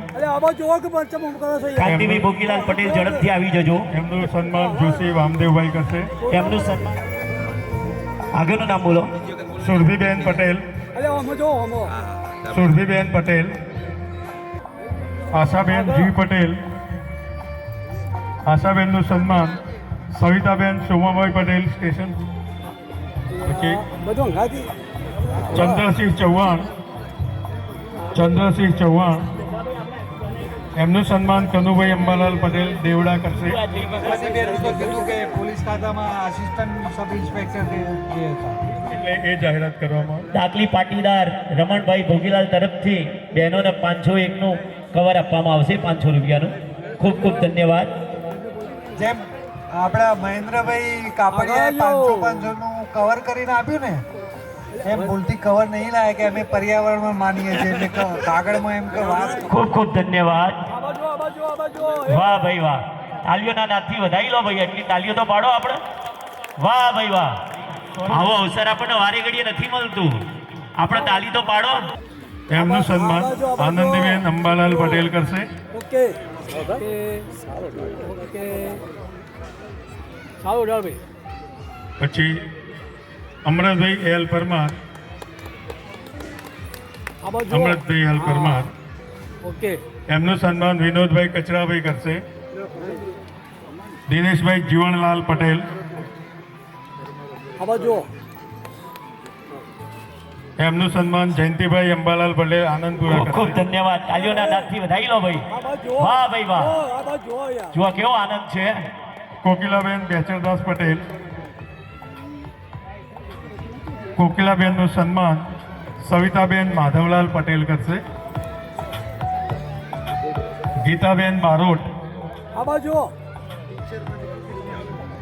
કાંતિભાઈ ભોગીલાલ પટેલ ઝડપથી આવી જજો. એમનું સન્માન જોશી વામદેવભાઈ કરશે. એમનું સન્માન. આગળનું નામ બોલો. સુરભીબેન પટેલ, સુરભીબેન પટેલ, આશાબેન જી પટેલ, આશાબેનનું સન્માન સવિતાબેન સોમાભાઈ પટેલ સ્ટેશન. પછી ચંદ્રસિંહ ચૌહાણ, ચંદ્રસિંહ ચૌહાણ, એમનું સન્માન કનુભાઈ અંબાલાલ પટેલ દેવડા કરશે. પોલીસ ખાતામાં આસિસ્ટન્ટ સબ ઇન્સ્પેક્ટર એટલે એ જાહેરાત કરવામાં આવે. દાખલી પાટીદાર રમણભાઈ ભોગીલાલ તરફથી બહેનોને 501નું કવર આપવામાં આવશે, 500 રૂપિયાનું. ખૂબ ખૂબ ધન્યવાદ. જેમ આપણા મહેન્દ્રભાઈ કાપડિયાએ 500 નું કવર કરીને આપ્યું ને, એમ ભૂલથી કવર નહીં લાવે કે અમે પર્યાવરણમાં માનીએ છીએ એટલે કાગળમાં એમ કે વાસ. ખૂબ ખૂબ ધન્યવાદ. વાહ ભાઈ વાહ. તાલીઓના નાદથી વધાઈ લો ભાઈ, એટલી તાલીઓ તો પાડો આપણે. વાહ ભાઈ વાહ. આવો અવસર આપણને વારે ઘડીએ નથી મળતું, આપણે તાલી તો પાડો. એમનું સન્માન આનંદીબેન અંબાલાલ પટેલ કરશે. પછી અમરતભાઈ એલ પરમાર, અમરતભાઈ એલ પરમાર, એમનું સન્માન વિનોદભાઈ કચરાભાઈ કરશે. દિનેશભાઈ જીવણલાલ પટેલ, એમનું સન્માન જયંતિભાઈ અંબાલાલ પટેલ આનંદપુરા ખૂબ ખૂબ કરશે. ધન્યવાદ. તાલીઓના નાદથી વધાઈ લો ભાઈ. વાહ ભાઈ વાહ. જુઓ કેવો આનંદ છે. કોકિલાબેન બેચરદાસ પટેલ, કોકિલાબેનનું સન્માન સવિતાબેન માધવલાલ પટેલ કરશે. ગીતાબેન બારોટ,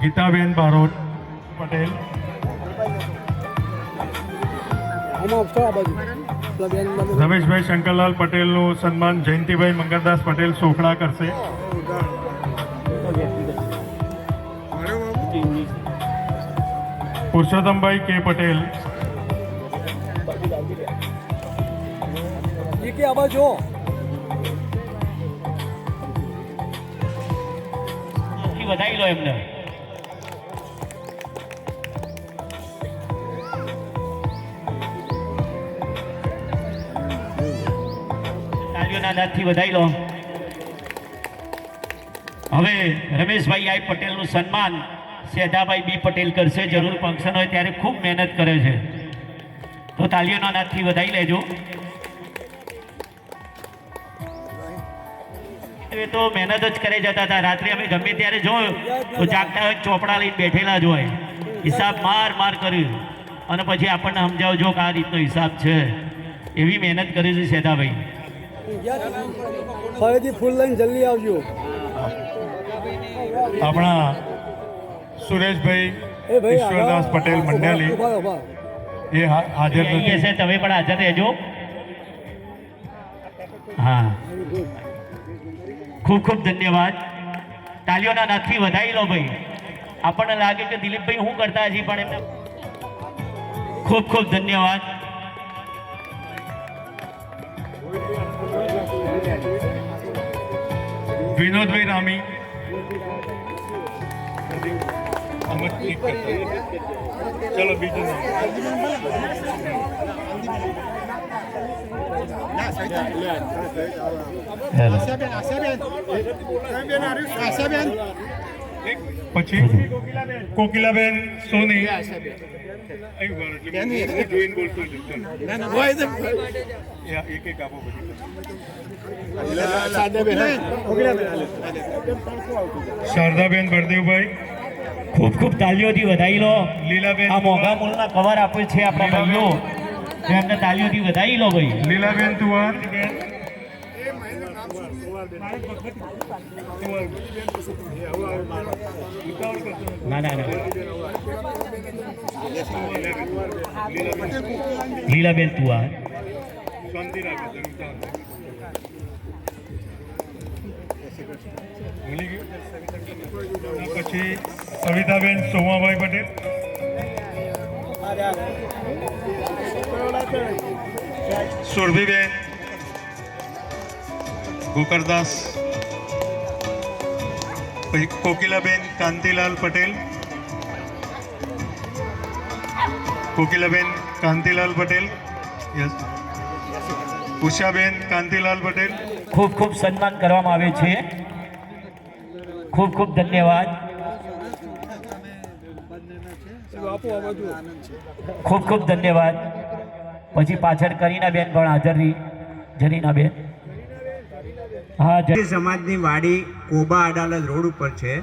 ગીતાબેન બારોટ પટેલ, રમેશભાઈ શંકરલાલ પટેલનું સન્માન જયંતિભાઈ મંગળદાસ પટેલ સોખડા કરશે. પુરુષોત્તમભાઈ કે પટેલ, વધાઈ લો એમને. તાલીઓના નાદથી વધાઈ લો. હવે રમેશભાઈ આઈ પટેલનું સન્માન સેધાભાઈ બી પટેલ કરશે. જરૂર ફંક્શન હોય ત્યારે ખૂબ મહેનત કરે છે, તો તાલીઓના નાદથી વધાઈ લેજો. એ તો મહેનત જ કરે જતા હતા. રાત્રે અમે ગમે ત્યારે જોયું તો જાગતા હોય ચોપડા લઈને બેઠેલા જ હોય, હિસાબ માર માર કર્યું, અને પછી આપણને સમજાવજો કે આ રીતનો હિસાબ છે. એવી મહેનત કરે છે સેધાભાઈ. ફૂલ લઈને જલ્દી આવજો. આપણા સુરેશભાઈ ઈશ્વરદાસ પટેલ મંડેલી એ હાજર નથી. છે, તમે પણ હાજર રહેજો. હા, ખૂબ ખૂબ ધન્યવાદ. તાલીઓના નાદથી વધાઈ લો ભાઈ. આપણને લાગે કે દિલીપભાઈ શું કરતા હજી, પણ એમને ખૂબ ખૂબ ધન્યવાદ. વિનોદભાઈ રામી, ચલો બીજું પછી કોકિલાબેન સોની, એક એક આપો પછી શારદાબેન બળદેવભાઈ, ખૂબ ખૂબ તાલીઓથી વધાઈ લો. લીલાબેન, આ મોંઘા મૂળના કવર આપે છે આપણા ભાઈઓ, એમને તાલીઓથી વધાઈ લો ભાઈ. લીલાબેન તુવાર, ના ના ના, લીલાબેન તુવાર, પછી સવિતાબેન સોમાભાઈ પટેલ, સુરભીબેન ગોકરદાસ, પછી કોકિલાબેન કાંતિલાલ પટેલ, કોકિલાબેન કાંતિલાલ પટેલ, યસ, ઉષાબેન કાંતિલાલ પટેલ. ખૂબ ખૂબ સન્માન કરવામાં આવે છે. ખૂબ ખૂબ ધન્યવાદ. ખૂબ ખૂબ ધન્યવાદ. પછી પાછળ કરીનાબેન પણ હાજર રહી. જરીનાબેન, હા, સમાજની વાડી કોબા અડાલજ રોડ ઉપર છે.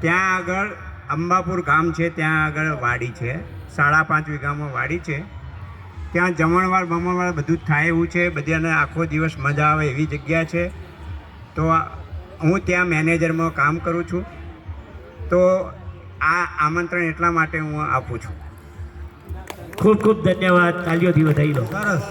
ત્યાં આગળ અંબાપુર ગામ છે, ત્યાં આગળ વાડી છે. 5.5 વીઘામાં વાડી છે. ત્યાં જમણવાર બધું જ થાય એવું છે. બધાને આખો દિવસ મજા આવે એવી જગ્યા છે. તો હું ત્યાં મેનેજરમાં કામ કરું છું. તો આ આમંત્રણ એટલા માટે હું આપું છું. ખૂબ ખૂબ ધન્યવાદ. તાલીઓથી વધાવી લો. સરસ.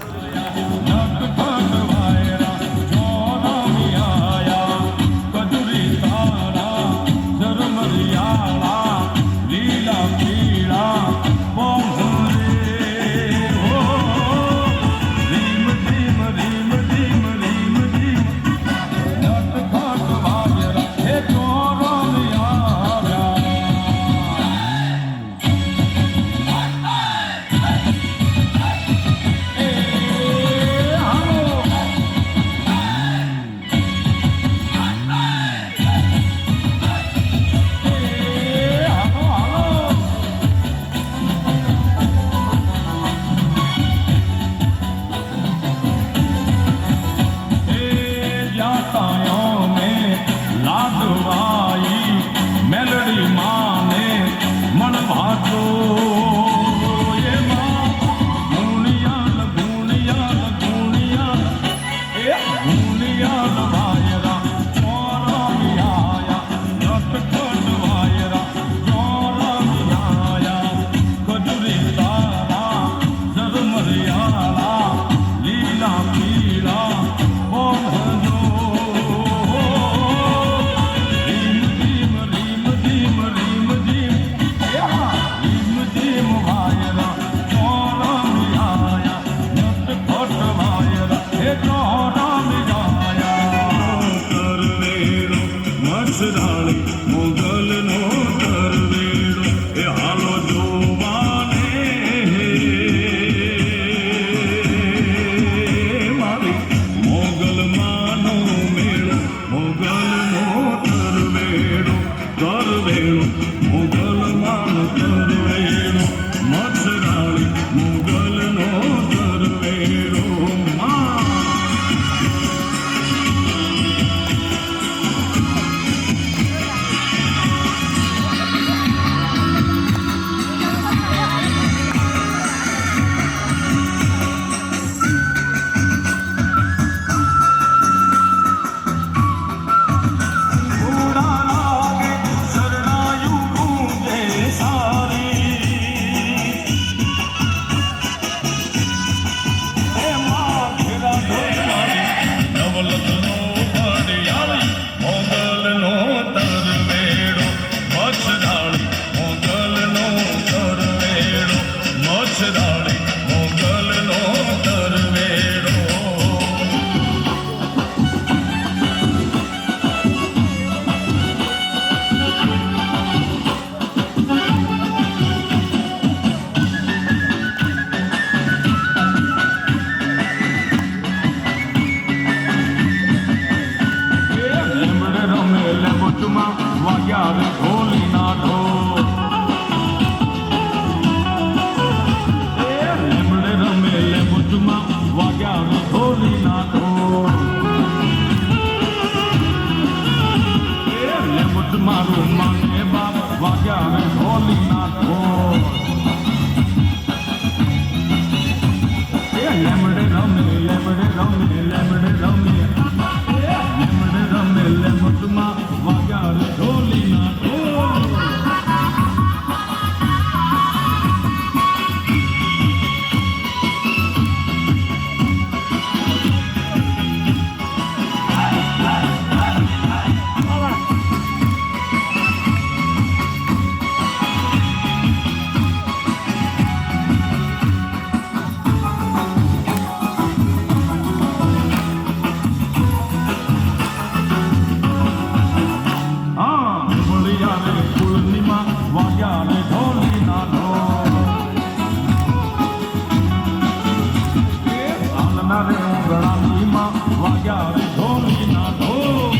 લાલીમાં વાગ્યા રે ઢોલીના ઢોલ.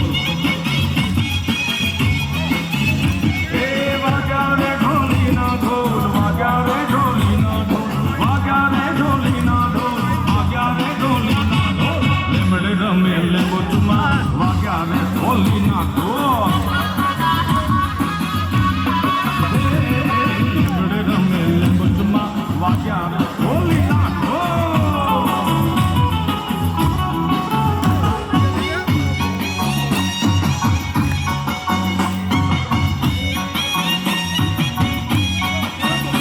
એ વાગ્યા રે ઢોલીના ઢોલ, વાગ્યા રે ઢોલીના ઢોલ, વાગ્યા રે ઢોલીના ઢોલ, વાગ્યા રે ઢોલીના ઢોલ. લેમડે રમે લેંબોચમાં વાગ્યા રે ઢોલીના ઢોલ. લેમડે રમે લેંબોચમાં વાગ્યા રે ઢોલીના ઢોલ.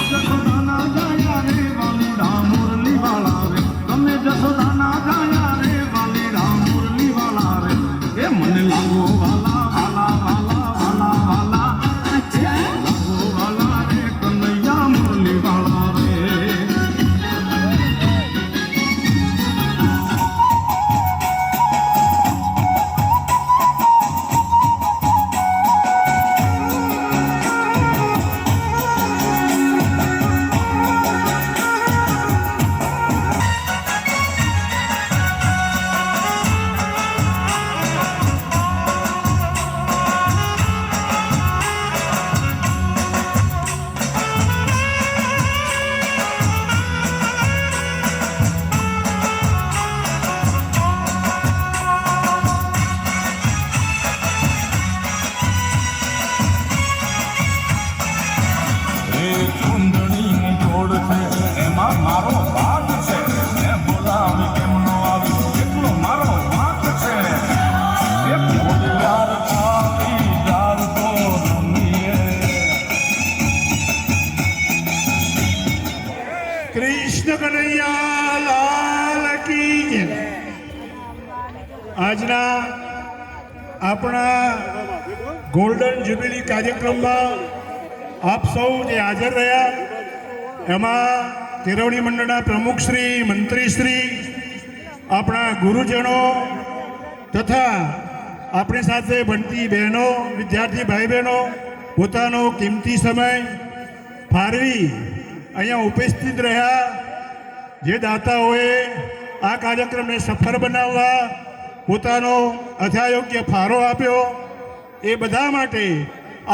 જસોદાના ગાયા રે વાલીડા મુરલીવાળા રે, તમે જસોદાના ગાયા રે વાલીડા મુરલીવાળા રે. એ મને લાગો વાલા વાલા વાલા વાલા વાલા, લાગો વાલા રે કનૈયા મુરલીવાળા રે. એ ચૂંદણીની જોડ છે એમાં મારો ભાગ છે. એ બોલાવી કેમ નો આવી એટલો મારો વાંક છે. એ બોલિયાર ખાલી ડાળ તો રમીએ. કૃષ્ણ કનૈયા લાલ કી જય. આજના આપણા ગોલ્ડન જ્યુબિલી કાર્યક્રમમાં આપ સૌ જે હાજર રહ્યા એમાં કેળવણી મંડળના પ્રમુખશ્રી, મંત્રીશ્રી, આપણા ગુરુજનો તથા આપણી સાથે ભણતી બહેનો, વિદ્યાર્થી ભાઈ બહેનો પોતાનો કિંમતી સમય ફાળવી અહીંયા ઉપસ્થિત રહ્યા. જે દાતાઓએ આ કાર્યક્રમને સફળ બનાવવા પોતાનો અથાયોગ્ય ફાળો આપ્યો એ બધા માટે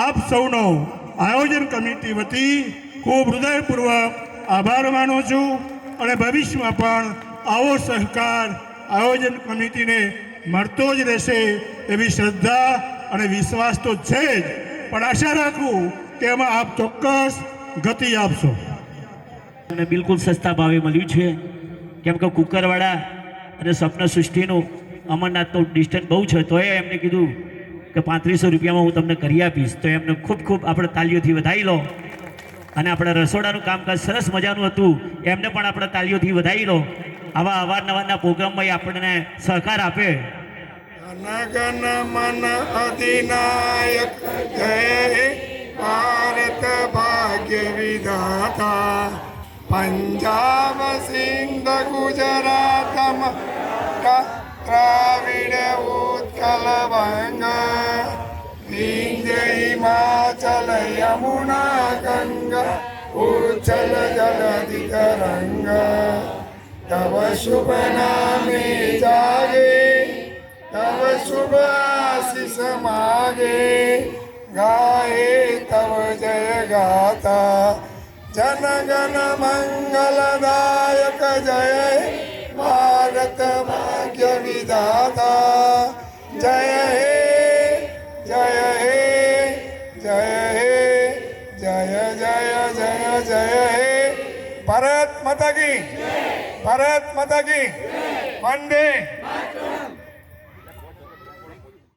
આપ સૌનો આયોજન કમિટી વતી ખૂબ હૃદયપૂર્વક આભાર માનું છું. અને ભવિષ્યમાં પણ આવો સહકાર આયોજન કમિટીને મળતો જ રહેશે એવી શ્રદ્ધા અને વિશ્વાસ તો છે જ, પણ આશા રાખું કે એમાં આપ ચોક્કસ ગતિ આપશો. અને બિલકુલ સસ્તા ભાવે મળ્યું છે, કેમ કે કુકરવાડા અને સ્વપ્ન સૃષ્ટિનું અમરનાથનું ડિસ્ટન્સ બહુ છે, તોય એમને કીધું કે 3500 રૂપિયામાં હું તમને કરી આપીશ. તો એમને ખૂબ ખૂબ આપણે તાલીઓથી વધાવી લો. અને આપણે રસોડાનું કામકાજ સરસ મજાનું હતું, એમને પણ આપણે તાલીઓથી વધાવી લો. આવા અવારનવારના પ્રોગ્રામમાં આપણને સહકાર આપે. જન મન અધિનાયક જય ભારત ભાગ્ય વિધાતા, પંજાબ સિંધ ગુજરાત દ્રાવિડ ઉત્કલ બંગ, વિંધ્ય હિમાચલ યમુના ગંગા ઉચ્છલ જલધિ તરંગ, તવ શુભ નામે જાગે, તવ શુભ આશીષ માગે, ગાએ તવ જય ગાતા, જન ગણ મંગલદાયક જય ભારત ભાગ્ય વિધાતા. જય હે જય હે જય હે જય જય જય જય હે. ભારત માતા કી, ભારત માતા કી, વંદે